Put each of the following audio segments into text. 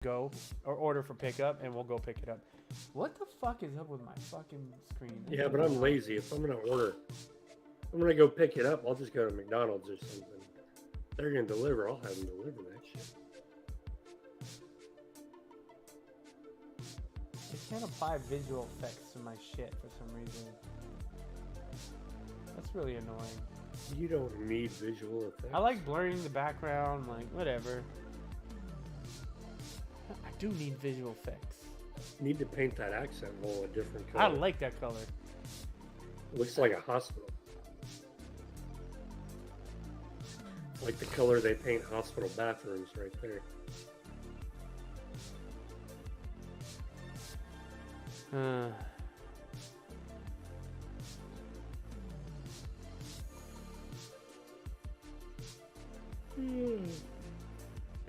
go or order for pickup, and we'll go pick it up. What the fuck is up with my fucking screen? Yeah, but I'm lazy. If I'm gonna order, I'm gonna go pick it up. I'll just go to McDonald's or something. They're gonna deliver. I'll have them deliver that shit. I can't apply visual effects to my shit for some reason. That's really annoying. You don't need visual effects. I like blurring the background, like whatever. I do need visual effects. You need to paint that accent wall a different I color. like that color. Looks like a hospital. Like the color they paint hospital bathrooms right there.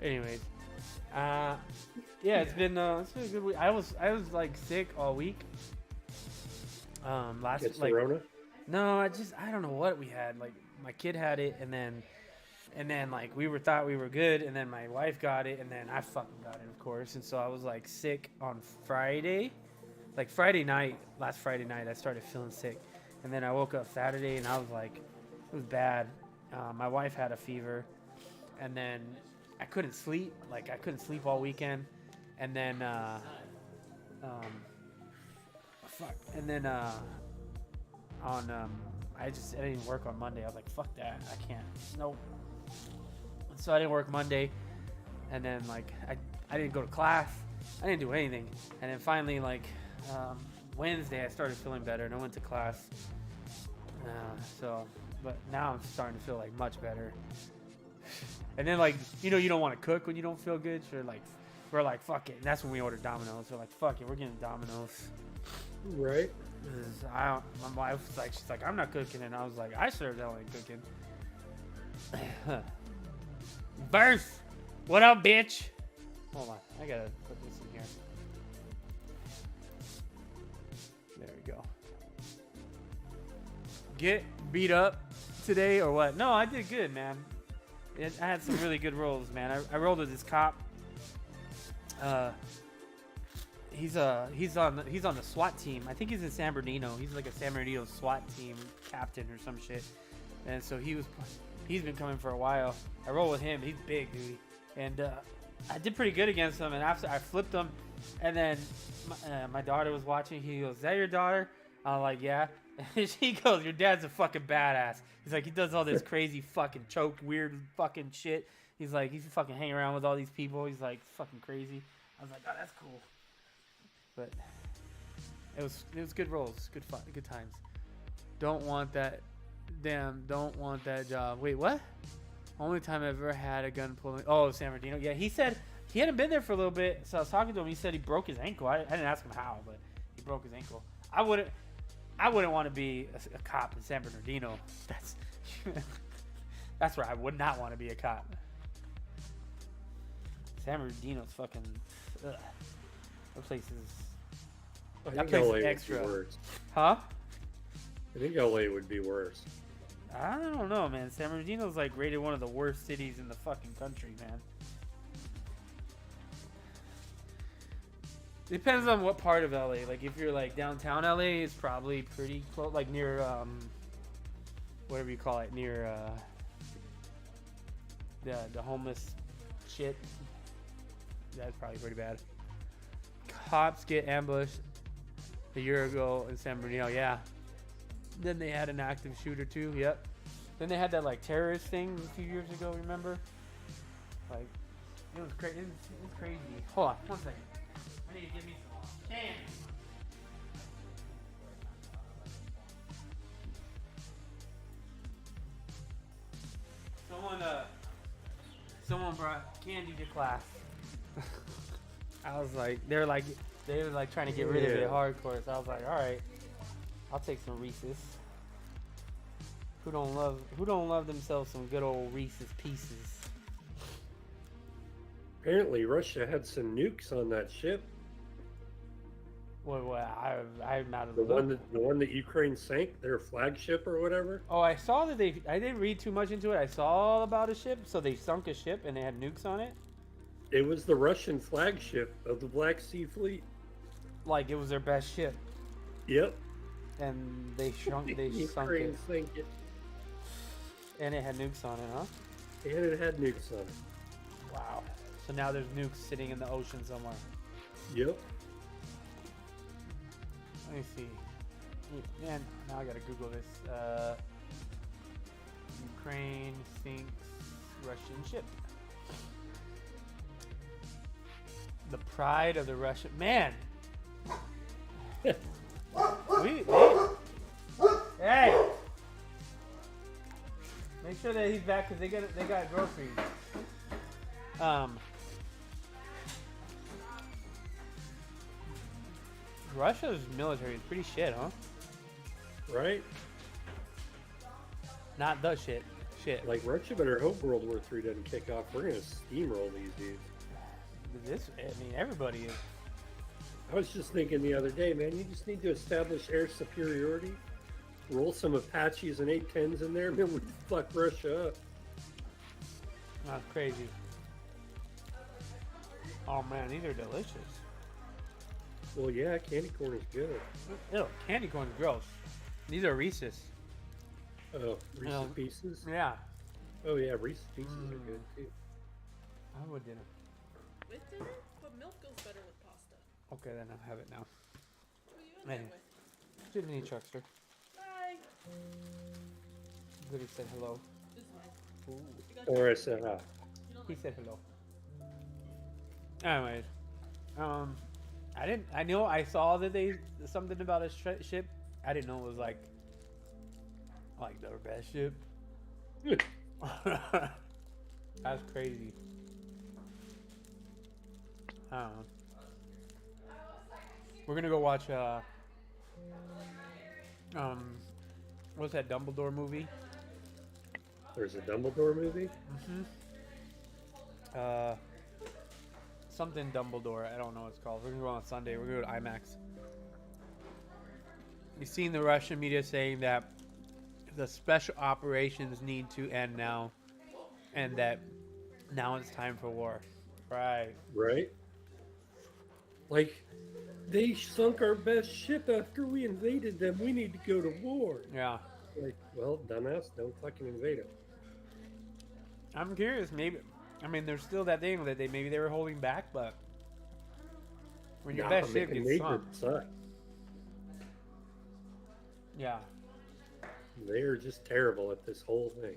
Anyways, yeah, it's been a good week. I was like sick all week. Last It's like Corona. no, I don't know what we had. Like my kid had it, and then like we thought we were good, and then my wife got it, and then I fucking got it, of course. And so I was like sick on Friday, like last Friday night, I started feeling sick, and then I woke up Saturday, and I was like, it was bad. My wife had a fever, and then I couldn't sleep. Like I couldn't sleep all weekend, and then fuck, and then I didn't work on Monday. I was like, fuck that, I can't. Nope. So I didn't work Monday, and then like I didn't go to class. I didn't do anything, and then finally like Wednesday I started feeling better, and I went to class. But now I'm starting to feel like much better. And then like you don't want to cook when you don't feel good. So we're like fuck it. And that's when we ordered Domino's. We're like fuck it, we're getting Domino's. Right. My wife was like, she's like, I'm not cooking, and I was like, I sure don't like cooking. Burst, what up, bitch? Hold on, I gotta put this in here. There we go. Get beat up today or what? No, I did good, man. I had some really good rolls, man. I rolled with this cop. He's on the SWAT team. I think he's in San Bernardino. He's like a San Bernardino SWAT team captain or some shit. And so he's been coming for a while. I roll with him. He's big, dude. And I did pretty good against him. And after I flipped him, and then my daughter was watching. He goes, "Is that your daughter?" I'm like, "Yeah." And she goes, "Your dad's a fucking badass." He's like, he does all this crazy fucking choke, weird fucking shit. He's like, he's fucking hanging around with all these people. He's like fucking crazy. I was like, "Oh, that's cool." But it was good rolls, good fun, good times. Don't want that job. Wait, what? Only time I've ever had a gun pulling. Oh, San Bernardino. Yeah, he said he hadn't been there for a little bit. So I was talking to him. He said he broke his ankle. I didn't ask him how, but he broke his ankle. I wouldn't want to be a cop in San Bernardino. That's where I would not want to be a cop. San Bernardino's fucking. Ugh. That place is extra. Huh? I think LA would be worse. I don't know, man. San Bernardino's like rated one of the worst cities in the fucking country, man. Depends on what part of LA. Like if you're like downtown LA, it's probably pretty close, like near whatever you call it, near the homeless shit. That's probably pretty bad. Cops get ambushed a year ago in San Bernardino. Yeah. Then they had an active shooter too. Yep. Then they had that like terrorist thing a few years ago. Remember? Like it was crazy. It was crazy. Hold on, 1 second. I need to give me some candy. Someone brought candy to class. I was like, they were like trying to get rid of it hardcore. So I was like, all right, I'll take some Reese's. Who don't love themselves some good old Reese's Pieces? Apparently, Russia had some nukes on that ship. What? I'm out of the one that Ukraine sank, their flagship or whatever. Oh, I saw that I didn't read too much into it. I saw all about a ship. So they sunk a ship and they had nukes on it. It was the Russian flagship of the Black Sea Fleet. Like it was their best ship, Yep. and they sunk it, Ukraine sank it, and it had nukes on it, huh? and it had nukes on it. Wow. So now there's nukes sitting in the ocean somewhere. Yep. Let me see. Man, now I gotta Google this. Ukraine sinks Russian ship. The pride of the Russian man. Hey, make sure that he's back because they got groceries. Russia's military is pretty shit, huh? Right? Not the shit. Shit. Like, Russia better hope World War III doesn't kick off. We're going to steamroll these dudes. I mean, everybody is. I was just thinking the other day, man, you just need to establish air superiority. Roll some Apaches and A-10s in there, man, we fuck Russia up. That's crazy. Oh man, these are delicious. Well, yeah, candy corn is good. Ew, candy corn is gross. These are Reese's. Oh, Reese's Pieces? Yeah. Oh, yeah, Reese's Pieces are good, too. I would dinner. With dinner? But milk goes better with pasta. Okay, then I'll have it now. Who are you having Man. it with? Jiminy Truckster. Bye. Goody said hello. This is Ooh. you got Or I said, you don't He like said hello. Anyways, I know I saw that they something about a ship. I didn't know it was like their best ship. That's crazy. I don't know. We're gonna go watch what's that Dumbledore movie? There's a Dumbledore movie? Something Dumbledore. I don't know what it's called. We're gonna go on Sunday. We're gonna go to IMAX. You've seen the Russian media saying that the special operations need to end now, and that now it's time for war. Right. Right? Like, they sunk our best ship after we invaded them. We need to go to war. Yeah. Like, well, dumbass, don't fucking invade them. I'm curious. Maybe. I mean, there's still that thing that maybe they were holding back, but when your best ship gets sunk, suck. yeah. They are just terrible at this whole thing.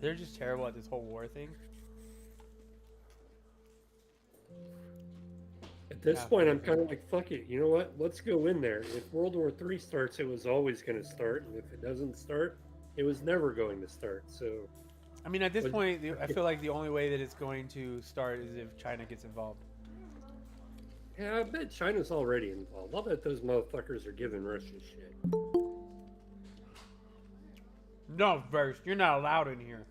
They're just terrible at this whole war thing. At this Yeah. point, I'm kind of like, fuck it. You know what? Let's go in there. If World War III starts, it was always going to start. And if it doesn't start, it was never going to start. So, I mean, at this But- point, I feel like the only way that it's going to start is if China gets involved. yeah, I bet China's already involved. I'll bet those motherfuckers are giving Russia shit. No, Verse, you're not allowed in here.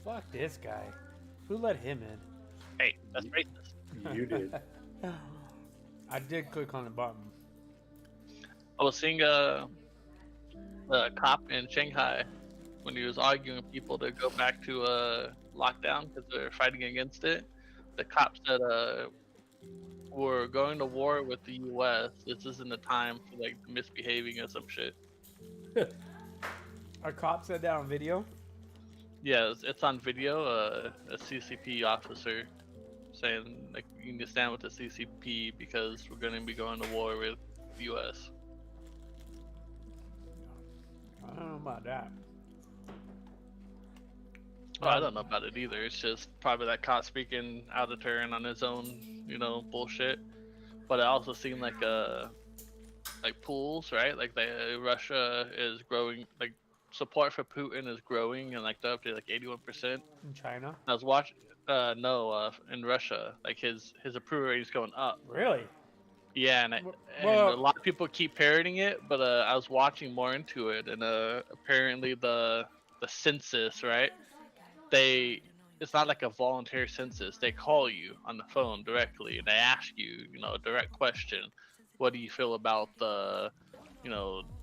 Fuck this guy. Who let him in? Hey, that's racist. You did. I did click on the button. I was seeing a cop in Shanghai when he was arguing with people to go back to lockdown because they're fighting against it. The cop said, "We're going to war with the U.S. This isn't the time for like misbehaving or some shit." A cop said that on video. Yeah, it's on video. A CCP officer saying like, "You need to stand with the CCP because we're going to be going to war with the U.S." I don't know about that. Well, I don't know about it either. It's just probably that cop speaking out of turn on his own, bullshit. But it also seemed like pools, right? Like Russia is growing, like support for Putin is growing, and like they're up to like 81%. In China? I was watching, in Russia, like his approval rate is going up. Really? Yeah, and Well- a lot of people keep parroting it, but I was watching more into it, and apparently the census, right? It's not like a voluntary census. They call you on the phone directly, and they ask you, a direct question. What do you feel about the,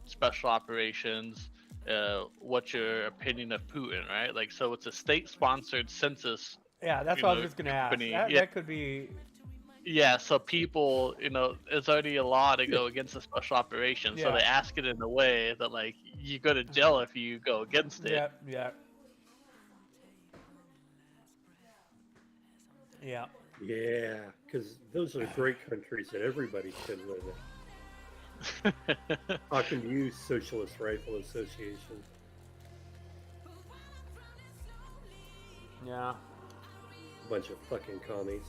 special operations? what's your opinion of Putin, right? Like, so it's a state-sponsored census. Yeah, that's what I was just gonna ask. company. That, Yeah. that could be. Yeah, so people, it's already a law to go against a special operation. So Yeah. they ask it in a way that, like, you go to jail if you go against it. Yeah, yeah. Yeah. Yeah, because those are great countries that everybody should live in. Talking to you, Socialist Rifle Association. Yeah. Bunch of fucking commies.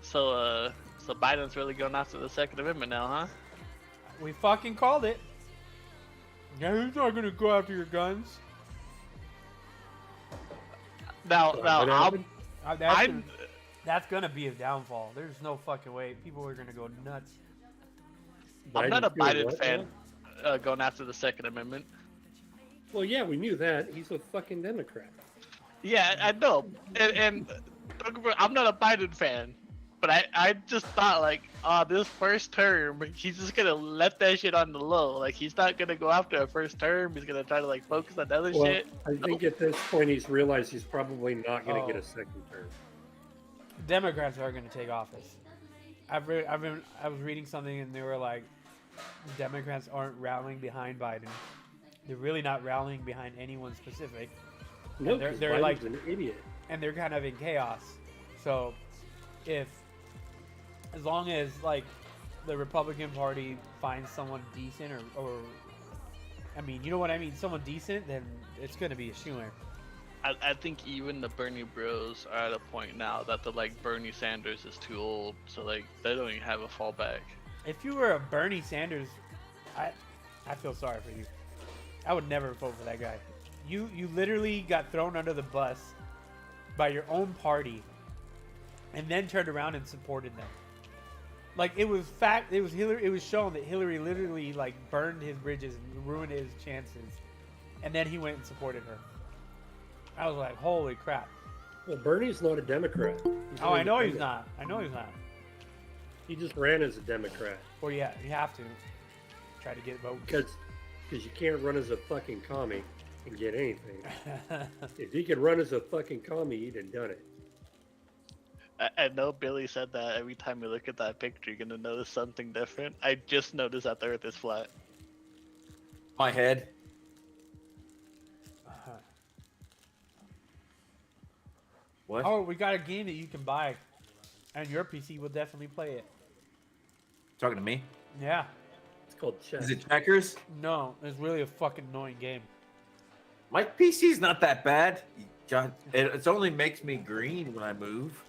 So Biden's really going after the Second Amendment now, huh? We fucking called it. Yeah, he's not gonna go after your guns. Now, What I'm, happened? That's gonna be his downfall. There's no fucking way. People are gonna go nuts. I'm not a Biden's doing Biden what fan now? going after the Second Amendment. Well, yeah, we knew that. He's a fucking Democrat. Yeah, I know, and don't get me wrong, I'm not a Biden fan, but I just thought, like, this first term, he's just gonna let that shit on the low. Like, he's not gonna go after a first term. He's gonna try to, like, focus on other Well, shit. I think at this point he's realized he's probably not going to get Oh. a second term. Democrats are gonna take office. I was reading something and they were like, Democrats aren't rallying behind Biden. They're really not rallying behind anyone specific, No, they're- 'cause they're Biden's like- an idiot. and they're kind of in chaos. So, as long as like the Republican Party finds someone decent, or I mean, you know what I mean, someone decent, then it's gonna be a shoo-in. I think even the Bernie Bros are at a point now that the, like, Bernie Sanders is too old, so, like, they don't even have a fallback. If you were a Bernie Sanders, I feel sorry for you. I would never vote for that guy. You literally got thrown under the bus by your own party, and then turned around and supported them. Like, it was Hillary. It was shown that Hillary literally, like, burned his bridges and ruined his chances, and then he went and supported her. I was like, holy crap. Well, Bernie's not a Democrat. He's Oh, an I know he's independent. not. I know he's not. He just ran as a Democrat Well, yeah, you have to try to get votes. because you can't run as a fucking commie and get anything. If he could run as a fucking commie, he'd have done it. I know Billy said that every time you look at that picture, you're gonna notice something different. I just noticed that the Earth is flat. My head. What? Oh, we got a game that you can buy, and your PC will definitely play it. Talking to me? Yeah. It's called chess. Is it checkers? No, it's really a fucking annoying game. My PC's not that bad. God, it only makes me green when I move.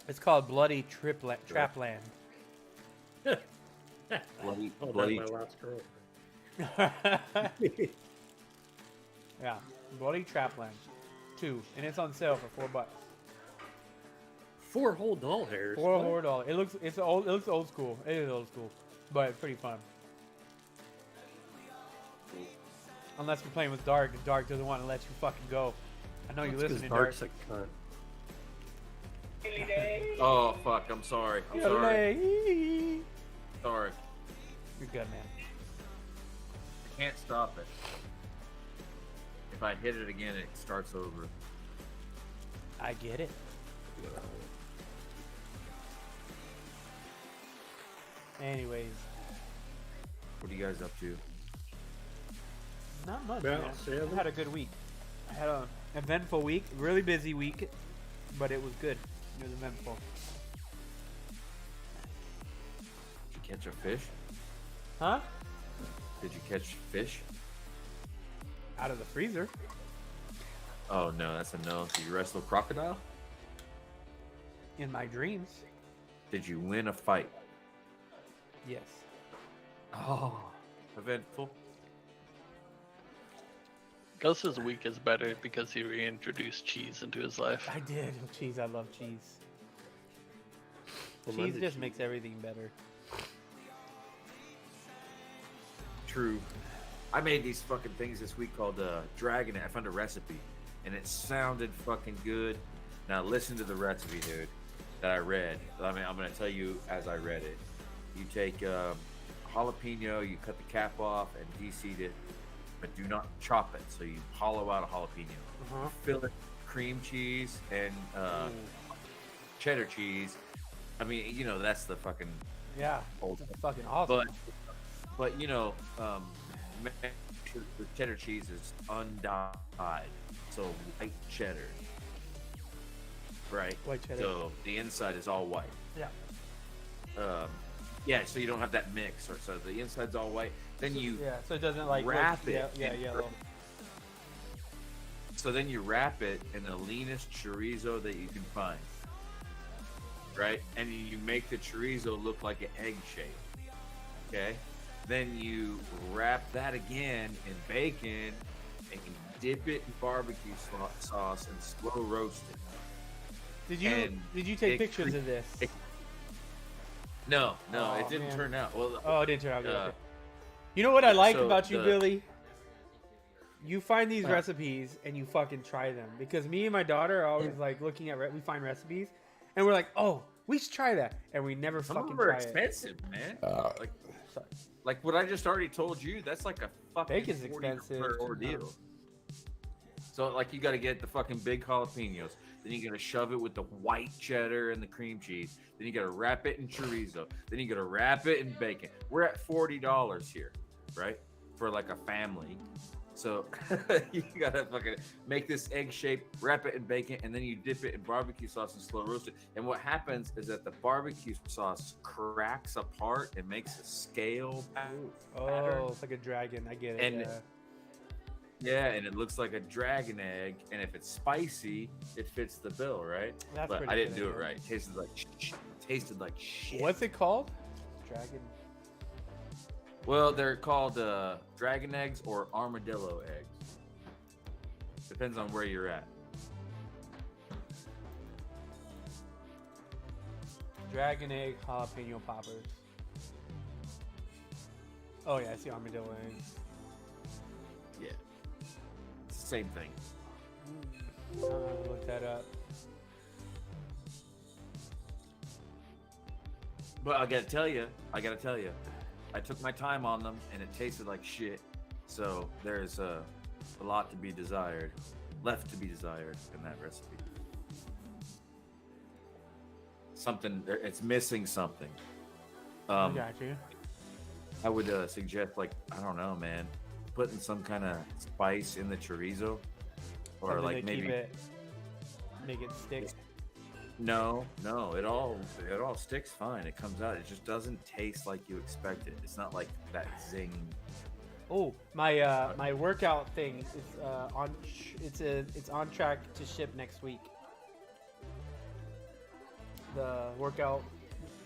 It's called Bloody Trapland. Bloody, Oh, bloody. that's my last girlfriend. Yeah, Bloody Trapland 2, and it's on sale for $4. 4 whole doll hairs. $4 What? $4. It looks old school. It is old school, but it's pretty fun. Unless you're playing with Dark, and Dark doesn't want to let you fucking go. I know you're That's 'cause listening, Dark. Dark's a cunt. Oh fuck! I'm sorry. I'm sorry. You're Sorry. good, man. I can't stop it. If I hit it again, it starts over. I get it. Anyways, What are you guys up to? not much, About man. 7. I had a good week. I had an eventful week, really busy week, but it was good. It was eventful. Did you catch a fish? Huh? Did you catch fish? Out of the freezer. Oh no, that's a no. Did you wrestle a crocodile? In my dreams, Did you win a fight? yes. Oh, eventful. Ghost's week is better because he reintroduced cheese into his life. I did. Cheese, I love cheese. Well, Cheese Monday just cheese. makes everything better. True. I made these fucking things this week called Dragon. I found a recipe, and it sounded fucking good. Now listen to the recipe, dude, that I read. I mean, I'm gonna tell you as I read it. You take jalapeno, you cut the cap off and de-seed it, but do not chop it. So you hollow out a jalapeno. Fill it with cream cheese and cheddar cheese. I mean, you know, that's the fucking Yeah, old. it's fucking awesome. But you know, make sure the cheddar cheese is undyed, so white cheddar. Right. White cheddar. So the inside is all white. Yeah. Yeah. So you don't have that mix, or so the inside's all white. Then you so it doesn't like wrap look, it. Yeah, yellow. So then you wrap it in the leanest chorizo that you can find. Right, and you make the chorizo look like an egg shape. Okay. Then you wrap that again in bacon and you dip it in barbecue sauce and slow roast it. Did you take pictures of this? No, Oh, it didn't man. turn out. Well, Oh, it didn't turn out good. Okay. You know what I like so about you, the- Billy? You find these recipes and you fucking try them. Because me and my daughter are always like looking at we find recipes and we're like, oh, we should try that, and we never some fucking of them are try it. expensive, man. Sorry. Like what I just already told you, that's like a fucking Bacon's $40 expensive. ordeal. So like you got to get the fucking big jalapenos. Then you got to shove it with the white cheddar and the cream cheese. Then you got to wrap it in chorizo. Then you got to wrap it in bacon. We're at $40 here, right? For like a family. So you gotta fucking make this egg shape, wrap it in bacon, and then you dip it in barbecue sauce and slow roast it. And what happens is that the barbecue sauce cracks apart and makes a scale pattern. Oh, it's like a dragon. I get it. And- Yeah, and it looks like a dragon egg. And if it's spicy, it fits the bill, right? That's But pretty I didn't good, do it yeah. right. It tasted like shit. What's it called? Dragon. Well, they're called dragon eggs or armadillo eggs. Depends on where you're at. Dragon egg jalapeno poppers. Oh yeah, I see armadillo eggs. Yeah. It's the same thing. I'm gonna look that up. But I gotta tell you, I took my time on them and it tasted like shit. So there's a lot to be desired, left to be desired in that recipe. It's missing something. I got you. I would suggest, like, I don't know, man, putting some kind of spice in the chorizo, or Something like to maybe keep it, make it stick. no, it all sticks fine. It comes out. It just doesn't taste like you expect it. It's not like that zing. Oh, my workout thing is it's on track to ship next week. The workout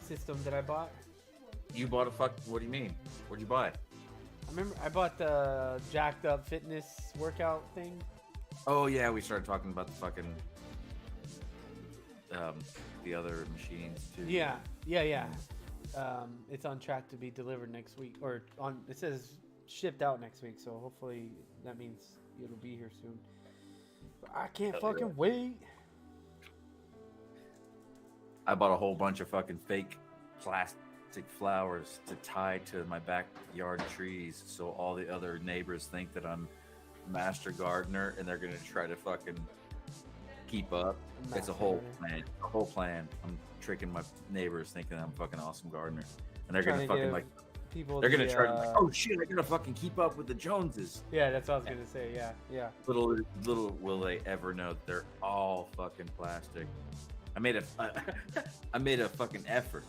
system that I bought. You bought what do you mean? Where'd you buy it? I remember I bought the jacked up fitness workout thing. Oh yeah, we started talking about the fucking the other machines too. Yeah. It's on track to be delivered next week, it says shipped out next week, so hopefully that means it'll be here soon. But I can't fucking wait. I bought a whole bunch of fucking fake plastic flowers to tie to my backyard trees, so all the other neighbors think that I'm master gardener, and they're gonna try to fucking keep up. It's a whole plan. I'm tricking my neighbors thinking I'm a fucking awesome gardener, and they're gonna fucking like. People They're gonna try to like, oh shit, I'm gonna fucking keep up with the Joneses. Yeah, that's what I was gonna say. Yeah. Little will they ever know that they're all fucking plastic. I made a fucking effort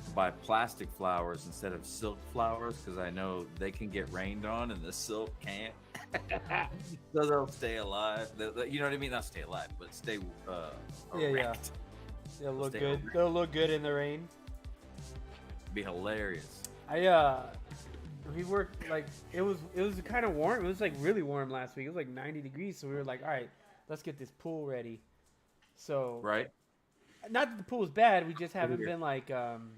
to buy plastic flowers instead of silk flowers because I know they can get rained on and the silk can't. So they'll stay alive. You know what I mean? Not stay alive, but stay erect. They'll look Stay good. erect. They'll look good in the rain. Be hilarious. We worked like it was kind of warm. It was like really warm last week. It was like 90 degrees. So we were like, all right, let's get this pool ready. So Right? not that the pool was bad. We just haven't been like on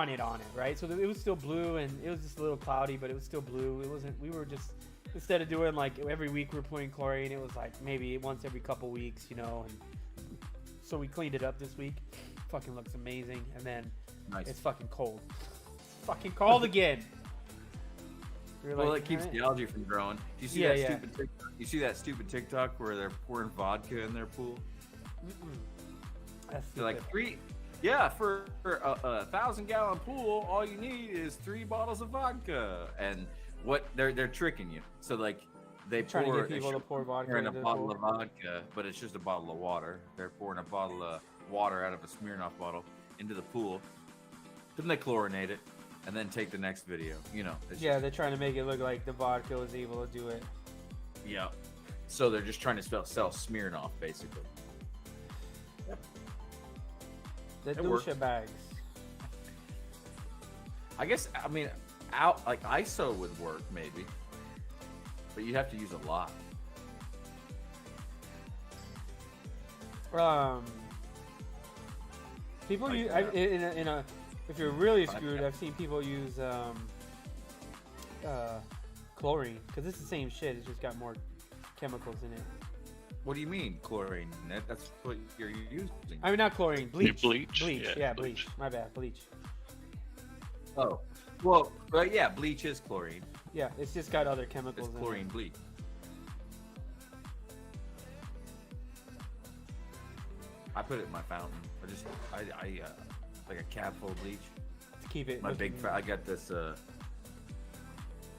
it, right? So it was still blue and it was just a little cloudy, but it was still blue. It wasn't. We were just instead of doing like every week we're putting chlorine. It was like maybe once every couple weeks, And so we cleaned it up this week. Fucking looks amazing. And then Nice. it's fucking cold. fucking called again. You're Well, like, it keeps "Alright." the algae from growing. Do you see Yeah, that yeah. stupid TikTok? You see that stupid TikTok where they're pouring vodka in their pool? Mm-mm. That's They're like stupid. for a 1,000-gallon pool, all you need is 3 bottles of vodka. And what they're tricking you. So like they Trying to pour get people to pour vodka in a into the bottle pool. of vodka, but it's just a bottle of water. They're pouring a bottle of water out of a Smirnoff bottle into the pool. Then they chlorinate it, and then take the next video. You know. It's Yeah, they're trying to make it look like the vodka was able to do it. yeah. So they're just trying to sell Smirnoff, basically. The It works. douche bags. I guess I mean out like ISO would work maybe, but you have to use a lot. People Like, use in a if you're really screwed, I've seen people use chlorine because it's the same shit. It's just got more chemicals in it. What do you mean chlorine? That's what you're using. I mean, not chlorine, bleach. Bleach? Yeah, Yeah, bleach. My bad, bleach. Oh, well, yeah, bleach is chlorine. Yeah, it's just got other chemicals It's in chlorine it. bleach. I put it in my fountain. I like a cap full of bleach. To keep it. My big, looking- I got this.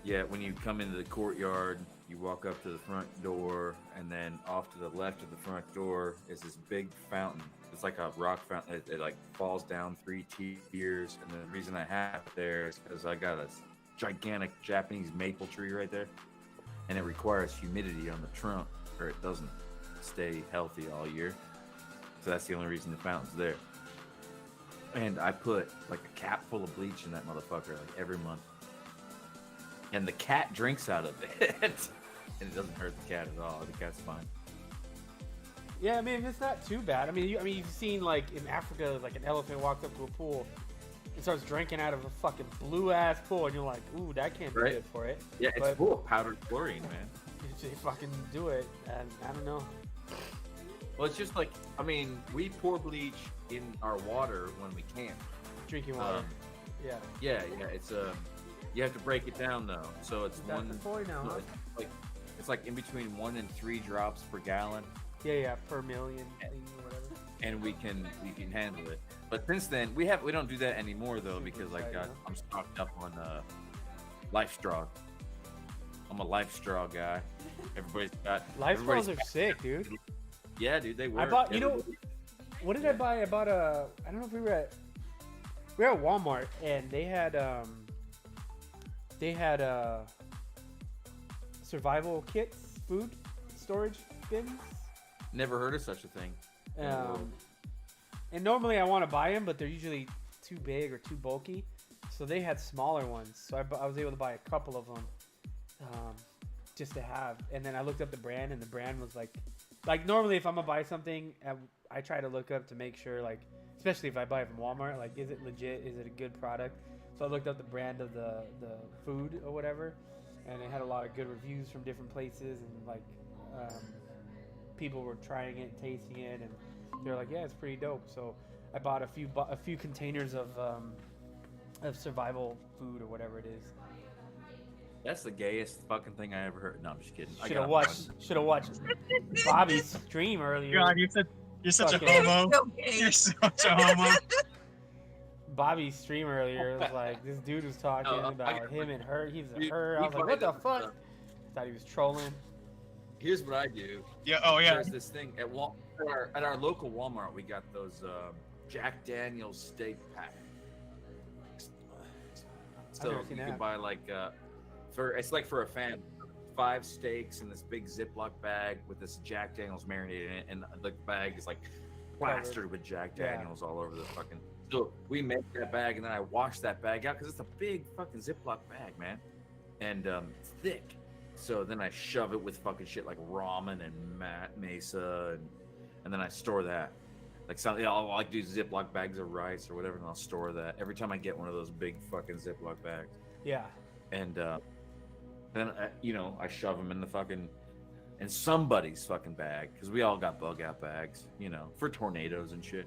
Yeah, when you come into the courtyard, you walk up to the front door, and then off to the left of the front door is this big fountain. It's like a rock fountain. It like falls down 3 tiers, and the reason I have it there is because I got a gigantic Japanese maple tree right there, and it requires humidity on the trunk, or it doesn't stay healthy all year. So that's the only reason the fountain's there. And I put like a cap full of bleach in that motherfucker like every month. And the cat drinks out of it. And it doesn't hurt the cat at all. The cat's fine. Yeah, I mean, it's not too bad. I mean, you've seen like in Africa, like an elephant walks up to a pool and starts drinking out of a fucking blue ass pool, and you're like, ooh, that can't be Right. good for it. Yeah, it's But- full of powdered chlorine, man. They fucking do it, and I don't know. Well, it's just like, I mean, we pour bleach in our water when we can. Drinking water. Um, Yeah. Yeah, it's you have to break it down though. So it's That's one. the point now, no, huh? it's like in between 1 and 3 drops per gallon, Yeah, per million thing or whatever. and we can handle it. But since then, we don't do that anymore though, Super because like excited, huh? I'm stocked up on Life Straw. I'm a Life Straw guy. Everybody's got Life straws everybody's are sick, dude. Yeah, dude, they work. bought- you know- Everybody- What did I buy? I bought a. I don't know if we were at Walmart, and they had survival kits, food storage bins. never heard of such a thing. And normally I want to buy them, but they're usually too big or too bulky. So they had smaller ones. So I was able to buy a couple of them just to have. And then I looked up the brand, and the brand was like normally if I'm gonna buy something, I try to look up to make sure, like, especially if I buy it from Walmart, like, is it legit? Is it a good product? So I looked up the brand of the food or whatever, and it had a lot of good reviews from different places, and like people were trying it, tasting it, and they're like, yeah, it's pretty dope. So I bought a few containers of survival food or whatever it is. That's the gayest fucking thing I ever heard. No, I'm just kidding. I Should got have watched Bobby's stream earlier. God, you're such a Fucking- homo. You're such a homo. Bobby's stream earlier was like, this dude was talking I about got- him and her. He's a we- her. we I was like, what the find fuck? that- Thought he was trolling. Here's what I do. Yeah. Oh yeah. There's this thing at our local Walmart. We got those Jack Daniel's steak packs. So never you seen can that. buy like it's like for a family, 5 steaks in this big Ziploc bag with this Jack Daniel's marinated in it, and the bag is like plastered with Jack Yeah. Daniels all over the fucking. So we make that bag, and then I wash that bag out because it's a big fucking Ziploc bag, man, and it's thick. So then I shove it with fucking shit like ramen and mesa, and then I store that. Like something, I'll like do Ziploc bags of rice or whatever, and I'll store that every time I get one of those big fucking Ziploc bags. Yeah. And then I shove them in somebody's fucking bag, because we all got bug out bags, for tornadoes and shit.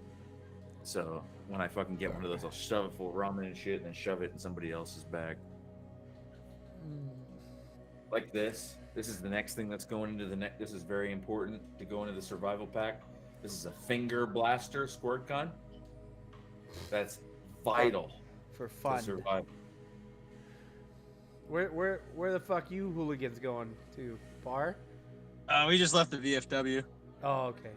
So when I fucking get one of those, I'll shove it full of ramen and shit, and then shove it in somebody else's bag. Like this. This is the next thing that's going into the neck. This is very important to go into the survival pack. This is a finger blaster squirt gun. That's vital For to fun. survive. Where the fuck you hooligans going to? Bar? We just left the VFW. Oh, okay.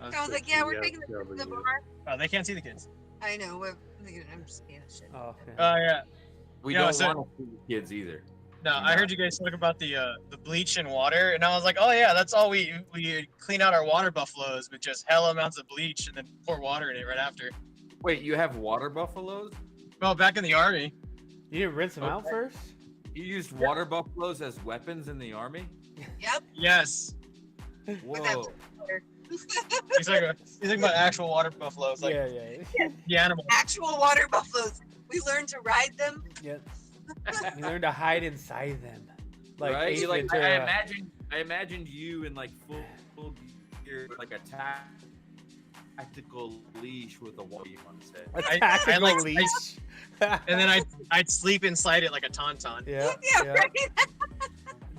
I was like, yeah, we're taking the VFW. bar. Oh, they can't see the kids. I know. I'm just being a shit. Oh, okay. Yeah. We Yeah, don't so- want to see the kids either. No, I heard you guys talk about the bleach and water, and I was like, oh yeah, that's all we clean out our water buffaloes with just hell amounts of bleach and then pour water in it right after. Wait, you have water buffaloes? Well, back in the army. You didn't rinse them out Okay. first? You used water buffaloes as weapons in the army? Yep. Yes. Whoa. He's talking about actual water buffaloes, like yeah. the animal. Actual water buffaloes. We learned to ride them. Yeah. You learn to hide inside them. Like right? Ace You, like, I Ventura. imagined you in like full gear, like a tactical leash with a what you want to say. A I tactical like- leash. And then I'd sleep inside it like a tauntaun. yeah. Yeah, right.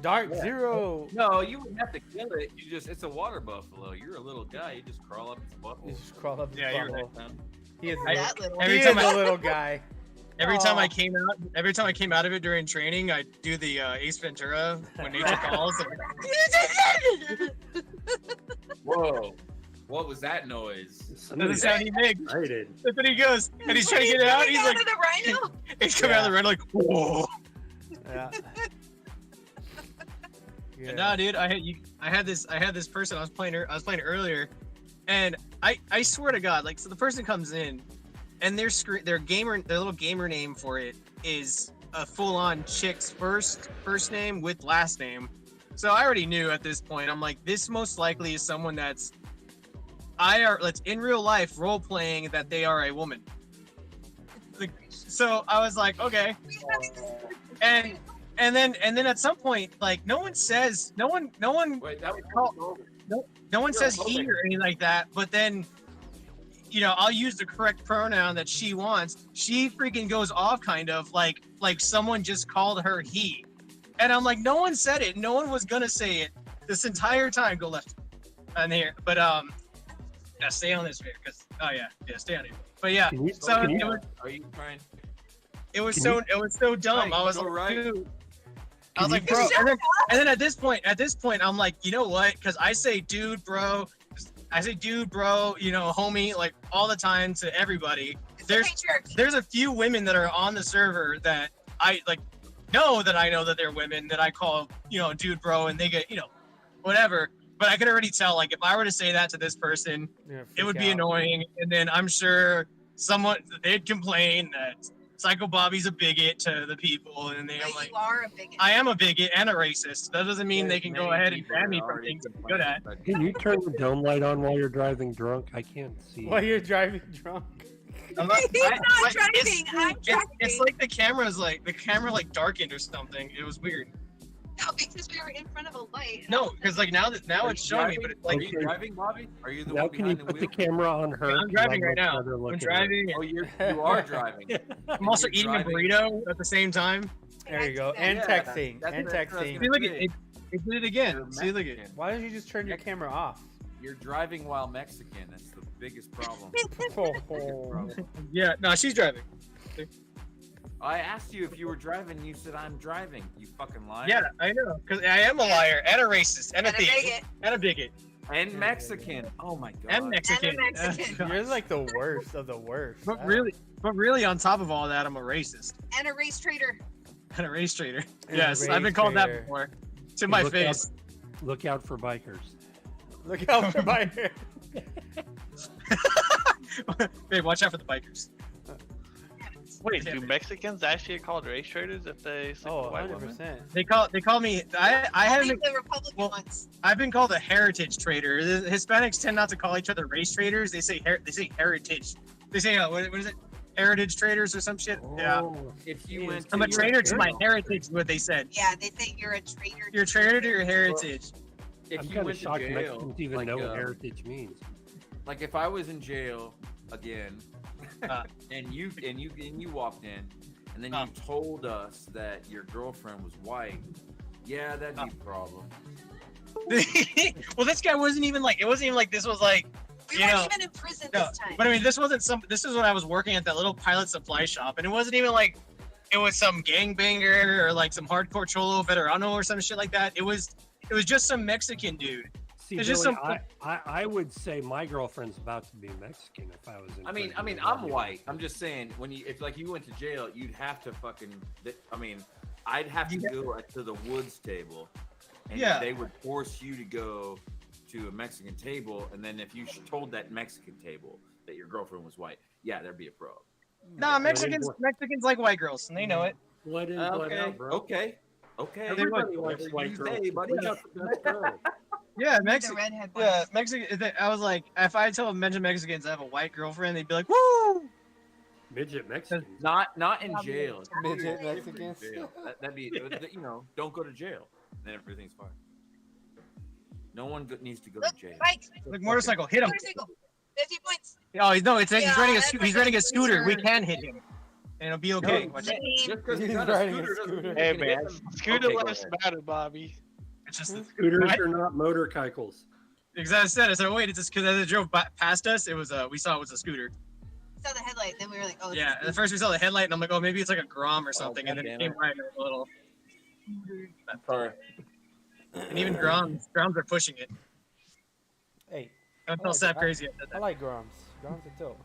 Dark Yeah. Zero. No, you wouldn't have to kill it. It's a water buffalo. You're a little guy. You just crawl up its buffalo. You just crawl up his Yeah, you're butthole. He is, I- That little. Every he time is I- a little guy. Every time Aw. I came out of it during training, I'd do the Ace Ventura when nature calls. Whoa. What was that noise? That's the Somebody's sound he makes. excited. That's what he goes, and he's trying to get it out. coming He's out like, of the rhino. he's coming out of the run like, whoa. Yeah. Yeah. No, dude, I had this person I was playing earlier, and I swear to God, like, so the person comes in, and their little gamer name for it is a full-on chick's first name with last name. So I already knew at this point. I'm like, this most likely is someone that's in real life role playing that they are a woman. Like, so I was like, okay, and then at some point, like, no one says Wait, that was no one says Sure, he okay. or anything like that, but then, you know, I'll use the correct pronoun that she wants. She freaking goes off kind of like someone just called her he. And I'm like, no one said it. No one was going to say it this entire time. Go left on here. But, yeah, stay on this here because, stay on here. But yeah, Can you, so can you, Are you trying? it was Can so dumb. Right, I was go like, right. dude. I Can was you like, bro. And then at this point, I'm like, you know what? Because I say, dude, bro. You know, homie, like all the time to everybody. There's a few women that are on the server that I like know that they're women that I call, you know, dude, bro, and they get, you know, whatever. But I could already tell, like, if I were to say that to this person, You're gonna it would freak be out. annoying, and then I'm sure they'd complain that Psycho Bobby's a bigot to the people, and I'm But like, you are a bigot. I am a bigot and a racist. That doesn't mean they can go Many ahead and people ban are me from already things I'm good at. complaining, can you turn the dome light on while you're driving drunk? I can't see. While you're driving drunk. I'm not, He's not like, driving. I'm driving. it's like the camera darkened or something. It was weird. No, because we were in front of a light. No, because like now Are it's you showing me, driving? but it's Are like you driving, Bobby? Are you the Now one can you behind the put the wheel? camera on her? I'm 'Cause driving I'd right much now. rather look I'm at her. driving. Oh, you are driving. I'm also You're eating driving. a burrito at the same time. There you go. And Yeah, texting. that's And what I was texting. See, look at it. It did it You're again. See, look at Mexican. Why don't you just turn your camera off? You're driving while Mexican. That's the biggest problem. Oh. Yeah, no, she's driving. I asked you if you were driving. You said I'm driving. You fucking liar. Yeah, I know, because I am a liar and a racist and a And a thief bigot. and a bigot And Mexican. Oh my god. and Mexican. And a Mexican. You're like the worst of the worst. But really, on top of all that, I'm a racist And a race traitor. and a race trader. And a Yes, I've been race called that trader. before. To my Look face. Look out for bikers. Look out for my hair. Babe, watch out for the bikers. Wait, do Mexicans actually get called race traders if they sleep Oh, with white women? 100%. They call me. I I haven't. think the Republican well, ones. I've been called a heritage trader. The Hispanics tend not to call each other race traders. They say heritage. They say what is it? Heritage traders or some shit. Yeah. Oh, If you went I'm a to traitor to my Israel- heritage. Is what they said. Yeah, they say you're a traitor. You're a traitor to your heritage. If I'm you kind of went to shocked jail, Mexicans even like, know what heritage means. like if I was in jail again, Uh. and you walked in, and then you told us that your girlfriend was white. Yeah, that'd be a problem. Well, this guy wasn't even like. It wasn't even like this was like. We You weren't know, even in prison No, this time. but I mean, this wasn't some. This is when I was working at that little pilot supply shop, and it wasn't even like it was some gangbanger or like some hardcore cholo veterano or some shit like that. It was just some Mexican dude. See, It's just Billy, some- I would say my girlfriend's about to be Mexican if I was in. I mean, prison. I'm white. I'm just saying, if like you went to jail, you'd have to fucking. I mean, I'd have to go to the Woods table, and Yeah. they would force you to go to a Mexican table, and then if you told that Mexican table that your girlfriend was white, yeah, there'd be a problem. Nah, Mexicans like white girls, and they know it. Blood in, blood out, bro. Okay. Everybody likes white girls. Hey, buddy. Blood out the best girl. Yeah, The Mexican. redhead Yeah, ones. Mexican. I was like, if I tell mention Mexicans I have a white girlfriend, they'd be like, "Woo!" Midget Mexican. Not in jail. Midget Different Mexicans. jail. That'd be, don't go to jail. Then everything's fine. No one needs to go to Look, jail. bike, Like motorcycle, hit him. motorcycle, 50 points. Oh no, he's Yeah, running a that's he's what running a I'm scooter. We concerned. can hit him, and it'll be okay. No, Watch man, it. just 'cause He's he's got riding a a scooter doesn't scooter. mean Hey you can hit man, him. scooter Okay, go lives ahead. matter, Bobby. It's just Scooters What? are not motorcycles. exactly. I said. I said, wait, it's just because as it drove past us, it was we saw it was a scooter. Saw the headlight, then we were like, oh, it's Yeah. a At first we saw the headlight, and I'm like, oh, maybe it's like a Grom or something, and then it goddamn came it. by a little. Sorry. And even Groms are pushing it. Hey, Don't I tell like Sap it. crazy. I like Groms. Groms are dope.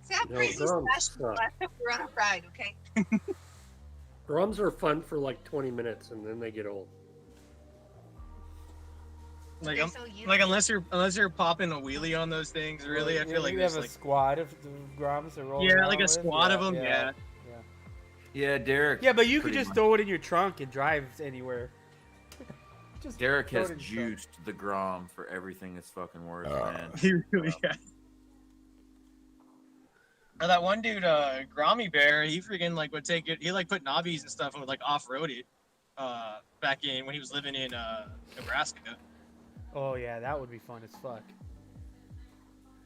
Sap No, crazy drums slash suck. last time we were on a ride, okay? Drums are fun for like 20 minutes and then they get old. Like, They're so used. like unless you're popping a wheelie on those things, really, I feel like you there's have a like squad of the Groms to roll. yeah, around like a with. squad of them. Yeah. Yeah, Derek. Yeah, but you could pretty just much. throw it in your trunk and drive anywhere. Just Derek throw has it in your trunk. juiced the Grom for everything it's fucking worth, man. He really has. Or that one dude, Grommy Bear, he freaking like would take it. He like put knobbies and stuff and would like off road it. Back in when he was living in Nebraska, Oh yeah, that would be fun as fuck.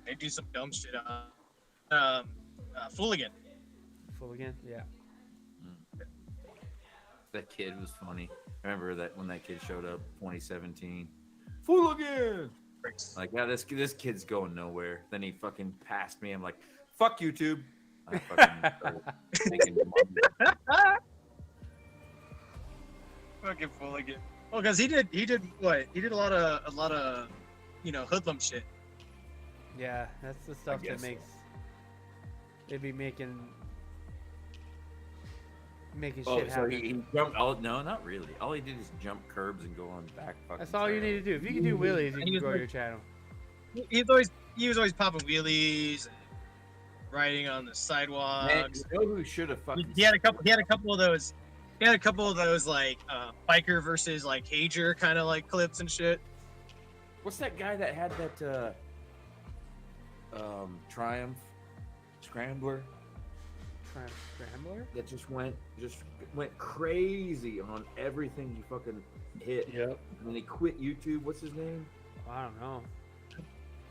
they do some dumb shit. Fooligan. Full again? Yeah. That kid was funny. I remember that when that kid showed up, 2017. Fool again. Like, yeah, this kid's going nowhere. Then he fucking passed me. I'm like, fuck YouTube. I fucking started making money. Fucking Fooligan. Well, because he did what? He did a lot of hoodlum shit. Yeah, that's the stuff that guess so. makes. They'd be making Oh, shit so happen. he jumped. Oh, no, not really. All he did is jump curbs and go on back. That's all you need to do. If you can do wheelies, you He can was grow like- your channel. He was always popping wheelies, and riding on the Man, sidewalks. you know who should have fucking. He had a couple of those. He had a couple of those like biker versus like Hager kind of like clips and shit. What's that guy that had that Triumph Scrambler Scrambler? that just went crazy on everything he fucking hit? Yep. And then he quit YouTube. What's his name? I don't know.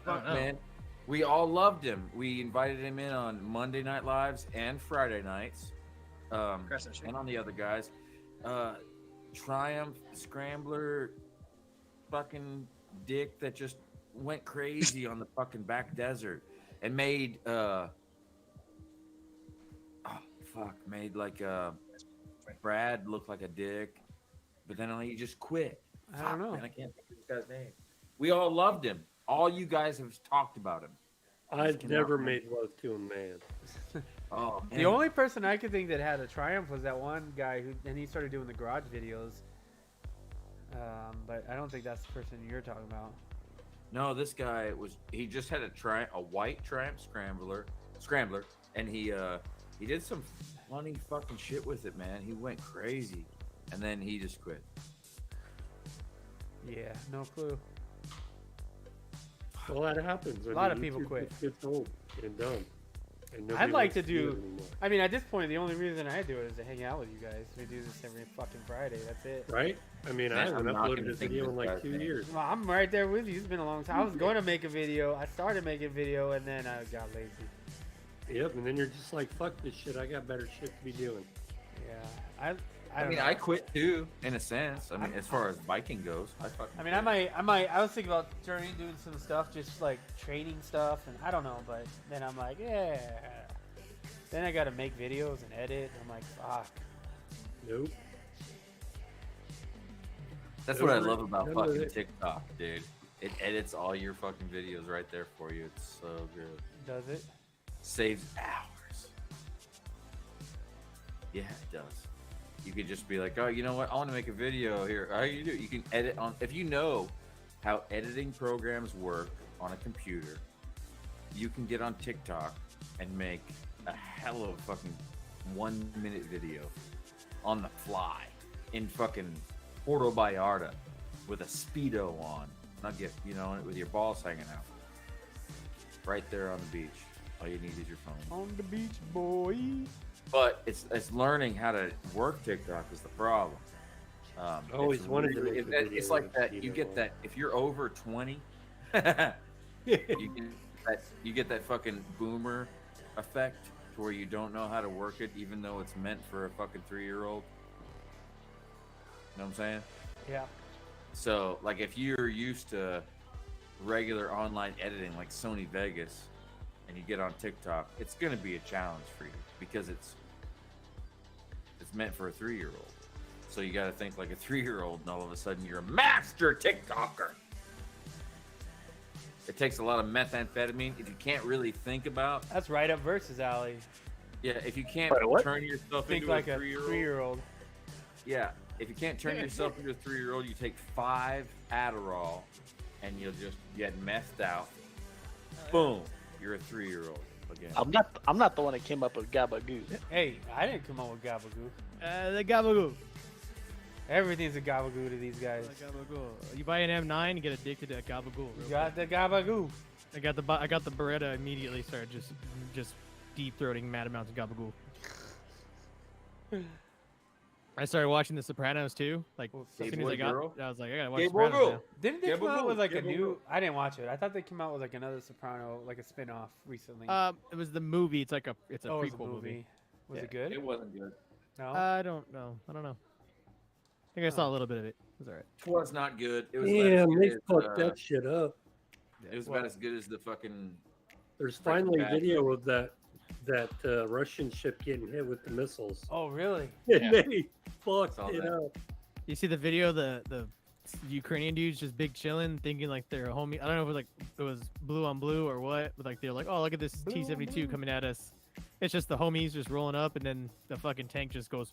Fuck, know. man. We all loved him. We invited him in on Monday Night Lives and Friday nights. Crescent shit. And on the other guys. Triumph Scrambler fucking dick that just went crazy on the fucking back desert and made made like Brad look like a dick, but then he just quit. I don't know. Man, I can't think of this guy's name. We all loved him. All you guys have talked about him. I've cannot never remember. made love to a man. Oh, The only person I could think that had a Triumph was that one guy and he started doing the garage videos. But I don't think that's the person you're talking about. No, this guy he just had a white Triumph Scrambler, and he did some funny fucking shit with it, man. He went crazy, and then he just quit. Yeah, no clue. Well, that happens. A lot of people quit. Gets old and done. And I'd nobody like wants to it do. anymore. I mean, at this point, the only reason I do it is to hang out with you guys. We do this every fucking Friday. That's it. Right? I mean, I Man, haven't I'm not uploaded gonna a think video this in like guy's 2 name. years. Well, I'm right there with you. It's been a long time. I was going to make a video. I started making video, and then I got lazy. Yep, and then you're just like, fuck this shit. I got better shit to be doing. Yeah, I I don't mean, know. I quit too, in a sense. I mean, I'm- as far as biking goes, I fucking I mean, quit. I was thinking about doing some stuff, just like training stuff, and I don't know, but then I'm like, yeah. Then I gotta make videos and edit, and I'm like, fuck. Nope. That's what I Over- love about done with fucking it. TikTok, dude. It edits all your fucking videos right there for you. It's so good. Does it? Saves hours. Yeah, it does. You could just be like, oh, you know what? I want to make a video here. How you do? You can edit on. If you know how editing programs work on a computer, you can get on TikTok and make a hell of a fucking 1 minute video on the fly in fucking Puerto Vallarta with a Speedo on. Not get, with your balls hanging out. Right there on the beach. All you need is your phone. On the beach, boy. But it's learning how to work TikTok is the problem. Always it's wanted to make a video It's like with that. Speedo You get on. that if you're over 20, you get that fucking boomer effect to where you don't know how to work it, even though it's meant for a fucking 3-year-old. You know what I'm saying? Yeah. So, like, if you're used to regular online editing like Sony Vegas, and you get on TikTok, it's gonna be a challenge for you because it's meant for a 3-year-old. So you gotta think like a 3-year-old, and all of a sudden you're a master TikToker. It takes a lot of methamphetamine. If you can't really think about, That's right up versus alley. yeah, if you can't Wait, what? turn yourself Think into like a a 3-year-old, 3-year-old. yeah, if you can't turn yourself into a 3-year-old, you take 5 Adderall, and you'll just get methed out. Boom, you're a 3-year-old again. I'm not the one that came up with Gabagoo. Hey, I didn't come up with gabagoo. The Gabagoo. Everything's a gabagoo to these guys. The Gabagoo. You buy an M9, you get addicted to Gabagoo. You real got the gabagoo. quick. I got the Beretta immediately. Started just deep throating mad amounts of Gabagoo. I started watching The Sopranos too. Like Well, as Hey, soon as boy, I got, girl. I was like, I gotta watch Hey, The boy, Sopranos girl. now. Didn't they Yeah, come out but with like a yeah, but new? I didn't watch it. I thought they came out with like another Soprano, like a spin-off recently. It was the movie. It's like it's a oh, it prequel was a movie. movie. Was Yeah. it good? It wasn't good. No. I don't know. I don't know. I think I saw a little bit of it. It was alright. It was not good. It was about as Damn, good they as, fucked that shit up. It was about as good as the fucking. There's Breaking finally Bad. video of that Russian ship getting hit with the missiles. Oh, really? And they fucked Saw it that. up. You see the video, the Ukrainian dudes just big chilling, thinking like they're a homie. I don't know if it was blue on blue or what, but like they're like, oh, look at this Blue on T-72 blue. coming at us. It's just the homies just rolling up, and then the fucking tank just goes,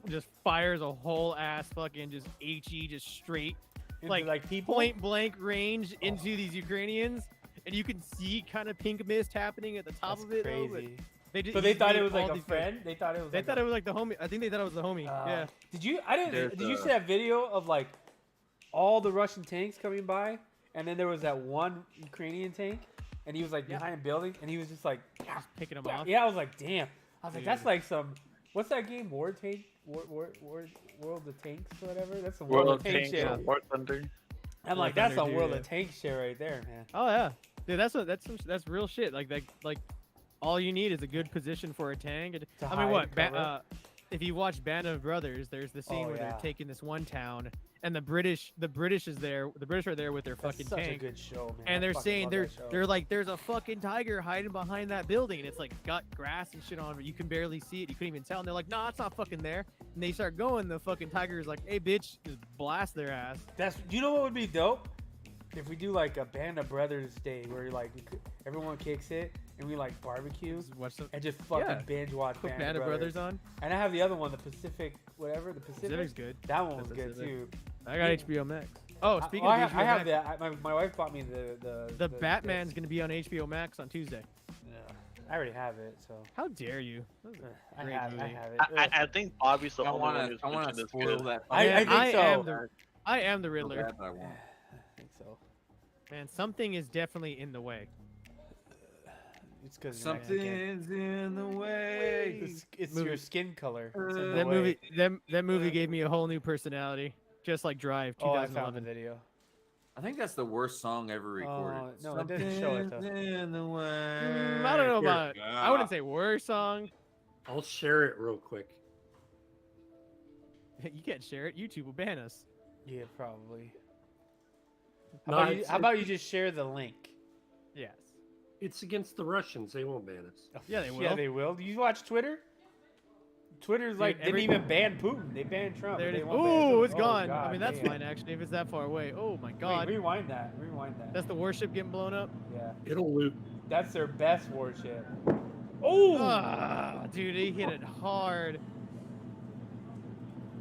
just fires a whole ass fucking just HE just straight Into, like people. point blank range into these Ukrainians, and you can see kind of pink mist happening at the top That's of it. Though, but crazy. they just, So they just thought made it was like all a these guys- friend. They thought it was. They like thought a, it was like the homie. I think they thought it was the homie. Yeah. Did you? I didn't. There's, Did you see that video of like all the Russian tanks coming by, and then there was that one Ukrainian tank, and he was like Yeah. behind a building, and he was just like, Picking them off. yeah. I was like, damn. I was like, that's Dude. like some. What's that game? World of Tanks, or whatever. That's some World, World of Tanks Tanks, shit. War Thunder. I'm War like, that's Thunder, some World dude, of Tanks shit right there, man. Oh yeah, dude, that's real shit. Like all you need is a good position for a tank. And, To I mean, hide what? and cover. If you watch Band of Brothers, there's the scene Oh, where yeah. they're taking this one town, and the British is there. The British are there with their That's fucking such a tank, good show, man. and I they're fucking saying love they're that show. they're like, there's a fucking tiger hiding behind that building, and it's like got grass and shit on it. You can barely see it. You couldn't even tell. And they're like, nah, it's not fucking there. And they start going. The fucking tiger is like, hey, bitch, just blast their ass. That's. You know what would be dope? If we do like a Band of Brothers day where like everyone kicks it and we like barbecue Just watch some. and just fucking Yeah. binge watch Put Band of Brothers. on. And I have the other one, the Pacific, whatever, the Pacific. Pacific's good. That one was The good Pacific. too. I got HBO Max. Oh, speaking I, of HBO I have Max, that. My wife bought me the Batman's gonna be on HBO Max on Tuesday. Yeah, I already have it, so How dare you? That was I Great have movie. it. I think Bobby's the I only one want who's to mentioned this spoil good. that. I Man, think so. I am the so Riddler. bad that I won't. I think so. Man, something is definitely in the way. It's because Something's in the way. It's Movie. your skin color. It's in the That way. movie, that movie gave me a whole new personality. Just like Drive, Oh, I found the 2011. video. I think that's the worst song ever recorded. No, it doesn't show it, though. Something's in the way. I don't know Here. about. I wouldn't say worst song. I'll share it real quick. You can't share it. YouTube will ban us. Yeah, probably. No, How about you just share the link? Yes. It's against the Russians. They won't ban us. Yeah, they will. Yeah, they will. Do you watch Twitter? Twitter's like didn't even ban Putin. They banned Trump. There it They is. won't ban Oh, Putin. it's gone. I God mean, that's damn. fine actually. If it's that far away. Oh my God. Wait, rewind that. Rewind that. That's the warship getting blown up. Yeah, It'll loop. that's their best warship. Oh, Ah, dude, he hit it hard.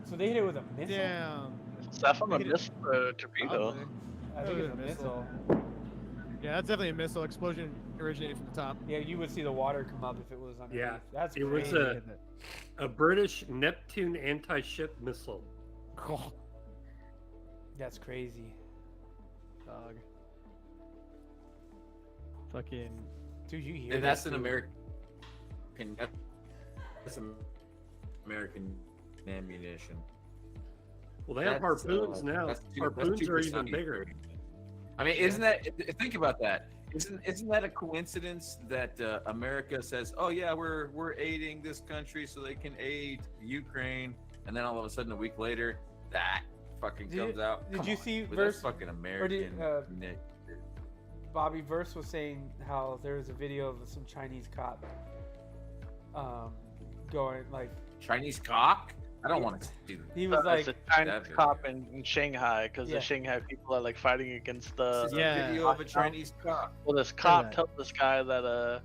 so they hit it with a missile. Damn. Is that from a Hit it- missile torpedo? Probably. I think That it's a was a missile. Yeah, that's definitely a missile explosion originated from the top. Yeah, you would see the water come up if it was underneath. Yeah, That's it was crazy. a British Neptune anti-ship missile. Oh, That's crazy. dog. Fucking. Dude, you hear And that's that, an dude? American. That's American ammunition. Well, they have That's, harpoons now. that's Harpoons are 2% even bigger. I mean, isn't that? Think about that. Isn't that a coincidence that America says, "Oh yeah, we're aiding this country so they can aid Ukraine," and then all of a sudden a week later, that fucking comes out. did Come you on, see with Verse- that fucking American? Nick. Bobby Verse was saying how there was a video of some Chinese cop going like Chinese cock? I don't want to see that. he was like It's a Chinese That video. cop in Shanghai because Yeah. the Shanghai people are like fighting against the. This is Yeah. a video of a Chinese cock. Well, this cop that. tells this guy that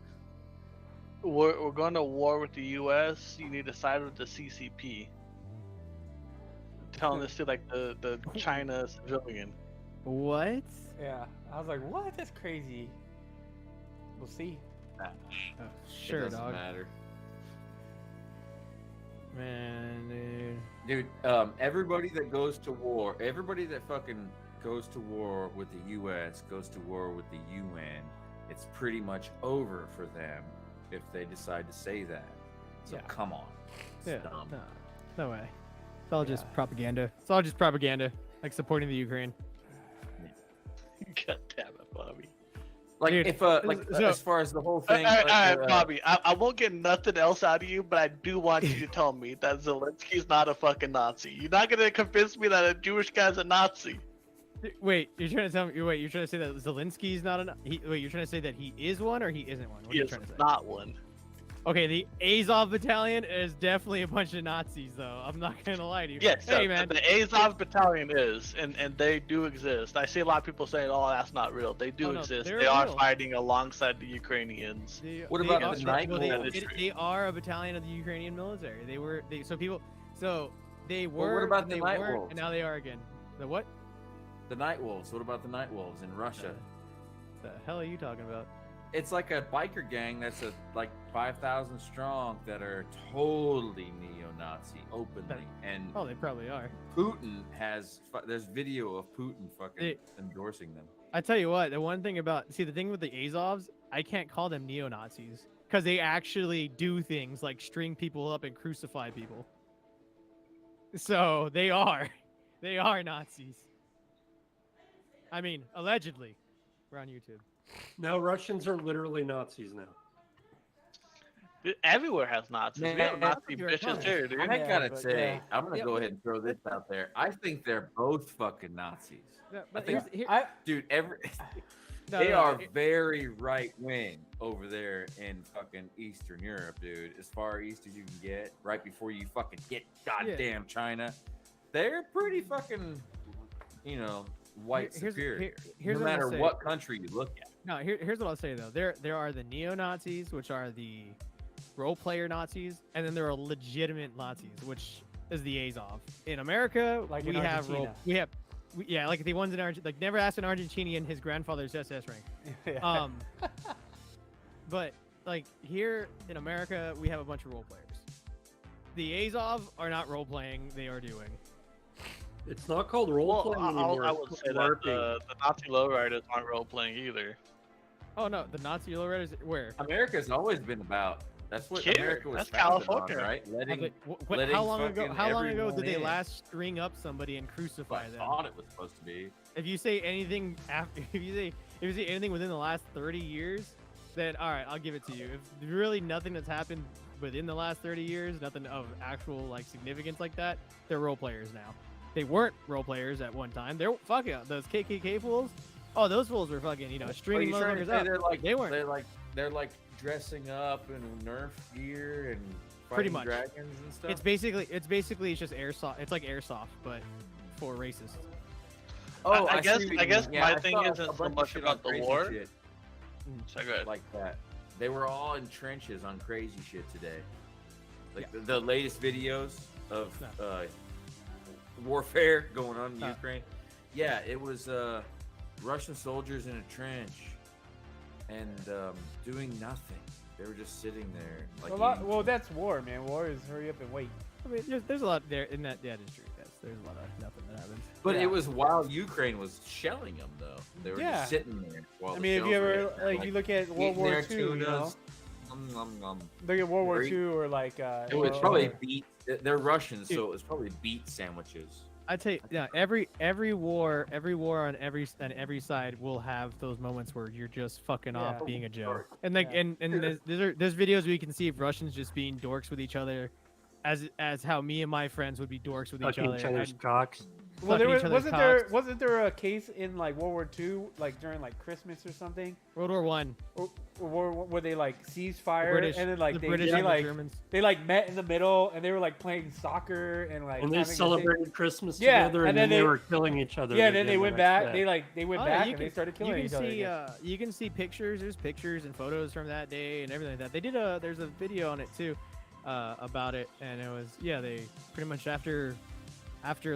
we're going to war with the U.S. You need to side with the CCP. Telling this to like the China civilian. What? yeah. I was like, what? That's crazy. We'll see. Oh, It sure, doesn't dog. matter. Man, dude. Dude, everybody that goes to war, everybody that fucking goes to war with the U.S., goes to war with the UN, it's pretty much over for them if they decide to say that. So Yeah. come on. It's Yeah. dumb. No way. It's all just Yeah. propaganda. It's all just propaganda. Like supporting the Ukraine. God damn it, Bobby. Like Dude, if so- as far as the whole All thing, right, Bobby. I won't get nothing else out of you, but I do want you to tell me that Zelensky's not a fucking Nazi. You're not gonna convince me that a Jewish guy's a Nazi. Wait, you're trying to tell me? Wait, you're trying to say that Zelensky's not an? Wait, you're trying to say that he is one or he isn't one? What He are you is trying to say? not one. Okay, the Azov Battalion is definitely a bunch of Nazis, though. I'm not gonna lie to you. Yes, Hey, so man. the Azov battalion is, and they do exist. I see a lot of people saying, "Oh, that's not real." They do Oh, no, exist. they're They are real. fighting alongside the Ukrainians. What They about are- the night well, they, wolves? they are a battalion of the Ukrainian military. They were. So people. So they Well, were. what about the they night weren't, wolves? and now they are again. The what? The night wolves. What about the night wolves in Russia? The hell are you talking about? It's like a biker gang that's like 5,000 strong that are totally neo-Nazi openly, and Oh, they probably are. Putin there's video of Putin fucking endorsing them. I tell you what, the one thing about the thing with the Azovs, I can't call them neo-Nazis because they actually do things like string people up and crucify people. So they are Nazis. I mean, allegedly. We're on YouTube. Now Russians are literally Nazis now. Everywhere has Nazis. We have Man, Nazi you're bitches fine. here, dude. I Yeah, gotta but say, yeah. I'm gonna Yeah, go but- ahead and throw this out there. I think they're both fucking Nazis. But think- Dude, they are very right wing over there in fucking Eastern Europe, dude. As far east as you can get, right before you fucking hit goddamn China. They're pretty fucking, white superior. Here's no what I'll matter say. what country you look at. No, here's what I'll say though. There are the neo-Nazis, which are the role player Nazis, and then there are legitimate Nazis, which is the Azov. In America, Like we in have Argentina. yeah, like the ones in Argentina. Like never asked an Argentinian his grandfather's SS rank. Yeah. But like here in America, we have a bunch of role players. The Azov are not role playing; they are doing. It's not called role Well, playing anymore. I it's would called say that LARPing. the Nazi lowriders aren't role playing either. Oh no, the Nazi lowriders. Where? America's always been about. That's what Here, America was that's founded California. on, right? Letting, How long ago? fucking How long ago everyone did they in. last string up somebody and crucify I them? thought it was supposed to be. If you say anything after, if you say anything within the last 30 years, then all right, I'll give it to you. If really nothing that's happened within the last 30 years, nothing of actual like significance like that, they're role players now. They weren't role players at one time. They're fucking those KKK fools. Oh, those fools were fucking stringing Are you trying to motherfuckers say up. they're like They weren't. they're like dressing up in Nerf gear and Pretty fighting much. dragons and stuff? It's basically it's just airsoft. It's like airsoft, but for racists. Oh, I guess see what you I mean. my I thing saw a isn't so bunch of much shit about on the crazy war. shit So go ahead. like that. They were all in trenches on crazy shit today. Like the latest videos of warfare going on in Ukraine. Yeah, it was Russian soldiers in a trench and doing nothing. They were just sitting there. Like Well, that's war, man. War is hurry up and wait. I mean, there's a lot there in that. Yeah, that's true. Yes, there's a lot of nothing that happens. But Yeah. it was while Ukraine was shelling them, though. They were Yeah. just sitting there while I the mean, if shells you were ever hitting them, like you look at World eating War their II, you know, tunas. Nom, nom, nom. look at World War Very- II or like It was or- probably or- beet. They're Russians, so it was probably beet sandwiches. I tell you, yeah, every war on every side will have those moments where you're just fucking off Yeah. being a joke. And like Yeah. and there's videos where you can see Russians just being dorks with each other, as how me and my friends would be dorks with each Fucking other. each other's and cocks. Well, there fucking each was, other's wasn't there cocks. a case in like World War II, like during like Christmas or something, World War One, where they like seized fire British, and then like the they, British they and the like Germans. they like met in the middle and they were like playing soccer and like And they having a thing. celebrated Christmas Yeah, together, and and then then they they- were killing each other. Yeah, then they again went the next back. day. They went Oh, yeah, back you and they can- started killing you each can other. see again. you can see pictures. There's pictures and photos from that day and everything like that. They did there's a video on it too, about it, and it was they pretty much after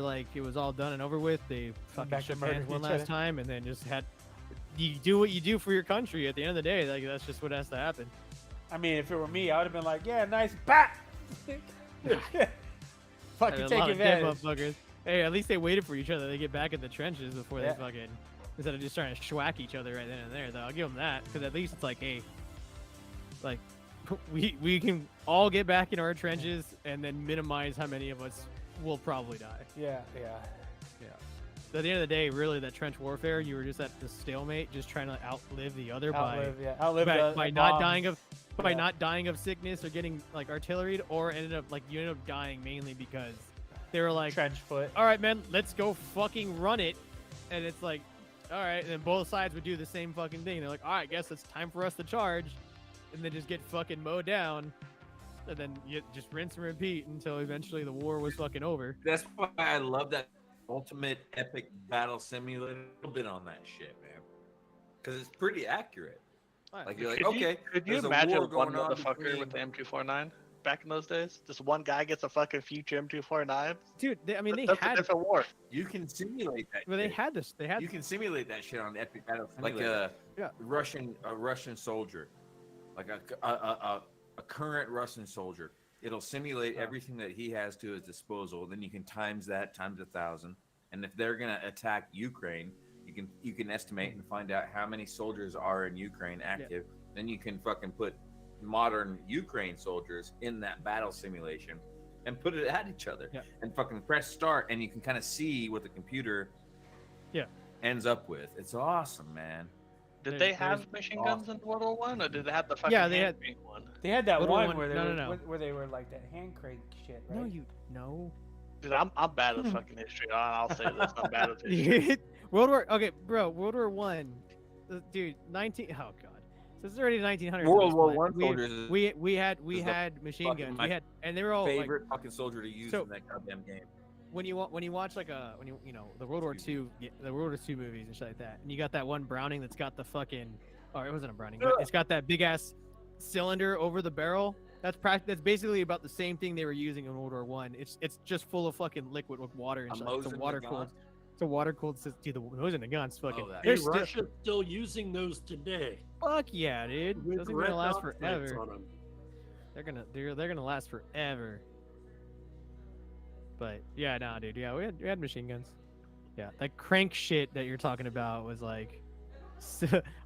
like it was all done and over with, they fucking back to shook hands murdering one each last other. time, and then just had you do what you do for your country. At the end of the day, like that's just what has to happen. I mean, if it were me, I would have been like, yeah, nice, bat. Fucking And a take lot of dead advantage. motherfuckers. Hey, at least they waited for each other. They get back in the trenches before Yeah. they fucking instead of just trying to schwack each other right then and there. Though I'll give them that because at least it's like, hey, like we can all get back in our trenches and then minimize how many of us will probably die. Yeah. So at the end of the day, really, that trench warfare, you were just at the stalemate, just trying to outlive the other Outlive by the not bombs. dying of by Yeah. not dying of sickness or getting like artilleried, or ended up like you ended up dying mainly because they were like, trench foot. all right, man, let's go fucking run it. And it's like, all right. And then both sides would do the same fucking thing. They're like, all right, guess it's time for us to charge. And then just get fucking mowed down. And then you just rinse and repeat until eventually the war was fucking over. That's why I love that ultimate epic battle simulator. A little bit on that shit, man, because it's pretty accurate. Like you're like, okay, Could you there's a imagine war one going on motherfucker between- with the M249 back in those days? Just one guy gets a fucking future M249. Dude, I mean, they That's a had, different war. You can simulate that. well, they shit. had this. They had You can simulate that shit on Epic Battle Like, Simulator. yeah. A Russian soldier, like a current Russian soldier. It'll simulate everything that he has to his disposal. Then you can times that times 1,000. And if they're gonna attack Ukraine, you can estimate and find out how many soldiers are in Ukraine active. Then you can fucking put modern Ukraine soldiers in that battle simulation and put it at each other and fucking press start, and you can kind of see what the computer ends up with. It's awesome, man. Did There's- they have there's- machine guns in World War One, or did they have the fucking Yeah, they hand had- crank one? They had that World War one One- where they no, were no, no. where they were like that hand crank shit, right? No, you no. Dude, I'm bad at fucking history. I'll say this. I'm bad at history. World War. Okay, bro. World War One. Dude, 19. Oh god. So it's already 1900s. at World this War point. One soldiers is We had is the machine fucking guns. my We had, and they were all like, favorite fucking soldier to use So- in that goddamn game. when you watch like when you know the World War II movies and shit like that, and you got that one Browning that's got the fucking, or it wasn't a Browning, but it's got that big ass cylinder over the barrel. That's basically about the same thing they were using in World War One. It's just full of fucking liquid with water and A shit. It's Mosin a water cooled. Nagant? It's a water cooled system. Dude, the Mosin Nagant's fucking. that. They're Hey, still, Russia's still using those today. fuck yeah, dude. With Those are red gonna last dot sights forever. on 'em. They're gonna last forever. But yeah, nah, dude. Yeah, we had machine guns. Yeah, that crank shit that you're talking about was like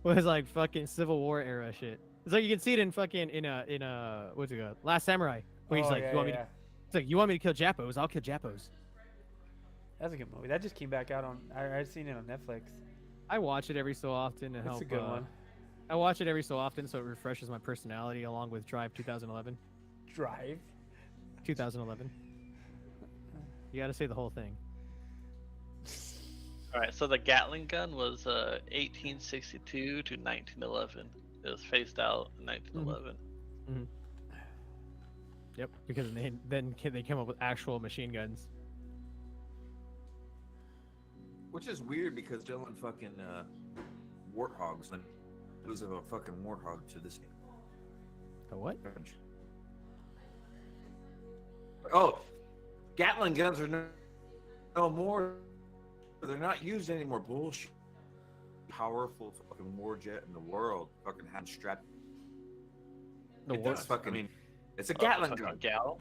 was like fucking Civil War era shit. It's like you can see it in fucking in a what's it called? Last Samurai, where he's Oh, like, yeah, you want me yeah. to? It's like you want me to kill Japos? I'll kill Japos. That's a good movie. That just came back out on. I've seen it on Netflix. I watch it every so often to That's help. a good one. I watch it every so often so it refreshes my personality, along with Drive 2011. Drive. 2011. You got to say the whole thing. All right, so the Gatling gun was 1862 to 1911. It was phased out in 1911. Yep, because they came up with actual machine guns. Which is weird because Dylan fucking warthogs and lives of a fucking warthog to this day. A what? Oh, Gatling guns are no more. They're not used anymore. Bullshit. Powerful fucking warjet in the world. Fucking hand strapped. The It war. does fucking. I mean, it's a Gatling gun. Gal.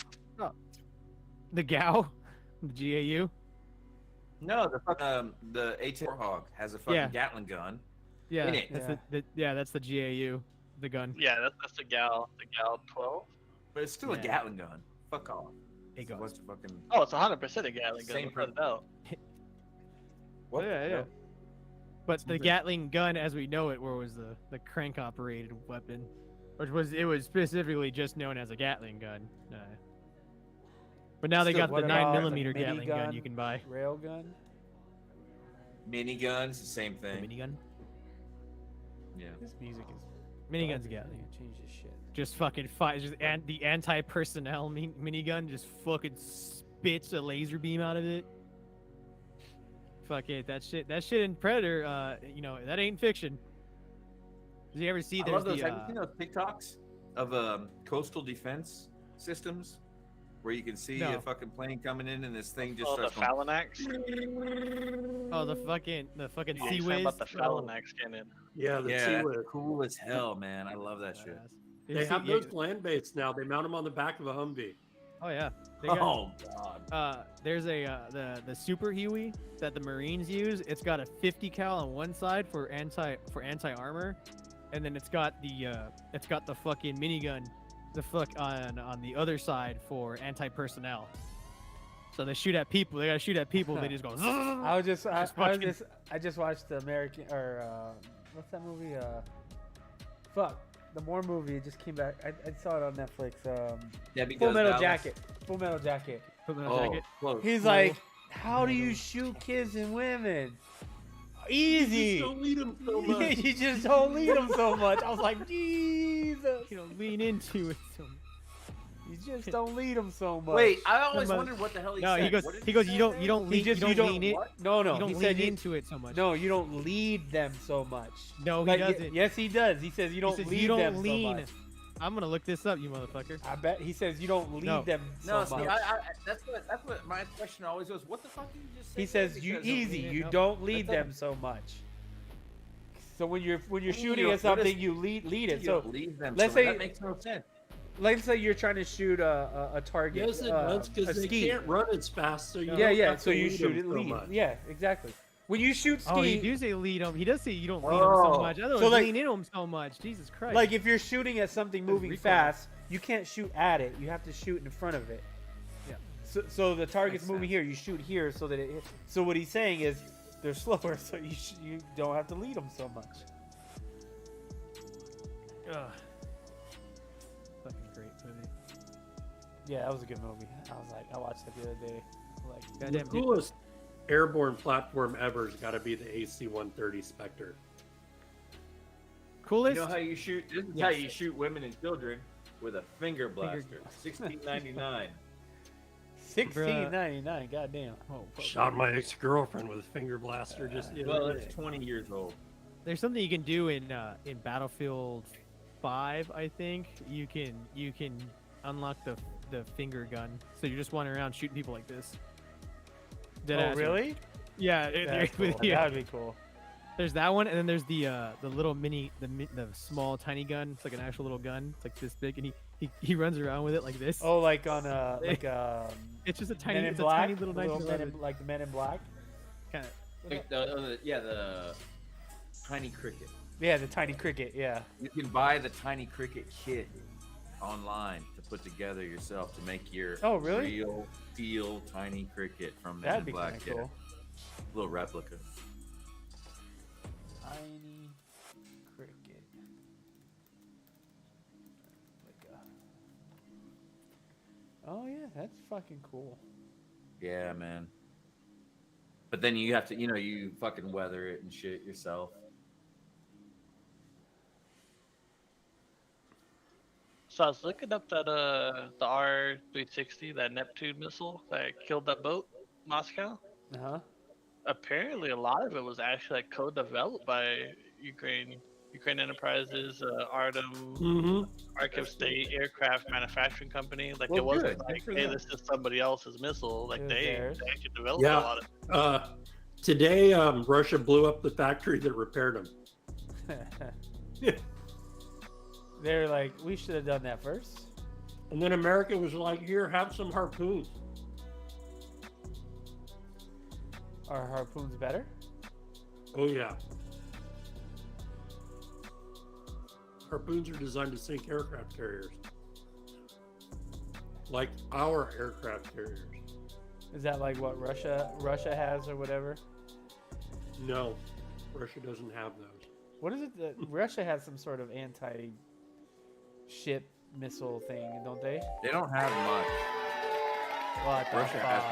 The GAU, the GAU. No, the fucking the A10 Warthog has a fucking Yeah. Gatling gun. Yeah, In it. that's the GAU, the gun. Yeah, that's the Gal 12. But it's still a Yeah. Gatling gun. Fuck off. It goes. What's the fucking Oh, it's 100% a Gatling gun. Same Without a doubt. what? Yeah, yeah. No. But the Seems like- Gatling gun, as we know it, where was the crank operated weapon, which was specifically just known as a Gatling gun. But now they Still, got what the about 9mm the Gatling gun minigun? you can buy. Railgun. Miniguns, the same The thing. minigun. This music is. Minigun's I Gatling. need to change this shit. Just fucking fight. Just the anti-personnel minigun just fucking spits a laser beam out of it. Fuck it, that shit in Predator, that ain't fiction. Did you ever see I there's love those. the Have you seen those TikToks of coastal defense systems where you can see No. a fucking plane coming in and this thing just Oh, the starts going, Phalanx. oh the fucking Yeah, Sea you're talking Whiz? about the Phalanx cannon. Yeah, the yeah, Sea Whiz. cool as hell, man. I love that shit. They have those land-based now. They mount them on the back of a Humvee. Oh yeah. They got, Oh god. there's the Super Huey that the Marines use. It's got a 50 cal on one side for anti armor, and then it's got the fucking minigun, the fuck on the other side for anti personnel. So they shoot at people. They gotta shoot at people. They just go. I just watched the American what's that movie? The Moore movie just came back. I saw it on Netflix. Debbie Full Does Metal Dallas. Jacket. Full Metal Jacket. Put me on Oh, jacket. close. He's like, how do you shoot kids and women? Easy. Just don't lead them so much. You just don't lead them so much. I was like, Jesus. Lean into it. You just don't lead them so much. Wait, I always But- wondered what the hell he No, said. he goes. What did He goes. say You don't. there? You don't lean. just- you you don't don't- lean it. what? No, You don't he lean said into it so much. No, you don't lead them so much. No, he Like, doesn't. yes, he does. He says you don't he says lead you don't them lean. so much. I'm gonna look this up, you motherfucker. I bet he says you don't lead No. them No, so see, much. that's what my question always was. What the fuck did you just say? He there? says you Because- easy. lead it, You no. don't lead That's them so much. So when you're you shooting don't- at what is- something, you lead You it. don't So leave them. let's so say- that makes no sense. let's say you're trying to shoot a target. Yes, it does, a because they ski. can't run as fast, so you Yeah, don't yeah. have So to you lead shoot them it so lead. much. Yeah, exactly. When you shoot ski, Oh, you do say lead him. He does say you don't lead him Oh. so much. I thought it So, was like- lean in him so much. Jesus Christ. like if you're shooting at something moving recoil. fast, you can't shoot at it. You have to shoot in front of it. Yeah. So the target's Makes moving sense. here. You shoot here so that it. So what he's saying is they're slower, so you don't have to lead them so much. Ugh. Fucking great movie. Yeah, that was a good movie. I watched it the other day. Like, The Goddamn dude. coolest airborne platform ever has got to be the AC-130 Spectre. You Coolest. know how you shoot? This is Yes. how you shoot women and children with a finger blaster. 1699. $16.99. Goddamn. Oh, fuck. Shot my ex-girlfriend with a finger blaster just the Well, other it's day. 20 years old. There's something you can do in Battlefield 5. I think you can unlock the finger gun. So you're just wandering around shooting people like this. Deadass. Really? Yeah. That's cool. Yeah. That'd be cool. There's that one, and then there's the little the small tiny gun. It's like an actual little gun. It's like this big, and he runs around with it like this. Oh, like on It's just a Men tiny, in it's Black, a tiny little Men in, 1911 like the Men in Black. kind of. Like the Tiny Cricket. Yeah, the tiny cricket. Yeah. You can buy the Tiny Cricket kit online to put together yourself to make your real feel Tiny Cricket from Men That'd in be Black. kind of cool. Little replica. Tiny cricket. Oh yeah, that's fucking cool. Yeah, man. But then you have to, you fucking weather it and shit yourself. So I was looking up that the R-360, that Neptune missile that killed that boat, Moscow. Uh-huh. Apparently, a lot of it was actually like co-developed by Ukraine Enterprises, Artem, Kharkiv State Aircraft Manufacturing Company. Like, it wasn't like, hey, this is somebody else's missile. Like, they actually developed a lot of it. Today, Russia blew up the factory that repaired them. They're like, we should have done that first. And then America was like, here, have some harpoons. Are harpoons better? Oh, yeah. Harpoons are designed to sink aircraft carriers. Like our aircraft carriers. Is that like what Russia has or whatever? No, Russia doesn't have those. What is it that Russia has some sort of anti-ship missile thing, don't they? They don't have much. What the Russia fuck?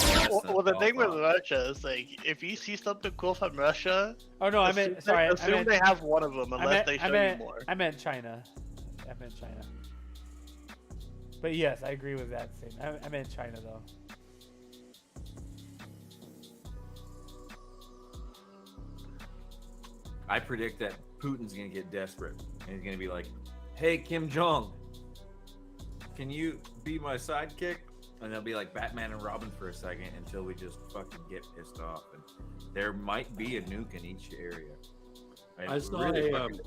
has Well, the thing with Russia is like, if you see something cool from Russia, Oh no, I meant sorry. assume they have one of them unless they show you more. I meant China. But yes, I agree with that statement. I meant China though. I predict that Putin's gonna get desperate and he's gonna be like, "Hey, Kim Jong, can you be my sidekick?" And they'll be like Batman and Robin for a second until we just fucking get pissed off. And there might be a nuke in each area. I saw really a, fucking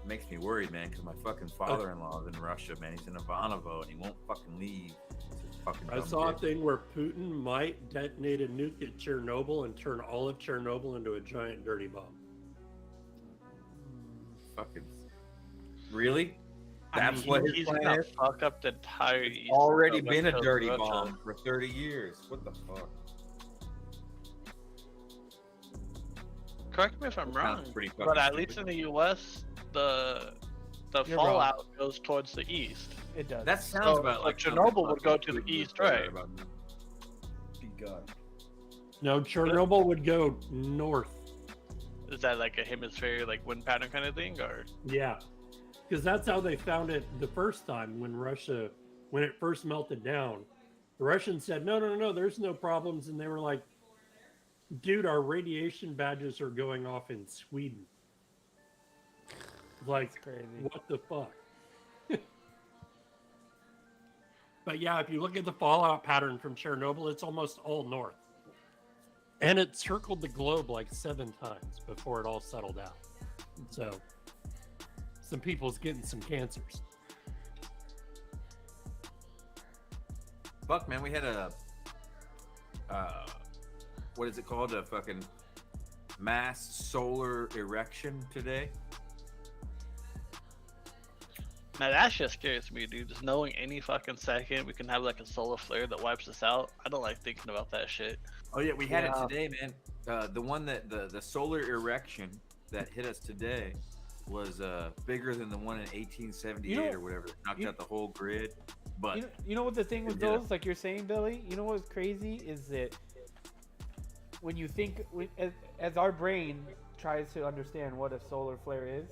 makes me worried, man, because my fucking father-in-law is in Russia, man. He's in Ivanovo and he won't fucking leave. I saw a thing where Putin might detonate a nuke at Chernobyl and turn all of Chernobyl into a giant dirty bomb. Fucking really? I That's mean, what his he's plan gonna is? fuck up the entire East. Already West been a Coast of dirty Russia. bomb for 30 years. What the fuck? Correct me if I'm That wrong, sounds pretty fucking but at stupid. least in the U.S., the You're fallout goes towards the east. It does. That sounds So, about like Chernobyl would go something to the Putin east, would say right? about that. Be God. No, Chernobyl would go north. Is that like a hemisphere, like wind pattern kind of thing, or? Yeah, because that's how they found it the first time when it first melted down. The Russians said, no, there's no problems. And they were like, dude, our radiation badges are going off in Sweden. Like, That's crazy. what the fuck? But yeah, if you look at the fallout pattern from Chernobyl, it's almost all north. And it circled the globe like 7 times before it all settled out. So, some people's getting some cancers. Fuck, man, we had a what is it called? A fucking mass solar erection today. Man, that shit scares me, dude. Just knowing any fucking second we can have like a solar flare that wipes us out. I don't like thinking about that shit. Oh yeah, we had it today, man. The one that the solar erection that hit us today was bigger than the one in 1878 or whatever. That knocked out the whole grid. But you know what the thing with those, like you're saying, Billy? You know what's crazy is that when you think, as our brain tries to understand what a solar flare is,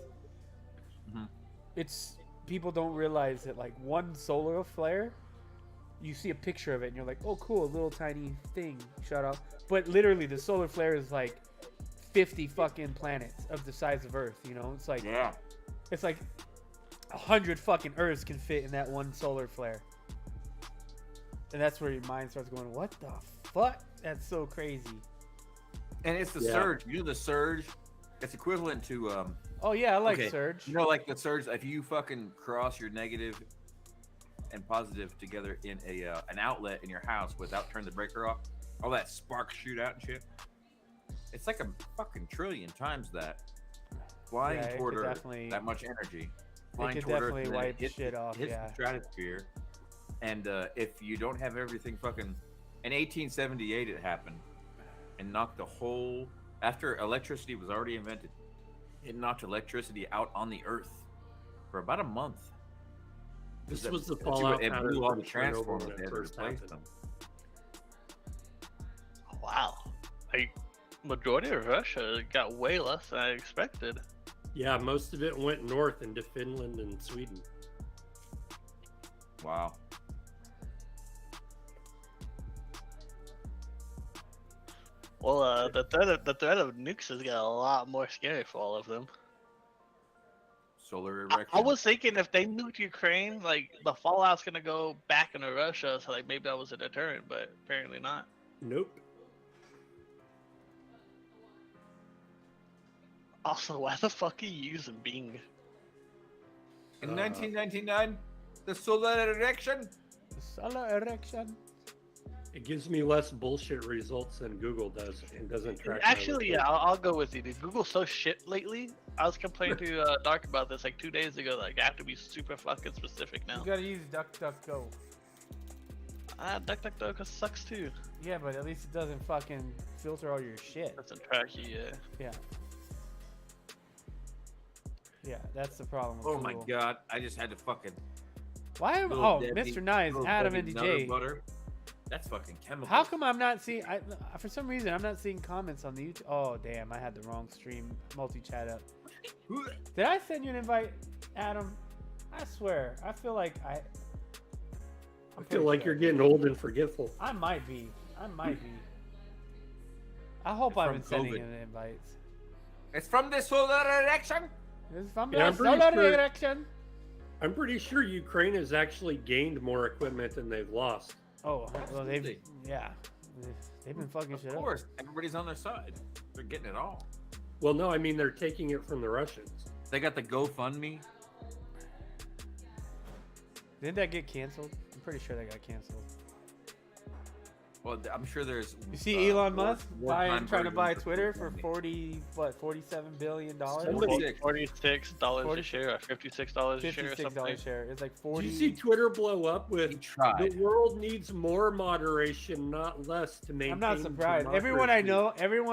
it's people don't realize that like one solar flare, you see a picture of it and you're like, oh cool, a little tiny thing shut off. But literally the solar flare is like 50 fucking planets of the size of Earth, you know? It's like it's like 100 fucking Earths can fit in that one solar flare. And that's where your mind starts going, what the fuck? That's so crazy. And it's the surge. You know the surge? It's equivalent to oh yeah, I like surge. You know, like the surge, if you fucking cross your negative and positive together in an outlet in your house without turning the breaker off, all that sparks shoot out and shit. It's like a fucking trillion times that. flying Yeah, it toward could Earth, definitely- that much energy, It flying could toward Earth, definitely and then it wipe hits, shit off. hits Yeah. the stratosphere. And if you don't have everything fucking, in 1878 it happened, and knocked the whole. After electricity was already invented, it knocked electricity out on the Earth for about a month. This was the It fallout blew pattern all from the Chernobyl transformers. when They it had to first replace happened. them. Wow. Like, majority of Russia got way less than I expected. Yeah, most of it went north into Finland and Sweden. Wow. Well, the threat of nukes has got a lot more scary for all of them. Solar I erection. was thinking if they nuked Ukraine, like the fallout's gonna go back into Russia, so like maybe that was a deterrent, but apparently not. Nope. Also, why the fuck are you using Bing? In 1999, the solar erection. Solar erection. It gives me less bullshit results than Google does and doesn't track. my Actually, yeah, results. I'll go with you, dude. Google's so shit lately. I was complaining to Dark about this like 2 days ago. Like, I have to be super fucking specific now. You gotta use DuckDuckGo. DuckDuckGo sucks too. Yeah, but at least it doesn't fucking filter all your shit. Doesn't track you, yeah. Yeah. Yeah, that's the problem with Oh my Google. god! I just had to fucking. Why am Little oh Debbie, Mr. Nice, little Adam Debbie and Nutter DJ? Butter. That's fucking chemical. How come I'm not seeing? For some reason, I'm not seeing comments on the YouTube. Oh damn, I had the wrong stream multi-chat up. Did I send you an invite, Adam? I swear, I feel like I I'm feel pretty like sure. you're getting old and forgetful. I might be. I might be. I hope It's I've from been sending COVID. in invites. It's from the solar erection. This is from Yeah, the I'm pretty solar sure- direction. I'm pretty sure Ukraine has actually gained more equipment than they've lost. Oh, well, they've Absolutely. yeah, they've been fucking Of shit course, everybody's on their side. They're getting it all. Well, no, I mean they're taking it from the Russians. They got the GoFundMe. up. Didn't that get canceled? I'm pretty sure that got canceled. Well, I'm sure there's. You see Elon war- Musk wartime trying to buy versions of Twitter for GoFundMe. $47 billion. Somebody- $46 a share or $56 a share or $56 something. share. It's like Did 40. you see Twitter blow up He with tried. the world needs more moderation, not less, to maintain I'm not surprised. Everyone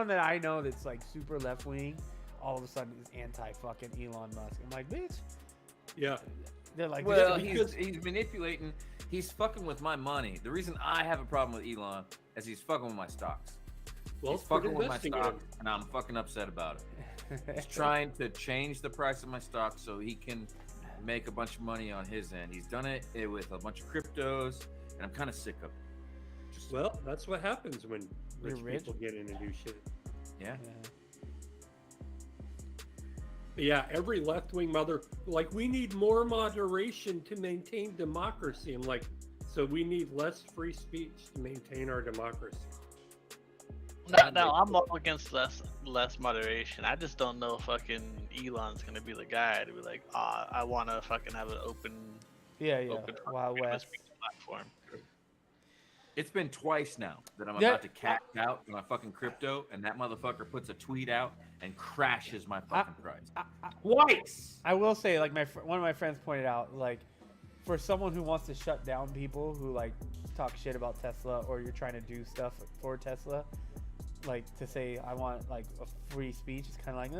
that I know that's like super left wing, all of a sudden is anti fucking Elon Musk. I'm like, bitch. Yeah. They're like, Well, this- he's manipulating. He's fucking with my money. The reason I have a problem with Elon is he's fucking with my stocks. Well, He's quit fucking with my investing in stocks, them. and I'm fucking upset about it. He's trying to change the price of my stock so he can make a bunch of money on his end. He's done it with a bunch of cryptos, and I'm kind of sick of it. Just, Well, that's what happens when You're rich rich. people get in and do shit. yeah. But yeah, every left-wing mother, like, we need more moderation to maintain democracy. I'm like, so we need less free speech to maintain our democracy. No, I'm all against less moderation. I just don't know if fucking Elon's gonna be the guy to be like, I want to fucking have an open yeah, open Wild freedom of West. speech platform. It's been twice now that I'm Yeah. about to cash out my fucking crypto, and that motherfucker puts a tweet out and crashes my fucking price. Twice! I will say, like one of my friends pointed out, like for someone who wants to shut down people who like talk shit about Tesla, or you're trying to do stuff for Tesla, like to say I want like a free speech is kind of like,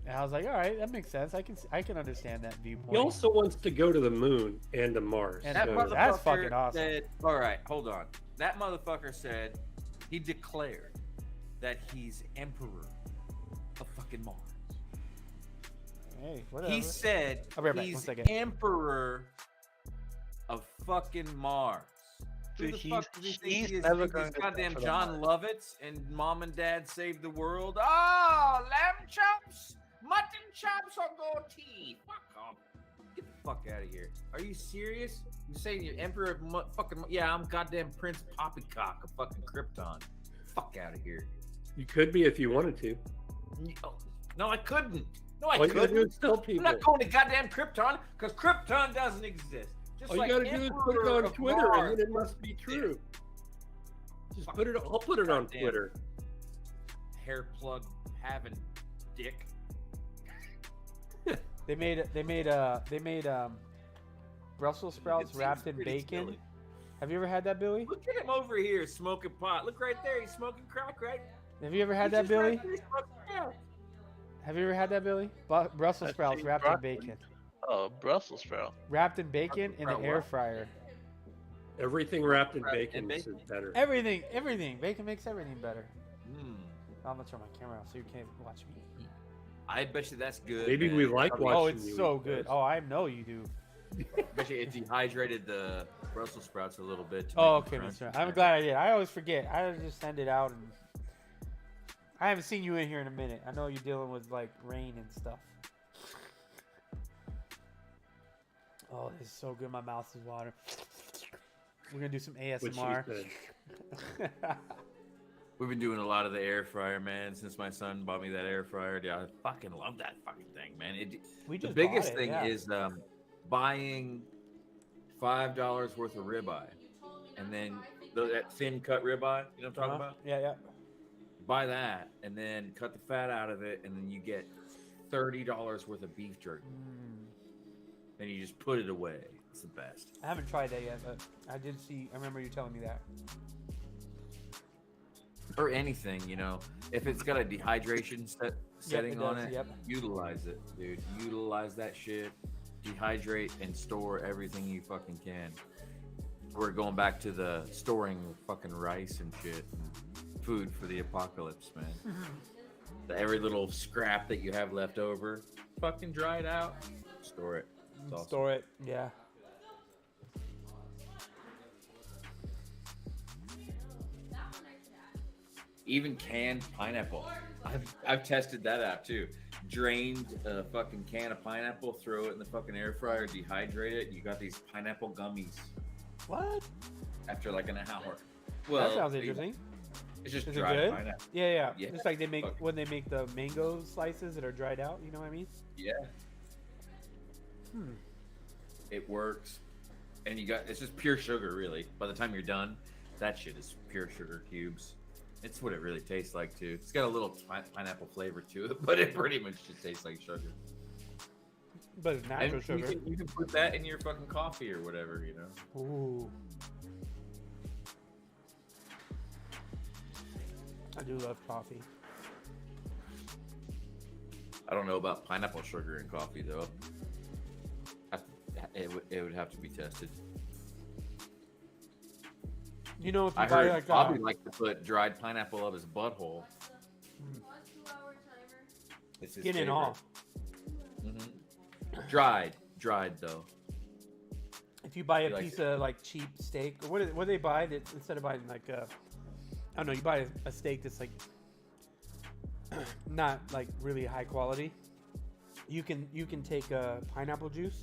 and I was like, all right, that makes sense. I can understand that viewpoint. He also wants to go to the moon and to Mars. And That so- motherfucker That's fucking awesome. said, all right, hold on. That motherfucker said he declared that he's emperor of fucking Mars. Hey, whatever. He said I'll be right back, one he's second. emperor of fucking Mars. Who Dude, the he's- fuck does he think he's he is? never Think gonna he's go goddamn for the John Mars. Lovitz and Mom and Dad Save the World. Oh, lamb chops, mutton chops, or goatee. Fuck off. Get the fuck out of here. Are you serious? You saying you're emperor of fucking? Yeah, I'm goddamn Prince Poppycock of fucking Krypton. Fuck out of here. You could be if you wanted to. No, I couldn't. No, I All you gotta do couldn't. is tell I'm people. not going to goddamn Krypton because Krypton doesn't exist. Just All you like gotta do is put it Emperor on of Twitter, Mars and then it must be true. Just Fuck. put it. I'll put it on Goddamn. Twitter. Hair plug having dick. They made Brussels sprouts seems wrapped in pretty bacon. silly. Have you ever had that, Billy? Look at him over here smoking pot. Look right there. He's smoking crack, right? Have you ever had He's that, just Billy? right there smoking crack. Have you ever had that, Billy? Brussels I've sprouts seen wrapped in broccoli. bacon. Oh, Brussels sprout. Wrapped in bacon in the sprout air what? fryer. Everything wrapped in Wrapped in bacon is bacon. better. Everything. Bacon makes everything better. Mm. I'm gonna turn my camera off so you can't watch me eat. I bet you that's good. Maybe man. we like Probably- watching Oh, it's you so eat good. those. Oh, I know you do. bet you it dehydrated the Brussels sprouts a little bit. To Oh, make them okay, that's crunchy. right. I'm glad I did. I always forget. I just send it out, and I haven't seen you in here in a minute. I know you're dealing with like rain and stuff. Oh, this is so good. My mouth is watering. We're gonna do some What she ASMR. said. We've been doing a lot of the air fryer, man, since my son bought me that air fryer. Yeah, I fucking love that fucking thing, man. We The just biggest bought it, thing yeah. is buying $5 worth of ribeye, and then that thin cut ribeye. You know what I'm talking about? Yeah. Buy that, and then cut the fat out of it, and then you get $30 worth of beef jerky. And you just put it away. It's the best. I haven't tried that yet, but I did see. I remember you telling me that. Or anything, you know, if it's got a dehydration setting it on does, it, yep. utilize it, dude. Utilize that shit. Dehydrate and store everything you fucking can. We're going back to the storing fucking rice and shit. And food for the apocalypse, man. Every little scrap that you have left over, fucking dry it out. Store it. It's awesome. Store it. Yeah. Even canned pineapple. I've tested that out too. Drained a fucking can of pineapple, throw it in the fucking air fryer, dehydrate it. You got these pineapple gummies What? after like an hour. That sounds interesting. It's just Is it dried good? pineapple. Yeah. Yeah. Just like they make Fuck. when they make the mango slices that are dried out. You know what I mean? Yeah, Hmm. it works. And it's just pure sugar, really. By the time you're done, that shit is pure sugar cubes. It's what it really tastes like too. It's got a little pineapple flavor to it, but it pretty much just tastes like sugar. But it's natural And sugar. you can put that in your fucking coffee or whatever, you know. Ooh. I do love coffee. I don't know about pineapple sugar in coffee though. It would have to be tested. You know, if you I buy heard like Bobby likes to put dried pineapple up his butthole. It's his skin and favorite. all. Dried though. If you buy a He likes piece of like cheap steak, or what do they buy that instead of buying like I don't know, you buy a steak that's like not like really high quality. You can take pineapple juice,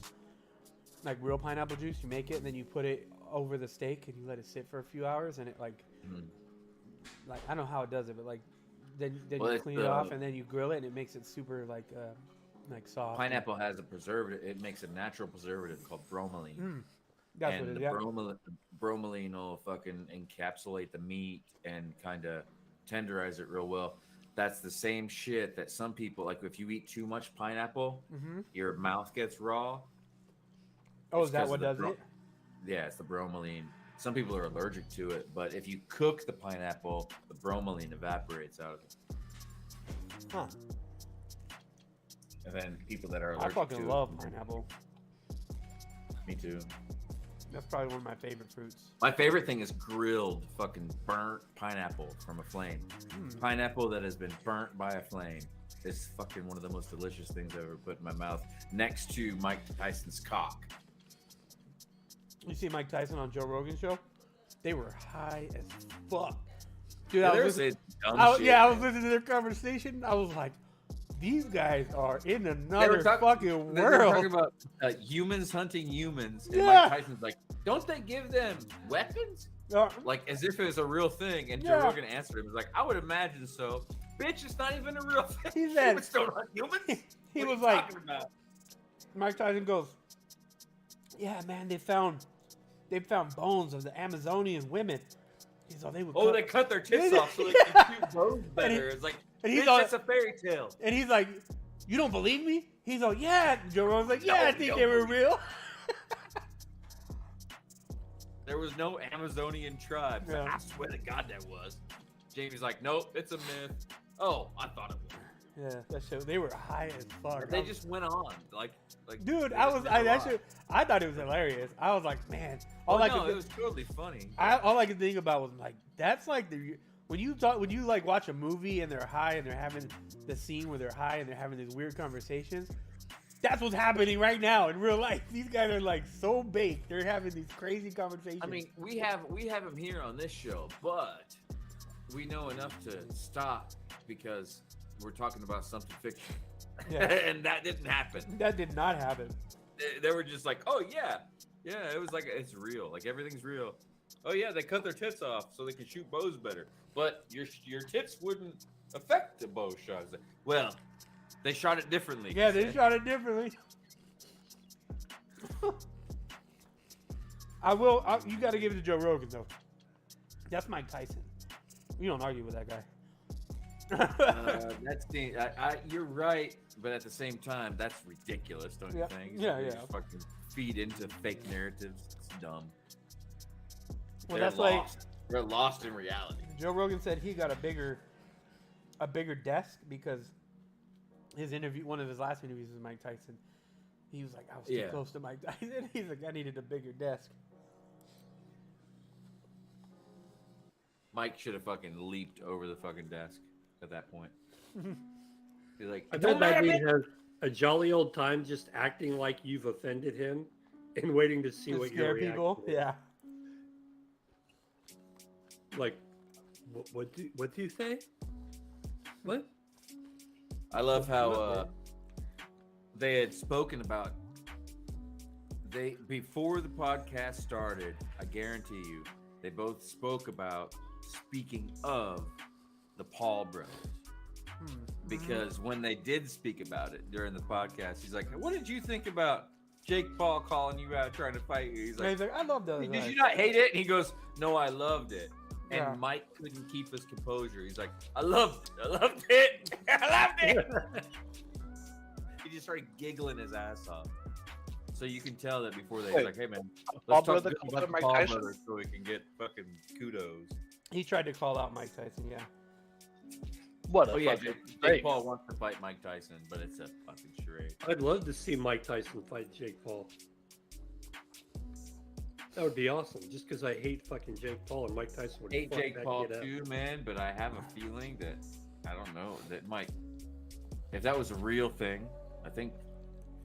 like real pineapple juice. You make it and then you put it over the steak and you let it sit for a few hours and it like I don't know how it does it, but like then Well, you it's clean it off and then you grill it and it makes it super like soft. Pineapple has a preservative. It makes a natural preservative called bromelain. That's And what it is. the Yeah. bromelain will fucking encapsulate the meat and kind of tenderize it real well. That's the same shit that some people like. If you eat too much pineapple, your mouth gets raw. Oh, It's is that 'cause what of the does it? Yeah, it's the bromelain. Some people are allergic to it, but if you cook the pineapple, the bromelain evaporates out of it. Huh. And then people that are I allergic fucking to love it, pineapple. me too. That's probably one of my favorite fruits. My favorite thing is grilled fucking burnt pineapple from a flame. Pineapple that has been burnt by a flame is fucking one of the most delicious things I've ever put in my mouth, next to Mike Tyson's cock. You see Mike Tyson on Joe Rogan's show? They were high as fuck. Dude, Yeah, I they was were listening, saying dumb I was shit. listening to their conversation. I was like, these guys are in They another were talking- fucking They were talking world. about humans hunting humans, and Yeah. Mike Tyson's like, "Don't they give them weapons?" Uh, Like as if it was a real thing. And Yeah. Joe Rogan answered him, "Was like, I would imagine so. Bitch, it's not even a real thing. He said- Humans don't hunt humans." he What are was you like, talking about? Mike Tyson goes, yeah, man, they found bones of the Amazonian women. He's like, they would "Oh, cut- they cut their tits Yeah. off so they can shoot bows And he- better." It's like, And he's Bitch, all, it's a fairy tale. and he's like, "You don't believe me?" He's like, "Yeah." Joe Rogan's like, "Yeah, I No, think don't they were believe real." There was no Amazonian tribes. Yeah. I swear to God there was. Jamie's like, nope, it's a myth. Oh, I thought it was. Yeah, that show. They were high as fuck. But they just went on. Like Dude, they I just was, never I that lost. shit, I thought it was hilarious. I was like, man, all Oh, I no, could, it was totally funny. all I could think about was like, that's like the when you like watch a movie and they're high and they're having the scene where they're high and they're having these weird conversations. That's what's happening right now in real life. These guys are like so baked. They're having these crazy conversations. I mean, we have him here on this show, but we know enough to stop because we're talking about something fiction. Yeah. And that didn't happen. That did not happen. They were just like, oh yeah, it was like it's real, like everything's real. Oh yeah, they cut their tits off so they can shoot bows better, but your tits wouldn't affect the bow shots. Well, they shot it differently. Yeah, they shot it differently. You got to give it to Joe Rogan though. That's Mike Tyson. You don't argue with that guy. That's you're right, but at the same time, that's ridiculous, don't you think? Yeah, They yeah. just fucking feed into fake narratives. It's dumb. Well, They're that's lost. They're lost in reality. Joe Rogan said he got a bigger desk because one of his last interviews with Mike Tyson, he was like, I was too Yeah. close to Mike Tyson. He's like, I needed a bigger desk. Mike should have fucking leaped over the fucking desk at that point. He's like, I "Don't bet that let dude me-" has a jolly old time just acting like you've offended him and waiting to see To what scare your reaction people. is. Yeah. Like, what do you say? What? I love how they had spoken about before the podcast started. I guarantee you, they both spoke about speaking of the Paul brothers. Because when they did speak about it during the podcast, he's like, "What did you think about Jake Paul calling you out trying to fight you?" He's like, I love those. "Did you not hate it?" And he goes, "No, I loved it." And Yeah. Mike couldn't keep his composure. He's like, I loved it. I loved it. He just started giggling his ass off. So you can tell that before they was Wait, like, hey man, Paul let's talk brother good called about him the Mike Paul Tyson? brothers so we can get fucking kudos. He tried to call out Mike Tyson. Yeah. What a Oh yeah, fucking Jake great. Paul wants to fight Mike Tyson, but it's a fucking charade. I'd love to see Mike Tyson fight Jake Paul. That would be awesome. Just because I hate fucking Jake Paul and Mike Tyson would Hate fuck Jake that Paul kid up. too, man, but I have a feeling that I don't know that might. If that was a real thing, I think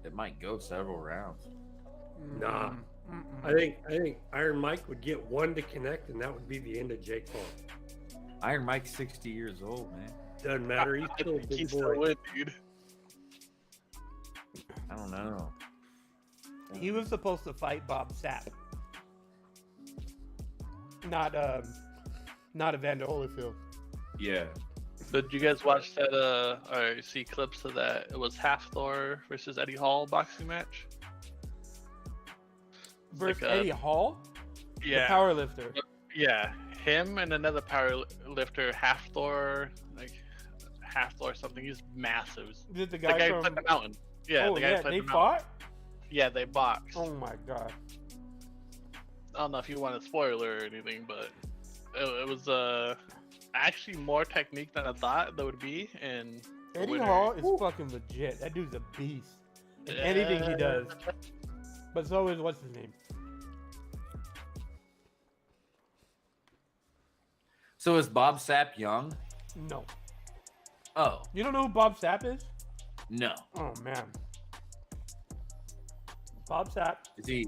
it might go several rounds. Nah. I think Iron Mike would get one to connect, and that would be the end of Jake Paul. Iron Mike's 60 years old, man. Doesn't matter. He's still a big He's boy. still in, dude. I don't know. He was supposed to fight Bob Sapp. Not Evander Holyfield. Yeah. Did you guys watch that? Or see clips of that? It was Half Thor versus Eddie Hall boxing match. Versus like, Eddie Hall, Yeah, the power lifter. yeah. Him and another power lifter, Half Thor, something. He's massive. Is it the The guy guy who from? played the mountain. Yeah, Oh the guy yeah, who played they the mountain. fought. Yeah, they boxed. Oh my god. I don't know if you want a spoiler or anything, but it was actually more technique than I thought there would be. And the Eddie winner- Hall is fucking legit. That dude's a beast. In anything he does. But so is what's his name? So is Bob Sapp young? No. Oh, You don't know who Bob Sapp is? no. Oh man. Bob Sapp. Is he?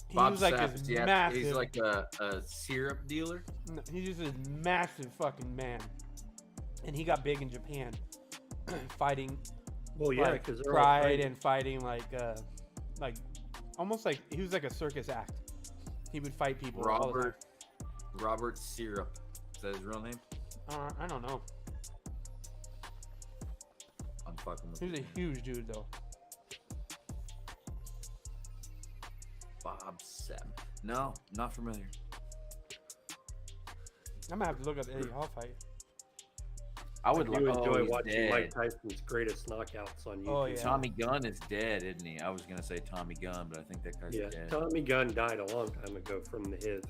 He Bob was like Sapp, this is he massive. he's like a syrup dealer. No, he's just this massive fucking man, and he got big in Japan, fighting Well, yeah, like because they're all pride fighting. and fighting like almost like he was like a circus act. He would fight people. all the time. Robert Syrup. Is that his real name? I don't know. I'm fucking with He was you. a huge dude though. Bob Sapp. No, not familiar. I'm gonna have to look up the Eddie Hall fight. I would do enjoy he's watching dead. Mike Tyson's greatest knockouts on YouTube. Oh, yeah. Tommy Gunn is dead, isn't he? I was gonna say Tommy Gunn, but I think that guy's Yeah, dead. Tommy Gunn died a long time ago from the HIV.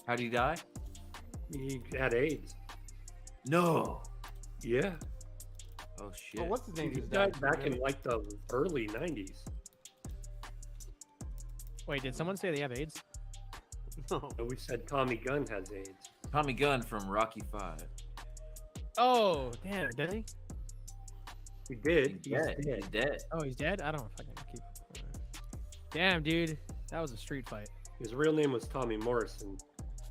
How did he die? He had AIDS. No. Yeah, Oh shit. Oh, what's his name? he just died back in Really? like the early '90s. Wait, did someone say they have AIDS? No. So we said Tommy Gunn has AIDS. Tommy Gunn from Rocky 5. Oh, damn, did he? He did. He's dead. He's dead. Oh, he's dead? I don't fucking keep. Damn, dude. That was a street fight. His real name was Tommy Morrison.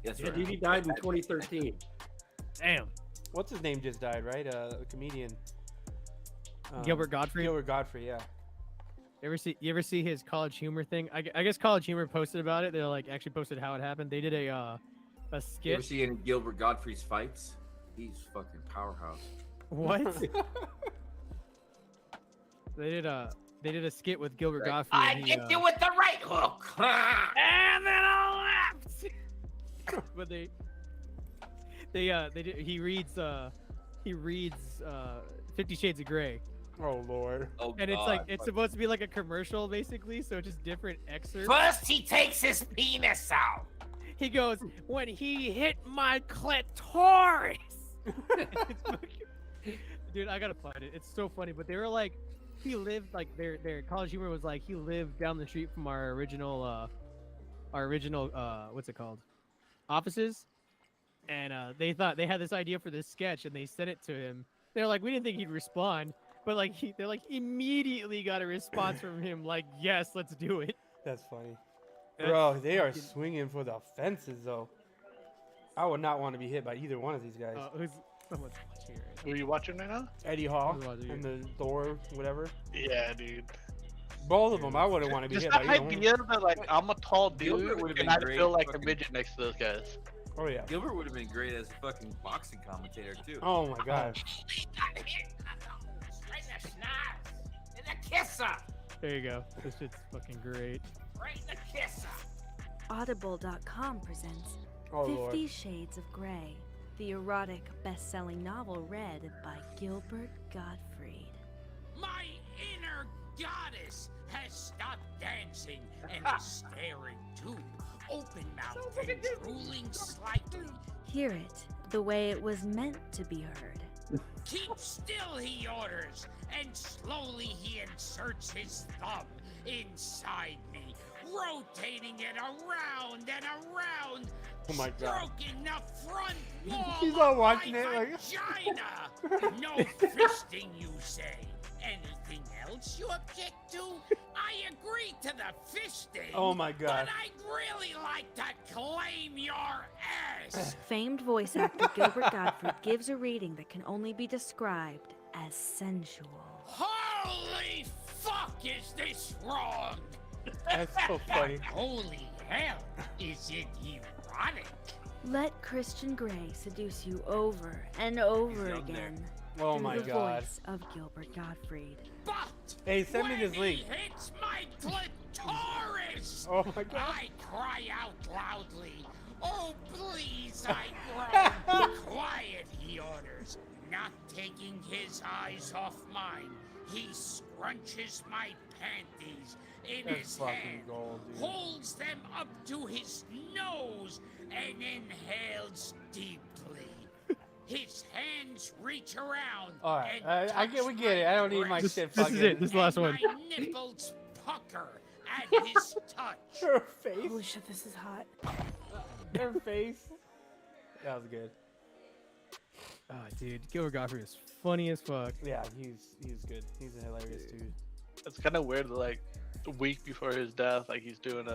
That's Yeah, right. dude, he died in 2013. Damn. What's his name just died, right? A comedian. Gilbert Gottfried? Gilbert Godfrey, yeah. You ever see his College Humor thing? I guess College Humor posted about it. They like actually posted how it happened. They did a You ever skit. see any Gilbert Godfrey's fights? He's fucking powerhouse. What? They did a skit with Gilbert Gottfried. I and he, hit you with the right hook. and then I left. But they did, he reads 50 Shades of Grey. Oh lord. Oh, And it's like God. it's supposed to be like a commercial basically, so it's just different excerpts. First he takes his penis out. He goes, when he hit my clitoris. It's fucking- Dude, I gotta find it. It's so funny. But they were like, he lived like their College Humor was like he lived down the street from our original what's it called? Offices. And they thought they had this idea for this sketch and they sent it to him. They're like, we didn't think he'd respond. But like they're like immediately got a response from him, like, yes, let's do it. That's funny. That's Bro, they are fucking- swinging for the fences though. I would not want to be hit by either one of these guys. Who's someone's watching right now? Who are you watching right now? Eddie Hall Who's watching and the Thor, whatever. Yeah, dude. Both of them, I wouldn't want to be Just hit the by either one. idea that like I'm a tall Gilbert dude would've and been I great feel like a fucking- midget next to those guys. Oh yeah. Gilbert would have been great as a fucking boxing commentator too. Oh my god. There you go. This shit's fucking great. Audible.com presents Oh 50 lord. Shades of Grey, the erotic best-selling novel read by Gilbert Gottfried. My inner goddess has stopped dancing and is staring too, open-mouthed and drooling slightly. Hear it the way it was meant to be heard. Keep still, he orders, and slowly he inserts his thumb inside me, rotating it around and around, Oh my god. stroking the front wall He's all of watching my it like- vagina. No fisting, you say? Anything else you object to? I agree to the fisting. Oh my god. But I'd really like to claim your ass. Famed voice actor Gilbert Gottfried gives a reading that can only be described as sensual. Holy fuck, is this wrong? That's so funny. Holy hell, is it erotic? Let Christian Grey seduce you over and over He's down there. again. Oh through my the god. voice of Gilbert Gottfried. But Hey, send me when this link. he hits my clitoris, Oh my god. I cry out loudly. Oh, please, I groan. Quiet, he orders, not taking his eyes off mine. He scrunches my panties in That's his fucking hand, gold, dude. holds them up to his nose, and inhales deeply. His hands reach around. All right, and we get it. I don't need my touch shit This fucking. is it. This is the last one. my nipples pucker at his touch. Her face. Holy shit, this is hot. Her face. That was good. Oh, dude, Gilbert Gottfried is funny as fuck. Yeah, he's good. He's a hilarious dude. It's kind of weird that like a week before his death, like he's doing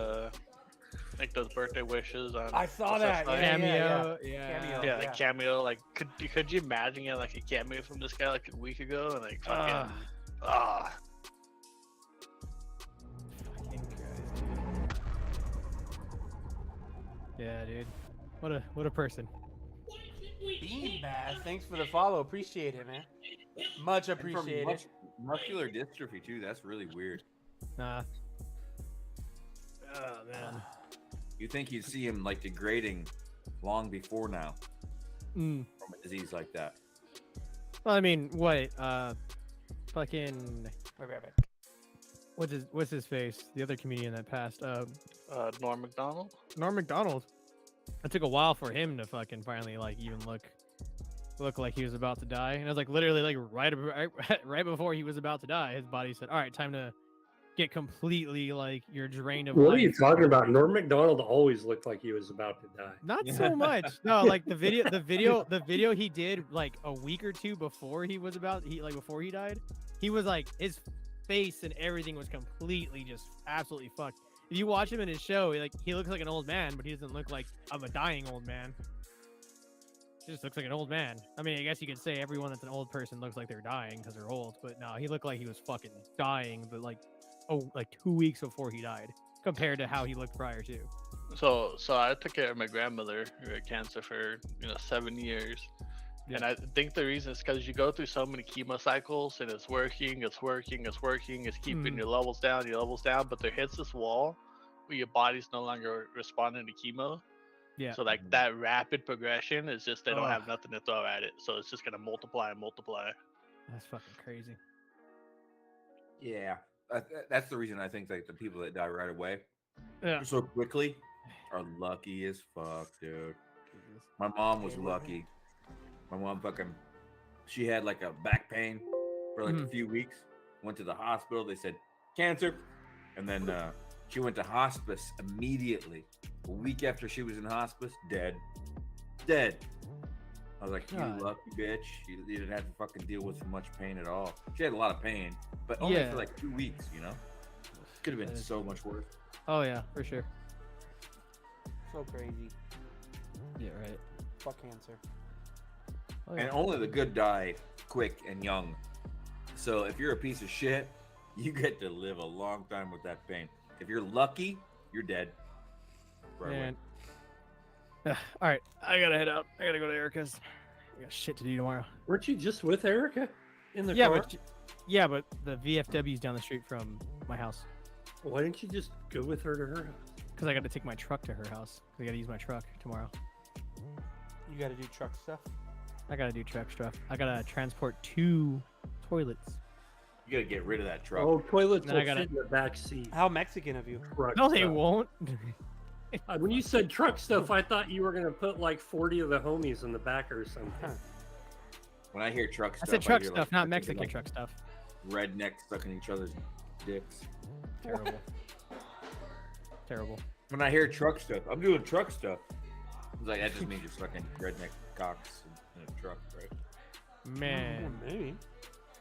like those birthday wishes on. I saw what's that. site? Yeah, Cameo, Cameo. Yeah, like cameo. Like, could you imagine getting like a cameo from this guy like a week ago and like fucking Fucking Christ, dude. Yeah, dude. What a person. Beanbag, thanks for the follow. Appreciate it, man. Much And from appreciated. muscular dystrophy too. That's really weird. Nah. Oh man. You think you'd see him like degrading long before now Mm. from a disease like that. Well, I mean, what? Fucking. What's his face? The other comedian that passed. Norm Macdonald. Norm Macdonald. It took a while for him to fucking finally like even look like he was about to die, and it was like literally like right before he was about to die, his body said, "All right, time to get completely like you're drained of What life." are you talking about? Norm Macdonald always looked like he was about to die. Not so much. No, like the video he did like a week or two before before he died, he was like his face and everything was completely just absolutely fucked. If you watch him in his show, he looks like an old man, but he doesn't look like a dying old man. He just looks like an old man. I mean, I guess you could say everyone that's an old person looks like they're dying because they're old, but no, he looked like he was fucking dying, but like 2 weeks before he died, compared to how he looked prior to. So I took care of my grandmother who had cancer for 7 years. Yeah. And I think the reason is because you go through so many chemo cycles and it's working, it's keeping your levels down, but there hits this wall where your body's no longer responding to chemo. Yeah. So like that rapid progression is just they don't have nothing to throw at it. So it's just gonna multiply and multiply. That's fucking crazy. Yeah, that's the reason I think like the people that die right away, Yeah. so quickly, are lucky as fuck, dude. My mom was lucky. My mom she had like a back pain for like a few weeks. Went to the hospital. They said cancer, and then she went to hospice immediately. A week after she was in hospice, dead. I was like, you lucky bitch. You didn't have to fucking deal with much pain at all. She had a lot of pain, but only for like 2 weeks, Could have been so much worse. Oh yeah, for sure. So crazy. Yeah, right. Fuck cancer. Oh, And only the good die quick and young. So if you're a piece of shit, you get to live a long time with that pain. If you're lucky, you're dead. Right away. Man. All right, I gotta head out. I gotta go to Erica's. I got shit to do tomorrow. Weren't you just with Erica in the Yeah, car? but the VFW's down the street from my house. Why didn't you just go with her to her house? Because I got to take my truck to her house. I got to use my truck tomorrow. You gotta do truck stuff. I got to do truck stuff. I got to transport 2 toilets. You gotta get rid of that truck. Oh, toilets Then will I gotta- fit in the back seat. How Mexican of you? Truck No, they stuff. won't. When you said truck stuff, I thought you were gonna put like 40 of the homies in the back or something. When I hear truck I stuff, said truck hear, stuff, like, not freaking, Mexican like, truck stuff. Rednecks sucking each other's dicks. Terrible. Terrible. When I hear truck stuff, I'm doing truck stuff. It's like that just means you're sucking redneck cocks in a truck, right? Man. Maybe.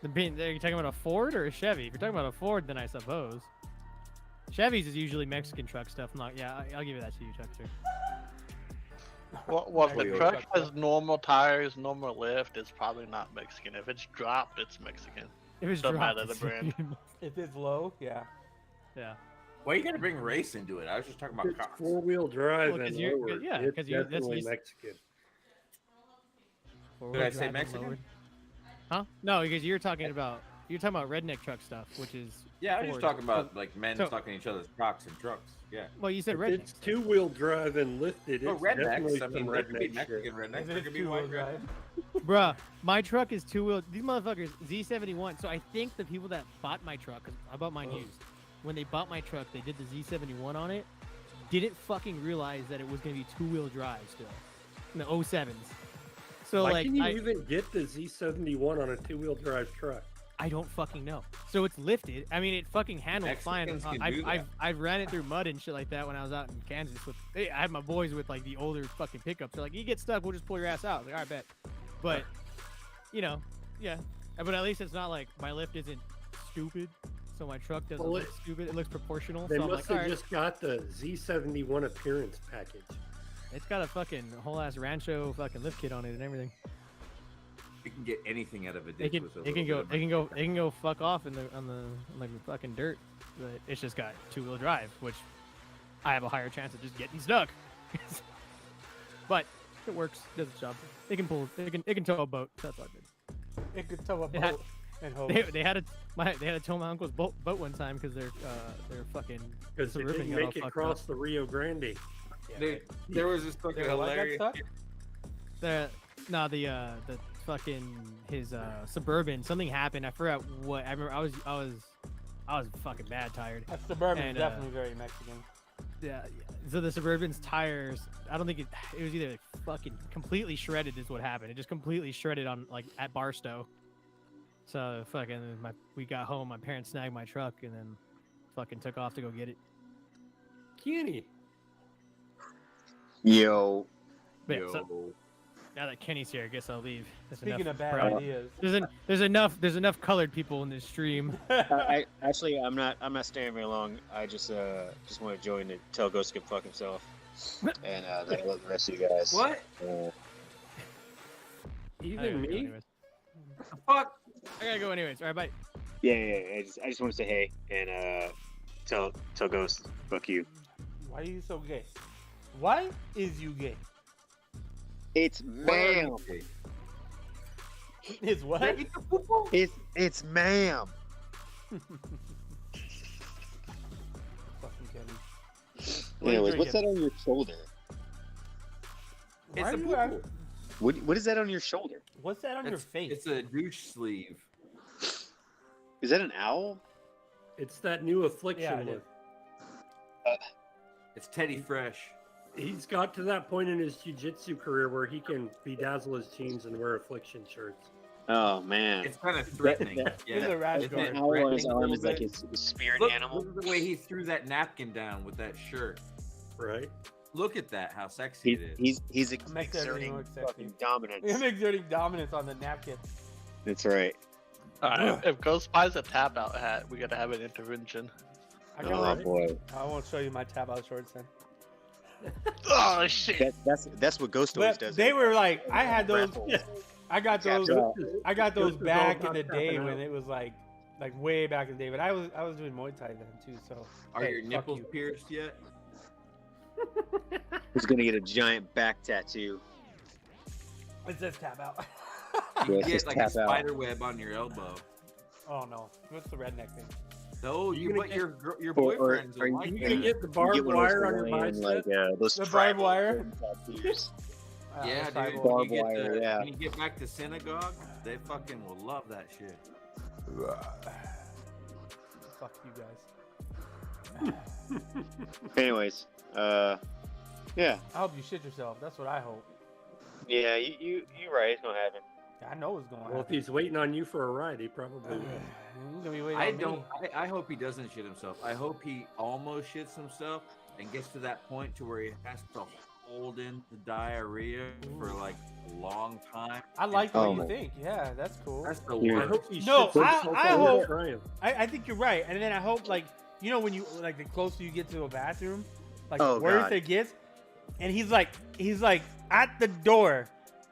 Are you talking about a Ford or a Chevy? If you're talking about a Ford, then I suppose. Chevy's is usually Mexican truck stuff. I'll give you that to you, Chuckster. Well, if the Toyota. truck has normal tires, normal lift, it's probably not Mexican. If it's dropped, it's Mexican. If it's Doesn't dropped, matter the it's brand. If it's low, yeah. Yeah. Why you gotta bring race into it? I was just talking about It's cocks. 4-wheel drive Well, 'cause and you're- lowered. yeah, It's 'cause you- that's definitely used- Mexican. Did I say Mexican? Huh? No, because you're talking about redneck truck stuff, which is Yeah, I was just Ford. talking about like men so- sucking each other's cocks in trucks. Yeah. Well, you said If redneck. it's 2-wheel drive and lifted, But it's definitely rednecks, I some mean, there could be redneck Mexican shit. rednecks, If there it's could be two-wheel white rednecks. drive. Bruh, my truck is 2-wheel. These motherfuckers, Z71. So I think the people that bought my truck, 'cause I bought mine used, when they bought my truck, they did the Z71 on it, didn't fucking realize that it was going to be 2-wheel drive still. In the 07s. So, Why like, can you even get the Z71 on a 2-wheel drive truck? I don't fucking know. So it's lifted. I mean, it fucking handles fine. Mexicans can do that. I've ran it through mud and shit like that when I was out in Kansas. I had my boys with like the older fucking pickups. They're like, you get stuck, we'll just pull your ass out. I was like, all right, bet. But, yeah. But at least it's not like my lift isn't stupid. So my truck doesn't Well, look stupid. It looks proportional. They So I'm must like, all have right. just got the Z71 appearance package. It's got a fucking whole ass Rancho fucking lift kit on it and everything. You can get anything out of a It ditch can with a it can little go bit it of can go fuck off in the on the fucking dirt, but it's just got 2-wheel drive, which I have a higher chance of just getting stuck. But it works, does its job. It can tow a boat. That's all good. It could tow a It had- boat and hose. They had to tow my uncle's boat one time because their fucking Because they Suburban didn't got all make it fucked across up. the Rio Grande. Dude, there was this fucking Dude, what got hilarious. stuck? The fucking his Suburban. Something happened. I forgot what. I remember I was fucking bad tired. That Suburban is And, definitely very Mexican. Yeah. So the Suburban's tires. I don't think it was either like fucking completely shredded is what happened. It just completely shredded on like at Barstow. So fucking we got home. My parents snagged my truck and then fucking took off to go get it. Kenny. Yo. But yeah, so, now that Kenny's here, I guess I'll leave. There's Speaking enough of bad brown- ideas, there's enough colored people in this stream. I actually, I'm not staying very long. I just want to join to tell Ghost to go fuck himself, and then let the rest of you guys. What? Even me? Fuck. I gotta go anyways. All right, bye. Yeah. I just want to say hey and tell Ghost fuck you. why are you so gay? Why is you gay? It's ma'am. Is what? It's ma'am. Fucking Kenny. Anyways, what's that on your shoulder? Why It's are a you poo-poo. act- What is that on your shoulder? What's that on your face? It's a douche sleeve. Is that an owl? It's that new affliction Yeah, it look. It's Teddy Fresh. He's got to that point in his jiu-jitsu career where he can bedazzle his jeans and wear affliction shirts. Oh man. It's kind of threatening. He's a rash Isn't guard. it Owl on his threatening a arm little is like bit? his spirit Look, animal. look at the way he threw that napkin down with that shirt. Right? Look at that, how sexy it is. He's Makes everything exerting look sexy. fucking dominance. I'm exerting dominance on the napkin. That's right. Alright, if Ghost buys a tap out hat, we gotta have an intervention. I Oh got boy. I won't show you my tab out shorts then. Oh shit! That's what Ghost always But does. they were like, I had those. Raffle. I got those. Yeah. I got those Ghost is all back in about the day tapping when out. it was like way back in the day. But I was doing Muay Thai then too. So Are hey, your fuck nipples you. pierced yet? Who's gonna get a giant back tattoo? It says tap out. You Yeah, can just get like a tap out. spider web on your elbow. Oh no, what's the redneck thing? No, You you gonna but get- your Or- boyfriends are will you like You that. can get the You barbed get one of those wire on your Hawaiian, bicep. like those The barbed tribal wire? tattoos. Yeah, the dude. cyborg. When Barbed you, get wire, to, yeah. when you get back to synagogue, they fucking will love that shit. Fuck you guys. Anyways, yeah, I hope you shit yourself. That's what I hope. yeah, you right. It's gonna happen. I know it's going to Well, if happen. he's waiting on you for a ride, he probably will. He's gonna be waiting I on me. don't. I hope he doesn't shit himself. I hope he almost shits himself and gets to that point to where he has to hold in the diarrhea for like a long time. I like Oh what you my- think. Yeah, that's cool. That's the Yeah. I worst. hope he No, shits himself I while hope- trying. I think you're right. And then I hope like when you like the closer you get to a bathroom, like Oh, the worse God. it gets. And he's like at the door.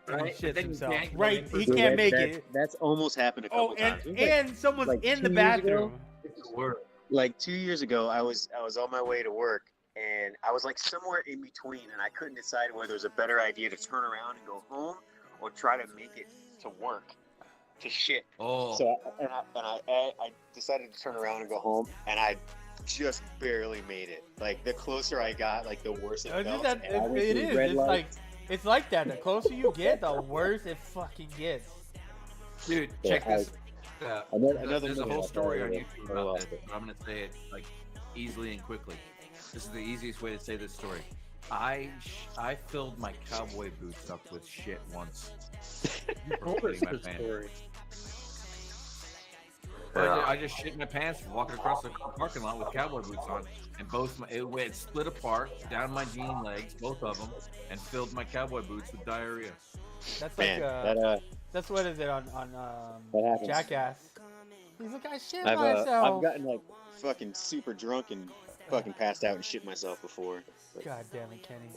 And Right, he but shits then you himself. can't go Right, in he for- Dude, can't make that's, it. That's almost happened a couple Oh, times. and, It was like- and someone's like in the 2 years ago? bathroom. It's the worst. like 2 years ago, I was on my way to work, and I was like somewhere in between, and I couldn't decide whether it was a better idea to turn around and go home or try to make it to work to shit. Oh, So I decided to turn around and go home, and I just barely made it. Like the closer I got, like the worse it It's felt. just that- and I went it through is. red It's like lights. it's like that. The closer you get, the worse it fucking gets. dude, Yeah, check this. Another There's a minute whole I'll story on probably YouTube go about off this, it. but I'm gonna say it like easily and quickly. This is the easiest way to say this story. I filled my cowboy boots up with shit once. You told us my this pants. story. I just shit my pants walking across the parking lot with cowboy boots on, and it split apart down my jean legs, both of them, and filled my cowboy boots with diarrhea. That's Man, like that's what is it on that happens. Jackass. He's like, I shit I've myself. gotten like fucking super drunk and fucking passed out and shit myself before. But, God damn it, Kenny.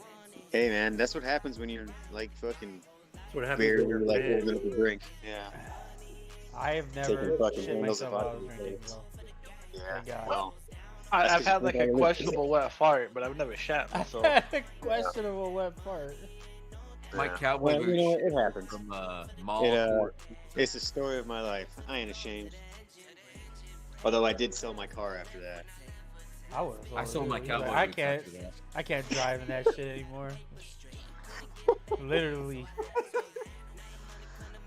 hey man, that's what happens when you're like fucking That's what happens when barely you're like big. holding up a drink. Yeah. I have Taking never fucking shit handles myself of while I was vodka drinking. these So. Yeah. Thank God. Well, I've That's had like a just- questionable wet fart, but I've never shat myself. Questionable wet part. My yeah. cowboy Well, boots you know what? It happens. from Mall. It, Court. It's the story of my life. I ain't ashamed. Although I did sell my car after that. I would. I sold my cowboy I boots can't. after that. I can't drive in that shit anymore. Literally,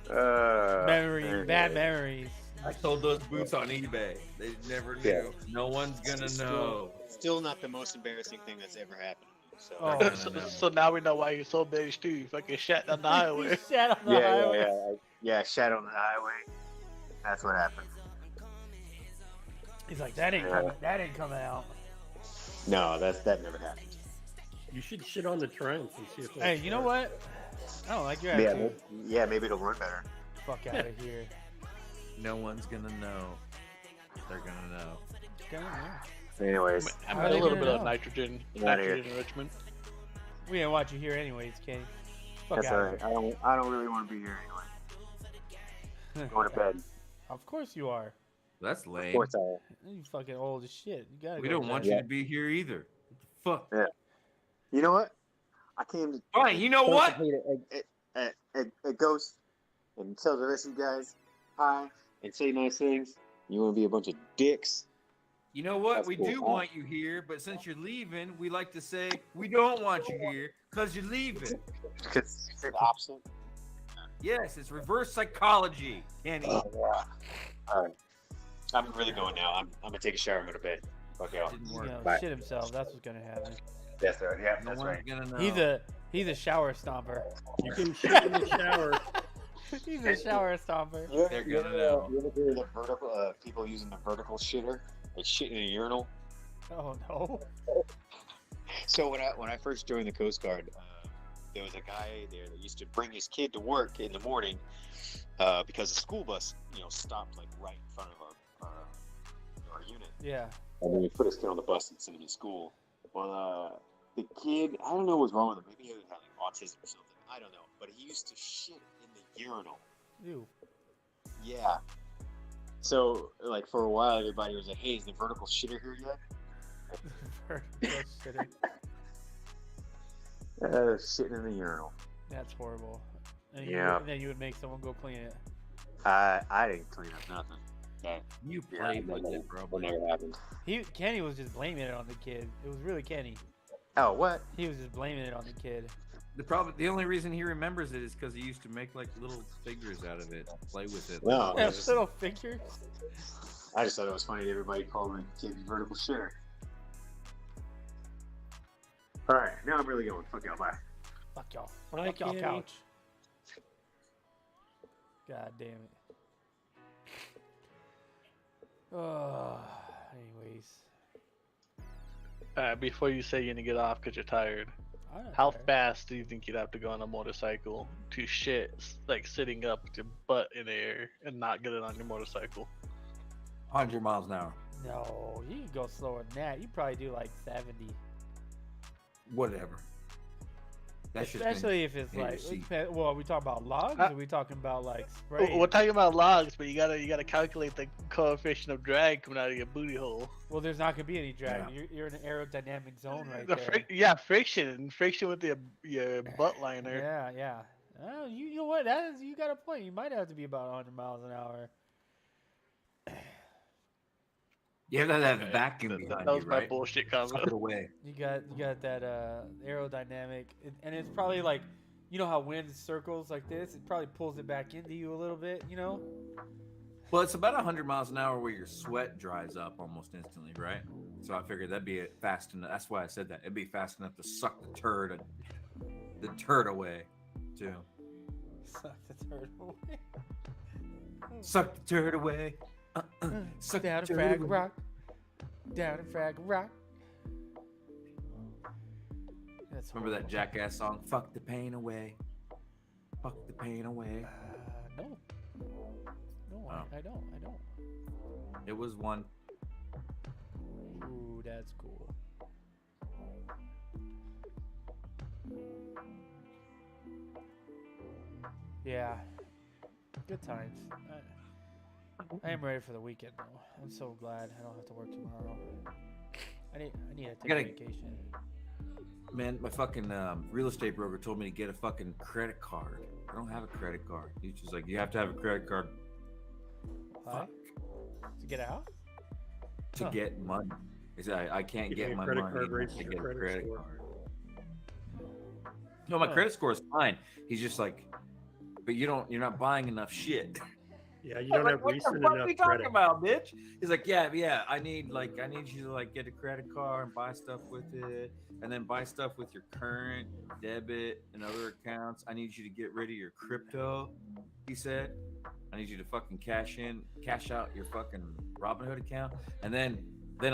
bad memories. I sold those boots on eBay. They never knew. Yeah. No one's gonna know. Still not the most embarrassing thing that's ever happened. So. Oh, So now we know why you're so bitch too. You fucking shat down the highway. Shat on the highway. Yeah, shat on the highway. That's what happened. He's like, that ain't coming out. No, that never happened. You should shit on the trends and see if. Hey, you know what? I don't like your Yeah, attitude. maybe it'll run better. Fuck out of here. No one's gonna know. They're gonna know. Gonna know. Anyways, I'm How a they little gonna bit of know? nitrogen Not here. enrichment. We didn't want you here anyways, Kenny. Fuck that's out alright. I don't really want to be here anyway. Going to bed. Of course you are. That's Of lame. course I am. You fucking old as shit. You gotta We go don't to want bed. you to be here either. What the fuck? You know what? I came to. Fine, you know what? A ghost and tell the rest of you guys hi and say nice things. You want to be a bunch of dicks? You know what? That's We cool. do want you here, but since you're leaving, we like to say we don't want you here because you're leaving. Because it's the opposite. Yes, it's reverse psychology, Kenny. Oh, yeah. All right. I'm really going now. I'm gonna take a shower and go to bed. Fuck y'all. Didn't He's work. gonna Bye. shit himself. That's what's gonna happen. That's right. Yeah, No that's one's right. gonna know. He's a shower stomper. You can shit in the shower. He's a shower stomper. They're gonna know. You ever hear the vertical? People using the vertical shitter, like shit in a urinal. Oh no. So when I first joined the Coast Guard, there was a guy there that used to bring his kid to work in the morning because the school bus, stopped like right in front of our unit. Yeah. And then he put his kid on the bus and sent him to school. Well, the kid, I don't know what's wrong with him. Maybe he had like autism or something. I don't know. But he used to shit in the urinal. Ew. Yeah. So like for a while, everybody was like, "Hey, is the vertical shitter here yet?" Shitting. Shitting in the urinal. That's horrible. And Yeah. then you would make someone go clean it. I didn't clean up nothing. That You played with it, that bro. never happened. Kenny was just blaming it on the kid. It was really Kenny. Oh, what? He was just blaming it on the kid. The only reason he remembers it is because he used to make like little figures out of it, play with it. No, Yeah, I just little figures. thought it was funny that everybody called me kid vertical shitter. All right, now I'm really going. Fuck y'all. Bye. Fuck y'all. Bye, Fuck y'all Kenny. couch. God damn it. Anyways. Before you say you're gonna get off because you're tired, I'm not how tired. fast do you think you'd have to go on a motorcycle to shit, like sitting up with your butt in the air and not get it on your motorcycle? 100 miles an hour. No, you can go slower than that. You probably do like 70. Whatever. That's just Especially if it's in your like, seat. well, are we talking about logs? Or are we talking about like spray? We're talking about logs, but you gotta calculate the coefficient of drag coming out of your booty hole. Well, there's not gonna be any drag. Yeah. You're in an aerodynamic zone right The there. friction with your butt liner. Yeah, yeah. Oh, you know what? You got a point. You might have to be about 100 miles an hour. You have to have Okay, vacuum that behind was you, my right? bullshit Suck comment. it away. You got that aerodynamic, and it's probably like, you know how wind circles like this? It probably pulls it back into you a little bit, you know? Well, it's about 100 miles an hour where your sweat dries up almost instantly, right? So I figured that'd be fast enough. That's why I said that. It'd be fast enough to suck the turd away, too. Suck the turd away. Suck the turd away. Suck Down the in turd Frag away. Rock. Down in Frag Rock. That's Remember that horrible. Jackass song? Fuck the pain away. Fuck the pain away. No. No, Oh. I don't. It was one. Ooh, that's cool. Yeah. Good times. I am ready for the weekend though. I'm so glad I don't have to work tomorrow. I need to take gotta- a vacation. Man, my fucking real estate broker told me to get a fucking credit card. I don't have a credit card. He's just like, you have to have a credit card. Why? Fuck. To get out? To Huh. get money. He said, I can't Getting get a my credit money card unless raises I your get a credit credit score. card. No, my Huh. credit score is fine. He's just like, but you're not buying enough shit. Yeah, you I'm don't like, have what the recent fuck are enough you talking credit. about, bitch? He's like, yeah. I need you to like get a credit card and buy stuff with it, and then buy stuff with your current debit and other accounts. I need you to get rid of your crypto. He said, I need you to fucking cash out your fucking Robinhood account, and then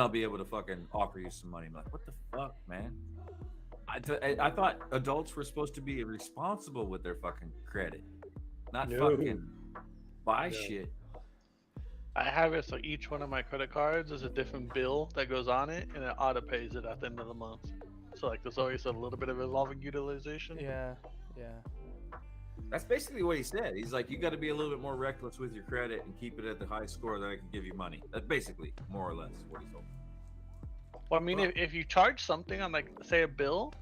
I'll be able to fucking offer you some money. I'm like, what the fuck, man? I thought adults were supposed to be responsible with their fucking credit, not No. fucking buy No. shit. I have it so each one of my credit cards is a different bill that goes on it, and it auto pays it at the end of the month. So like, there's always a little bit of revolving utilization. Yeah. That's basically what he said. He's like, you got to be a little bit more reckless with your credit and keep it at the high score that I can give you money. That's basically more or less what he told me. Well, I mean, if you charge something on like say a bill,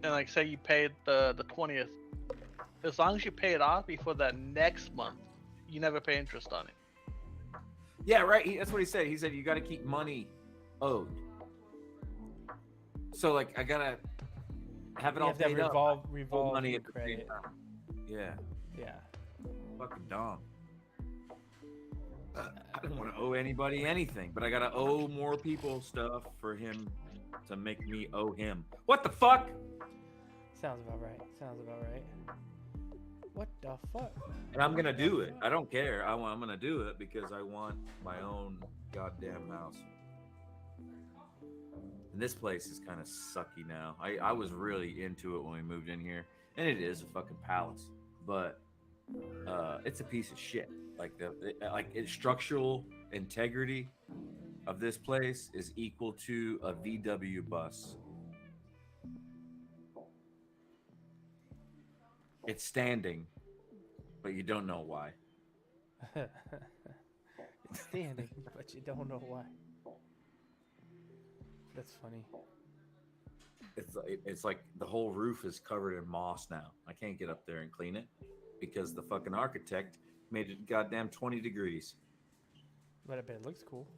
and like say you paid the 20th, as long as you pay it off before that next month, you never pay interest on it. Yeah, right. That's what he said. He said you got to keep money owed. So like, I gotta have it You all have to paid up. revolve Money your at the same credit. time. Yeah, Yeah. fucking dumb. I don't want to owe anybody anything, but I gotta owe more people stuff for him to make me owe him. What the fuck? Sounds about right. What the fuck? And I'm gonna do it. I don't care. I'm gonna do it because I want my own goddamn house. And this place is kind of sucky now. I was really into it when we moved in here, and it is a fucking palace, but it's a piece of shit. Like its structural integrity of this place is equal to a VW bus. It's standing, but you don't know why. It's standing, but you don't know why. That's funny. It's like the whole roof is covered in moss now. I can't get up there and clean it because the fucking architect made it goddamn 20 degrees. But I bet it looks cool.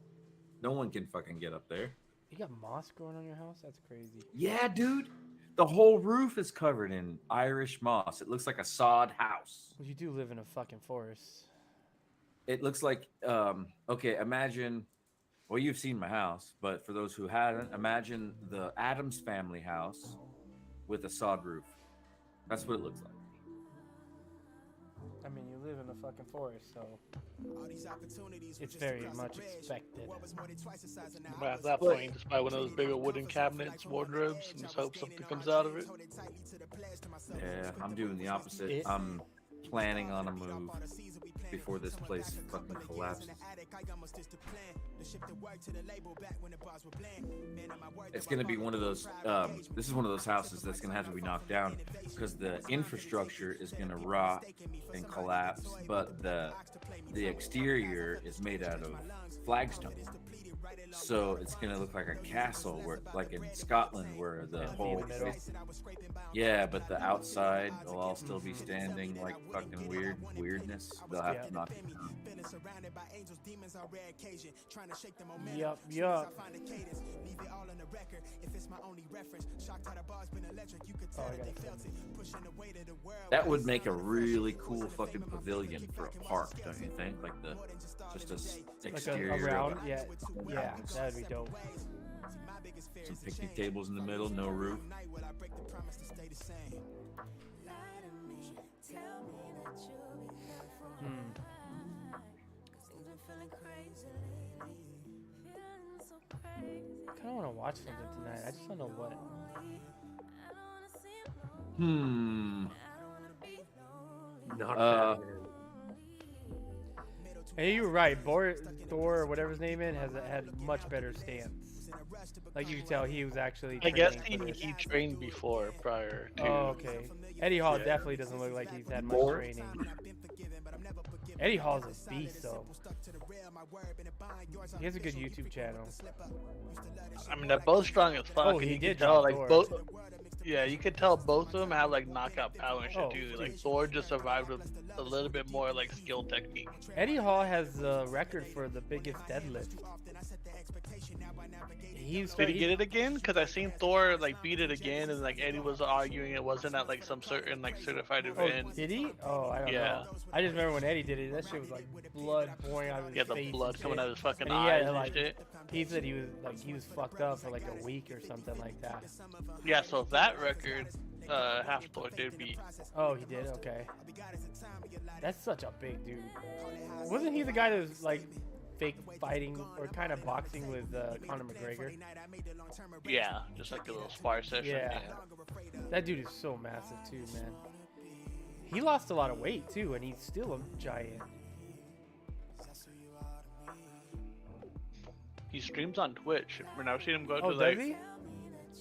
No one can fucking get up there. You got moss growing on your house? That's crazy. Yeah, dude. The whole roof is covered in Irish moss. It looks like a sod house. Well, you do live in a fucking forest. It looks like, okay, imagine, well, you've seen my house, but for those who haven't, imagine the Addams Family house with a sod roof. That's what it looks like. I mean, you live in a fucking forest, so it's very much expected. But at that point, you just buy one of those bigger wooden cabinets, wardrobes, and just hope something comes out of it. Yeah, I'm doing the opposite. I'm planning on a move before this place fucking collapses. It's gonna be one of those. This is one of those houses that's gonna have to be knocked down because the infrastructure is gonna rot and collapse, but the exterior is made out of flagstone. So it's gonna look like a castle, where, like in Scotland, where the whole yeah, but the outside will all still be standing like fucking weirdness. They'll have to knock it down. Yup. Oh, I gotta film it. That would make a really cool fucking pavilion for a park, don't you think? Like just a exterior like around, of yeah, that'd be dope. some picnic tables in the middle, no roof. I kind of want to watch something tonight. I just don't know what. Not Uh, bad, man. Hey, you were right. Thor, or whatever his name is, had much better stance. Like you can tell, he was actually. I guess training for this. he trained before prior to. Oh, okay. Eddie Hall definitely doesn't look like he's had much training. Eddie Hall's a beast, though. He has a good YouTube channel. I mean, they're both strong as fuck. Oh, and he you did can tell, drop like Thor. both. Yeah, you can tell both of them have like knockout power and shit Oh, too. dude. Like Thor just survived with a little bit more like skill technique. Eddie Hall has the record for the biggest deadlift. Did he get it again? Because I seen Thor like beat it again, and like Eddie was arguing it wasn't at like some certain like certified Oh, event. did he? Oh, I don't know. I just remember when Eddie did it. That shit was like blood pouring out of his Yeah, face. the blood and coming shit. out of his fucking And eyes had, and like, shit. he said he was fucked up for like a week or something like that. Yeah, so that record, half Thor did beat. Oh, he did. Okay. That's such a big dude. Wasn't he the guy that was like fake fighting or kind of boxing with Conor McGregor? Yeah, just like a little spar session. Yeah. That dude is so massive too, man. He lost a lot of weight too, and he's still a giant. He streams on Twitch. When I've seen him go Oh, to does like, he?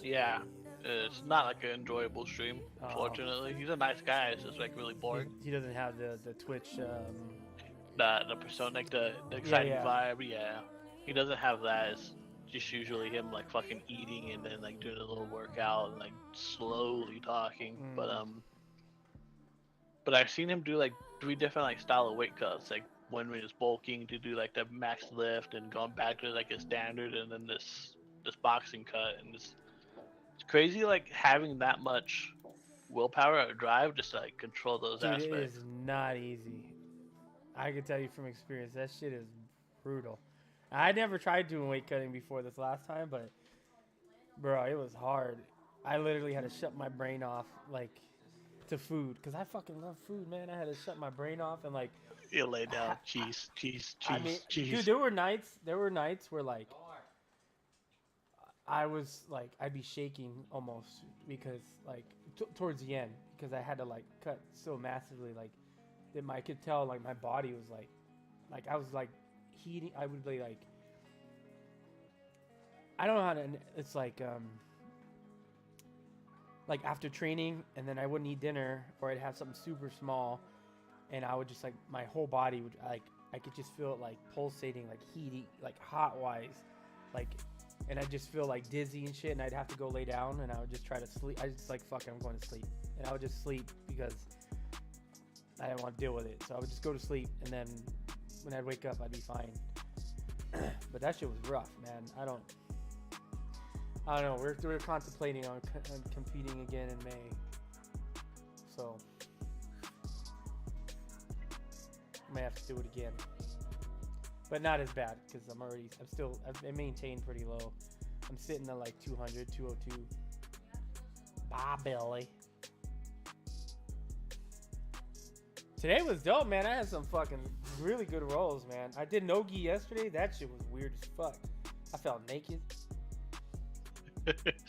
yeah, it's not like an enjoyable stream. Oh. Unfortunately, he's a nice guy. It's just like really boring. He doesn't have the Twitch. The persona, like the exciting yeah. vibe. Yeah, he doesn't have that. It's just usually him like fucking eating and then like doing a little workout and like slowly talking. But I've seen him do like 3 different like style of weight cuts. Like when he was bulking to do like the max lift and going back to like a standard, and then this boxing cut, and it's crazy like having that much willpower or drive just to like control those Dude, aspects. it is not easy. I can tell you from experience, that shit is brutal. I never tried doing weight cutting before this last time, but bro, it was hard. I literally had to shut my brain off like to food because I fucking love food, man. I had to shut my brain off and like You lay down cheese. I mean, cheese. dude, there were nights where like I was like I'd be shaking almost because like towards the end because I had to like cut so massively like that I could tell like my body was like I was like heating. I would be like I don't know how to. It's like after training and then I wouldn't eat dinner or I'd have something super small and I would just like my whole body would like I could just feel it like pulsating like heaty like hot wise like and I just feel like dizzy and shit and I'd have to go lay down and I would just try to sleep. I just like fuck it, I'm going to sleep and I would just sleep because I didn't want to deal with it. So I would just go to sleep and then when I'd wake up I'd be fine. But that shit was rough, man. I don't know. We're contemplating on competing again in May, so I may have to do it again, but not as bad because I've maintained pretty low. I'm sitting at like 200, 202. Bye, Billy. Today was dope, man. I had some fucking really good rolls, man. I did no-gi yesterday. That shit was weird as fuck. I felt naked.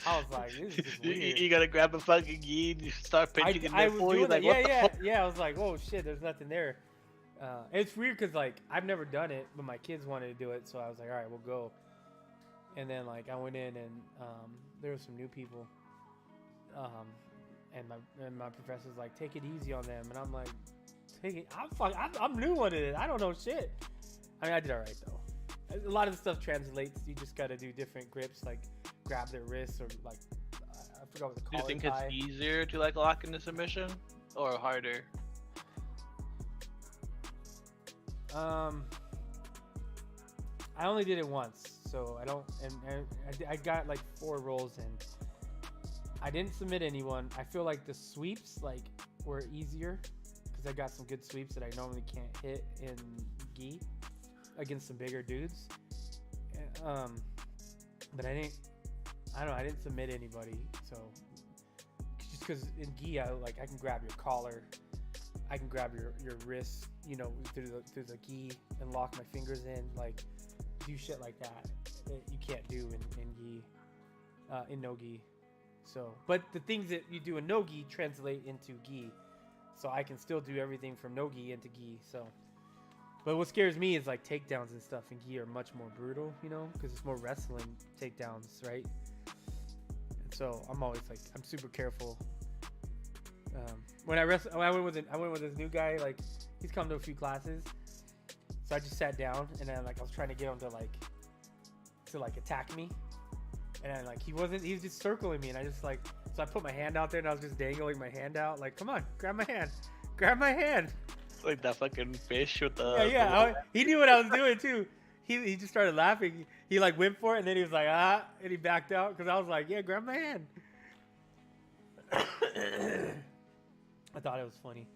I was like, this is just weird. You gotta grab a fucking gi and you start pinching in there for you. Like, yeah, what the fuck? yeah. I was like, oh shit, there's nothing there. It's weird because like I've never done it, but my kids wanted to do it, so I was like, all right, we'll go. And then like I went in and there were some new people, and my professor's like, take it easy on them, and I'm like, I'm new at it. I don't know shit. I mean, I did all right though. A lot of the stuff translates. You just got to do different grips, like grab their wrists or like I forgot what the Do collar you think tie. it's easier to like lock in the submission or harder? I only did it once, so I don't. And I got like 4 rolls in. I didn't submit anyone. I feel like the sweeps like were easier because I got some good sweeps that I normally can't hit in gi against some bigger dudes. But I don't know. I didn't submit anybody, so just because in gi I can grab your collar, I can grab your wrist, through the gi and lock my fingers in, like do shit like that you can't do in gi, in no gi. So, but the things that you do in no gi translate into gi, so I can still do everything from no gi into gi. So, but what scares me is like takedowns and stuff in gi are much more brutal, because it's more wrestling takedowns, right? And so I'm always like, I'm super careful. When I went with this new guy, like he's come to a few classes, So I just sat down, and then like I was trying to get him to attack me, and then like he was just circling me, and I just like, so I put my hand out there, and I was just dangling my hand out, like, come on, grab my hand. It's like that fucking fish with the. He knew what I was doing too. He just started laughing. He like went for it, and then he was like, and he backed out because I was like, yeah, grab my hand. I thought it was funny.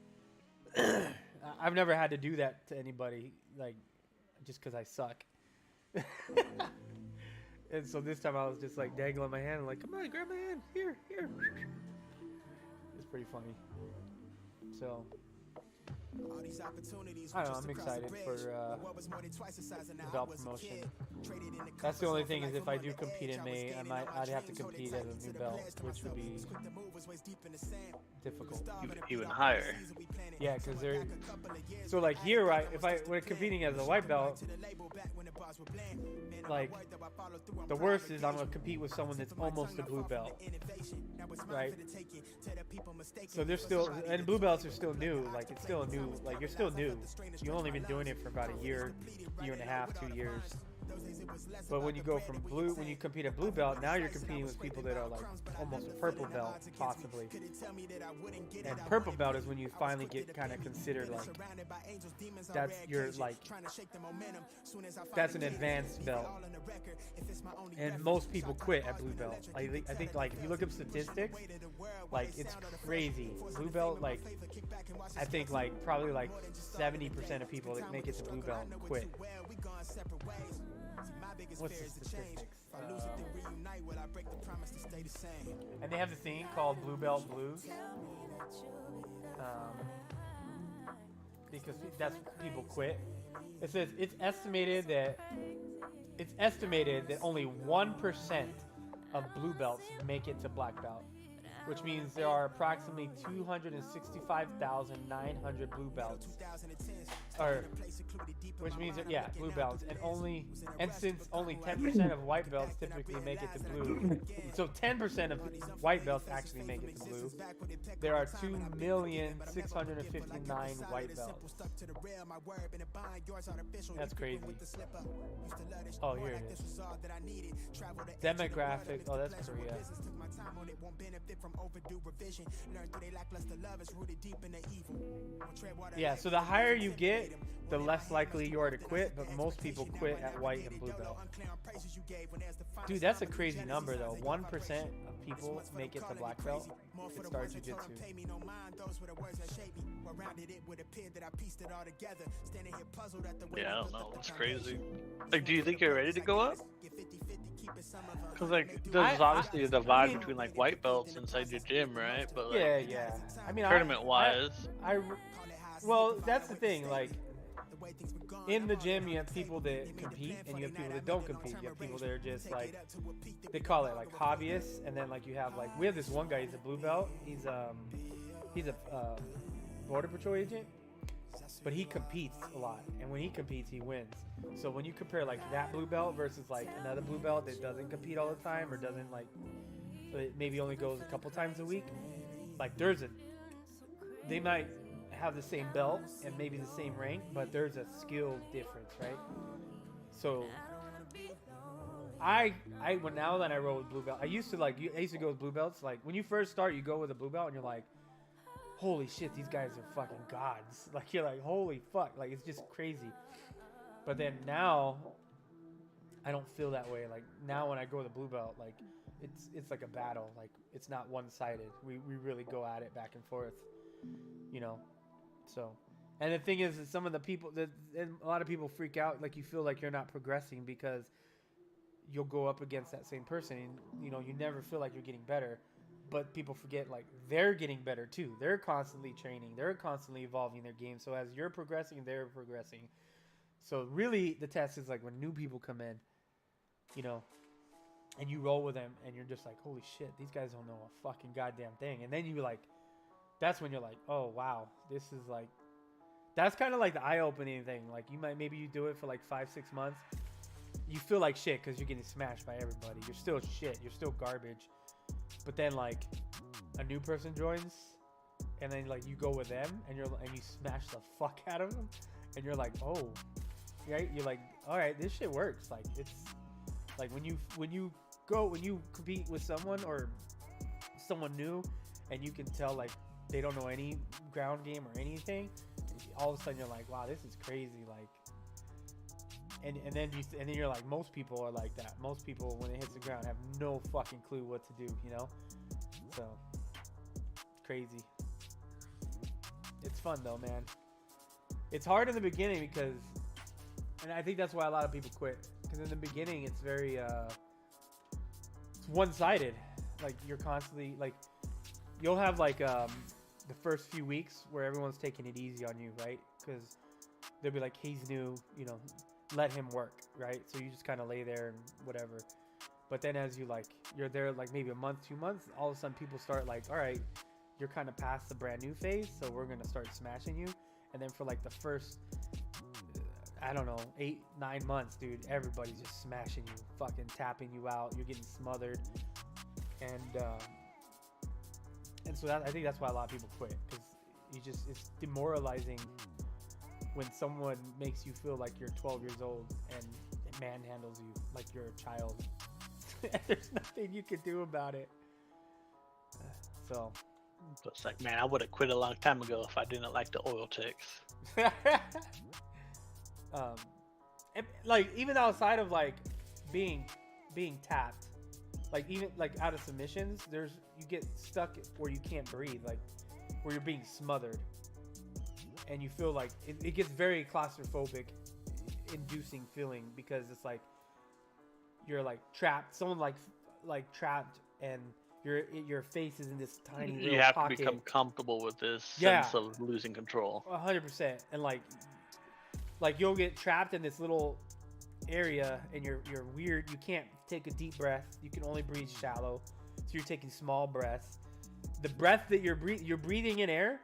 I've never had to do that to anybody, like, just because I suck. And so this time I was just like dangling my hand, like, come on, grab my hand, here. It's pretty funny. So I don't know, I'm excited for belt promotion. That's the only thing, is if I do compete in May, I'd have to compete at a new belt, which would be difficult. Even higher. Yeah, because they're so like here, right? If we're competing as a white belt, like the worst is I'm gonna compete with someone that's almost a blue belt, right? So they're still, and blue belts are still new. Like it's still a new, like you're still new. You've only been doing it for about a year and a half, 2 years. But when you go from blue, when you compete at blue belt, now you're competing with people that are like almost a purple belt, possibly. And purple belt is when you finally get kind of considered like that's an advanced belt. And most people quit at blue belt. I think like if you look up statistics, like it's crazy. Blue belt, like I think like probably like 70% of people that make it to blue belt quit. What's the statistics? And they have this thing called Blue Belt Blues, because that's people quit. It says it's estimated that only 1% of blue belts make it to black belt, which means there are approximately 265,900 blue belts, which means that, yeah, blue belts, and since only 10% of white belts typically make it to blue, so 10% of white belts actually make it to blue, there are 2,659,000 white belts. That's crazy. Oh, here it is. Demographic. Oh, that's Korea. Yeah, so the higher you get, the less likely you are to quit, but most people quit at white and blue belt. Dude, that's a crazy number though. 1% of people make it to black belt that start jiu-jitsu. Yeah, I don't know. It's crazy. Like, do you think you're ready to go up? Because like, there's obviously a divide between like white belts inside your gym, right? But like, yeah. I mean, tournament-wise, well, that's the thing. Like, in the gym, you have people that compete, and you have people that don't compete. You have people that are just like, they call it like hobbyists, and then like you have like, we have this one guy. He's a blue belt. He's a border patrol agent, but he competes a lot, and when he competes, he wins. So when you compare like that blue belt versus like another blue belt that doesn't compete all the time, or doesn't like, maybe only goes a couple times a week, like they might have the same belt and maybe the same rank, but there's a skill difference, right? So now that I roll with blue belt, I used to go with blue belts. Like when you first start, you go with a blue belt and you're like, holy shit, these guys are fucking gods. Like you're like, holy fuck, like it's just crazy. But then now I don't feel that way. Like now when I go with a blue belt, like it's like a battle. Like it's not one-sided. We really go at it back and forth, you know. So, and the thing is that some of the people and a lot of people freak out, like you feel like you're not progressing because you'll go up against that same person, and you know, you never feel like you're getting better. But people forget, like, they're getting better too. They're constantly training. They're constantly evolving their game. So as you're progressing, they're progressing. So really the test is like when new people come in, you know, and you roll with them and you're just like, holy shit, these guys don't know a fucking goddamn thing. And then you like, that's when you're like, oh wow, this is like, that's kind of like the eye-opening thing. Like maybe you do it for like 5-6 months, you feel like shit because you're getting smashed by everybody. You're still shit, you're still garbage. But then like a new person joins, and then like you go with them and you smash the fuck out of them, and you're like, oh right? You're like, all right, this shit works. Like it's like when you compete with someone or someone new, and you can tell like they don't know any ground game or anything. All of a sudden you're like, wow, this is crazy. Like, and then you're like, most people are like that. Most people when it hits the ground have no fucking clue what to do. You know, so crazy. It's fun though, man. It's hard in the beginning because, and I think that's why a lot of people quit. Because in the beginning, it's very it's one-sided. Like you're constantly like, you'll have like the first few weeks where everyone's taking it easy on you, right? Because they'll be like, he's new, you know, let him work, right? So you just kind of lay there and whatever. But then as you're there like maybe a month, 2 months, all of a sudden people start like, all right, you're kind of past the brand new phase, so we're gonna start smashing you. And then for like the first, I don't know, 8-9 months, dude, everybody's just smashing you, fucking tapping you out. You're getting smothered, and so I think that's why a lot of people quit, because it's demoralizing when someone makes you feel like you're 12 years old and manhandles you like you're a child. There's nothing you can do about it. So it's like, man, I would have quit a long time ago if I didn't like the oil chicks. Like even outside of like being tapped, like even like out of submissions, you get stuck where you can't breathe, like where you're being smothered, and you feel like it gets very claustrophobic inducing feeling, because it's like you're like trapped, someone like trapped, and your face is in this tiny little You have pocket. to become comfortable with this Yeah. sense of losing control. 100%. And like you'll get trapped in this little area, and you're weird. You can't take a deep breath. You can only breathe shallow, so you're taking small breaths. The breath that you're breathing in air,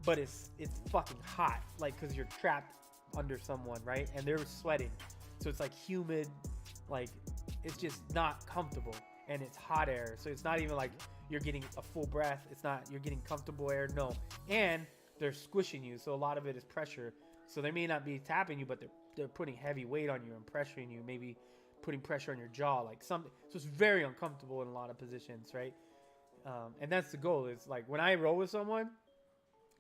but it's fucking hot, like because you're trapped under someone, right? And they're sweating, so it's like humid, like it's just not comfortable. And it's hot air, so it's not even like you're getting a full breath. It's not you're getting comfortable air, no. And they're squishing you, so a lot of it is pressure. So they may not be tapping you, but they're putting heavy weight on you and pressuring you, maybe putting pressure on your jaw, like something. So it's very uncomfortable in a lot of positions, right? And that's the goal. Is like when I roll with someone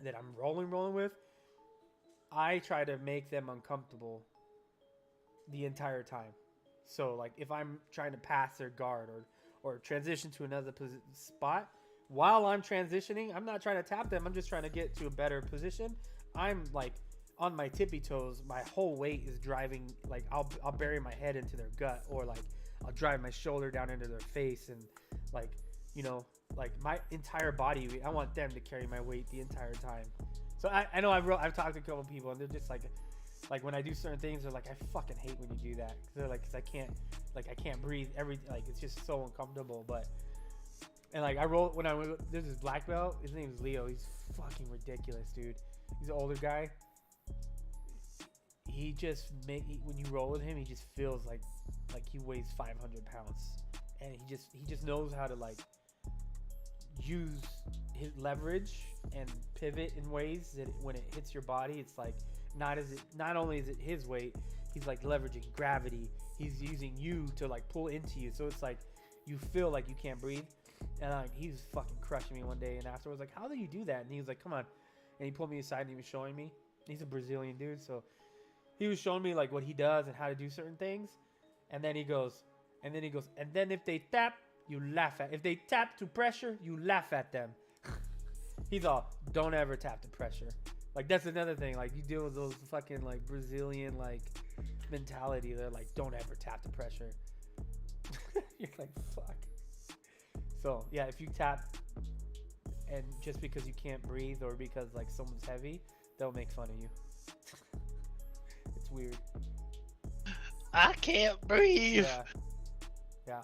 that I'm rolling with, I try to make them uncomfortable the entire time. So like if I'm trying to pass their guard or transition to another spot, while I'm transitioning, I'm not trying to tap them. I'm just trying to get to a better position. I'm like on my tippy toes. My whole weight is driving. Like I'll bury my head into their gut, or like I'll drive my shoulder down into their face, and like, you know, like my entire body weight. I want them to carry my weight the entire time. So I know I've talked to a couple people, and they're just like when I do certain things, they're like, I fucking hate when you do that. They're like, cause I can't breathe. Like it's just so uncomfortable. But and like I roll when there's this black belt. His name is Leo. He's fucking ridiculous, dude. He's an older guy. He just when you roll with him, he just feels like he weighs 500 pounds, and he just knows how to like use his leverage and pivot in ways that when it hits your body, it's like not only is it his weight, he's like leveraging gravity. He's using you to like pull into you, so it's like you feel like you can't breathe. And he was fucking crushing me one day, and afterwards like, how do you do that? And he was like, come on, and he pulled me aside and he was showing me. He's a Brazilian dude, so he was showing me like what he does and how to do certain things. And then he goes, and then if they tap, you laugh at. If they tap to pressure, you laugh at them. He's all, don't ever tap to pressure. Like that's another thing. Like you deal with those fucking like Brazilian like mentality. They're like, don't ever tap to pressure. You're like, fuck. So yeah, if you tap and just because you can't breathe or because like someone's heavy, they'll make fun of you. It's weird. I can't breathe. Yeah.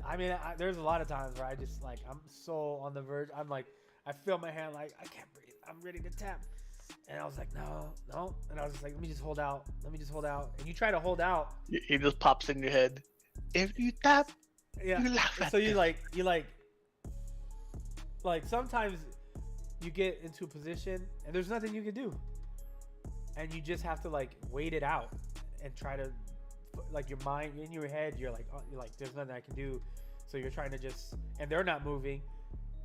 I mean, there's a lot of times where I just like, I'm so on the verge. I'm like, I feel my hand like, I can't breathe. I'm ready to tap. And I was like, no. And I was just like, let me just hold out. And you try to hold out. It just pops in your head. If you tap, yeah. You laugh at so them. you like sometimes you get into a position and there's nothing you can do. and you just have to like wait it out and try to, like, your mind in your head, you're like, oh, you're like, there's nothing I can do, so you're trying to just, and they're not moving,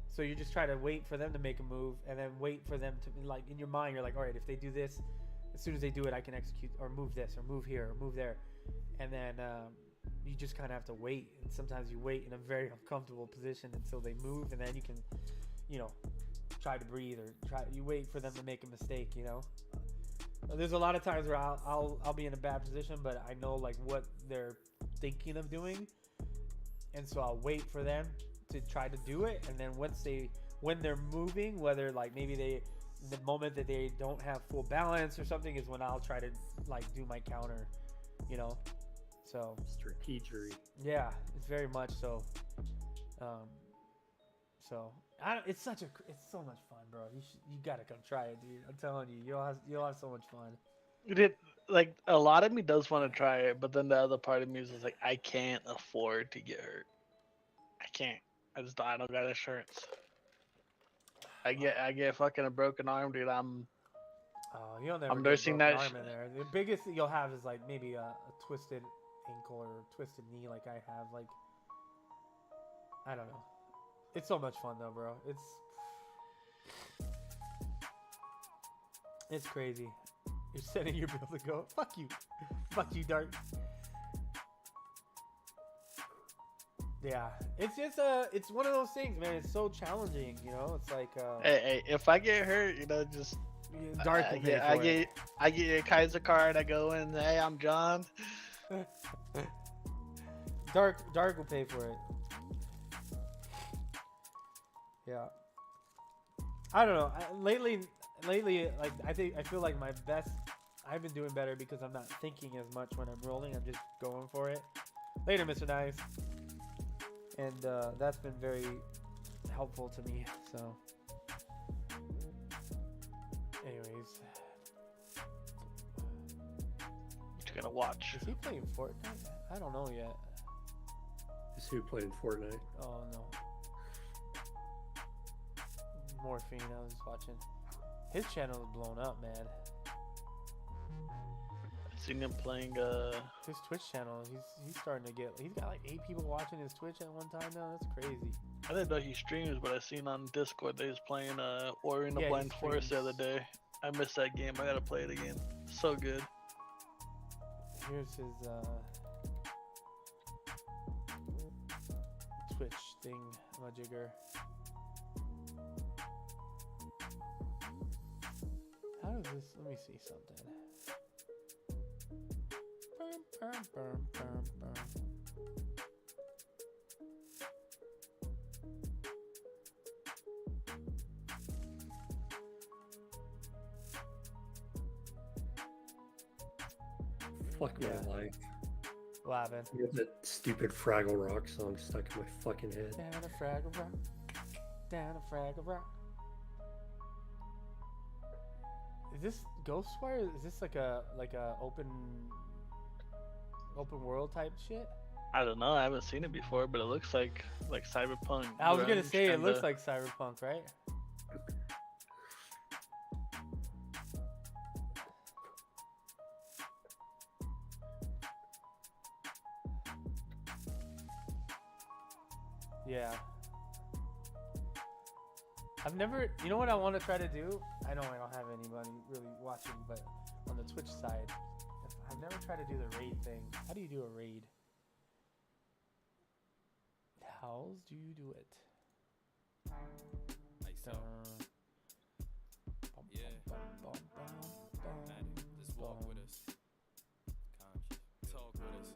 so you just try to wait for them to make a move, and then wait for them to, like, in your mind you're like, all right, if they do this, as soon as they do it, I can execute or move this or move here or move there, and then you just kind of have to wait, and sometimes you wait in a very uncomfortable position until they move, and then you can, you know, try to breathe, or you wait for them to make a mistake, you know. There's a lot of times where I'll be in a bad position, but I know like what they're thinking of doing, and so I'll wait for them to try to do it, and then when they're moving, whether like maybe the moment that they don't have full balance or something is when I'll try to like do my counter, you know. So strategery. Yeah, it's very much so. It's so much fun, bro. You gotta come try it, dude. I'm telling you, you'll have so much fun. Like a lot of me does want to try it, but then the other part of me is like, I can't afford to get hurt. I can't. I don't got insurance. I get fucking a broken arm, dude. You'll never I'm get nursing a that broken arm in there. The biggest thing you'll have is like maybe a twisted ankle or a twisted knee, like I have. Like, I don't know. It's so much fun though, bro. It's crazy. You're setting your bill to go. Fuck you, Dark. Yeah, it's just it's one of those things, man. It's so challenging, you know. It's like hey, if I get hurt, you know, just Dark will pay for it. I get a Kaiser card. I go in. Hey, I'm John. Dark will pay for it. Yeah. I don't know. Lately, like I feel like my best. I've been doing better because I'm not thinking as much when I'm rolling. I'm just going for it. Later, Mr. Nice. And that's been very helpful to me. So, anyways, what you gonna watch? Is he playing Fortnite? I don't know yet. Is who playing Fortnite? Oh no. Morphine, I was watching. His channel is blown up, man. I've seen him playing his Twitch channel. He's starting to get. He's got like 8 people watching his Twitch at one time now. That's crazy. I didn't know he streams, but I seen on Discord that he's playing Ori and the Yeah, he Blind Forest the streams. other day. I missed that game. I gotta play it again. So good. Here's his Twitch thing, majigger. How does this? Let me see something. Fuck my life. What happened? You have that stupid Fraggle Rock song stuck in my fucking head. Down a Fraggle Rock. Down a Fraggle Rock. Is this Ghostwire? Is this like a open world type shit? I don't know. I haven't seen it before, but it looks like Cyberpunk. I was gonna grunge say it kinda. looks like Cyberpunk, right? Yeah. I've never, you know what I want to try to do? I know I don't have anybody really watching, but on the Twitch side, I've never tried to do the raid thing. How do you do a raid? How do you do it? Like so. Yeah. Just walk with us. Talk with us.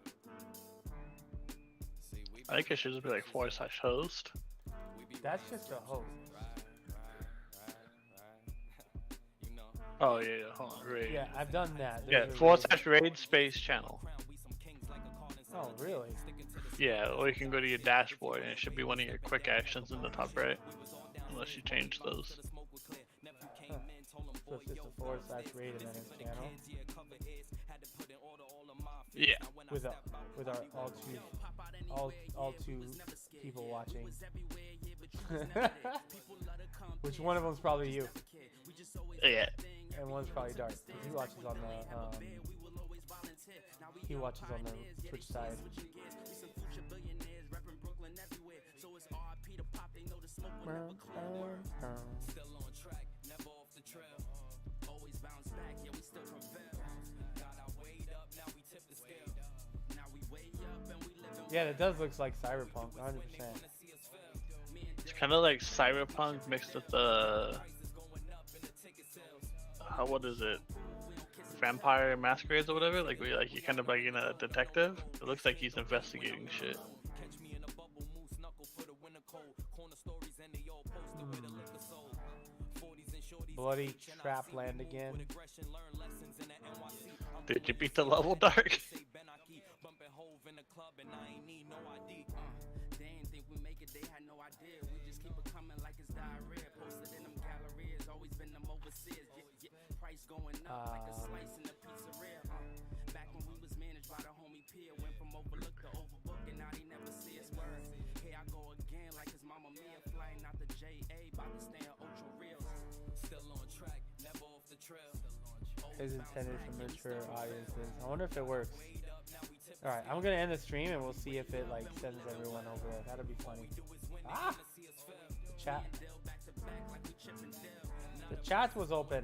See, we I think it should just be like /host. That's just a host. Oh yeah, hold on, raid. Yeah, I've done that. Yeah, There's a raid. /raid space channel. Oh, really? Yeah, or you can go to your dashboard and it should be one of your quick actions in the top right. Unless you change those. Huh. So it's just a /raid and then his channel? Yeah. With our all two people watching. Which one of them's probably you? Yeah. and one's probably dark. He watches on the Twitch side. Yeah, it does look like Cyberpunk, 100%. It's kind of like Cyberpunk mixed with the what is it? Vampire Masquerades or whatever. Like you're kind of like in a detective. It looks like he's investigating shit. Bloody trap land again. Did you beat the level, Dark? Is intended for mature audiences. I wonder if it works. Alright, I'm gonna end the stream and we'll see if it like sends everyone over there. That'll be funny. Ah! The chat. The chat was open.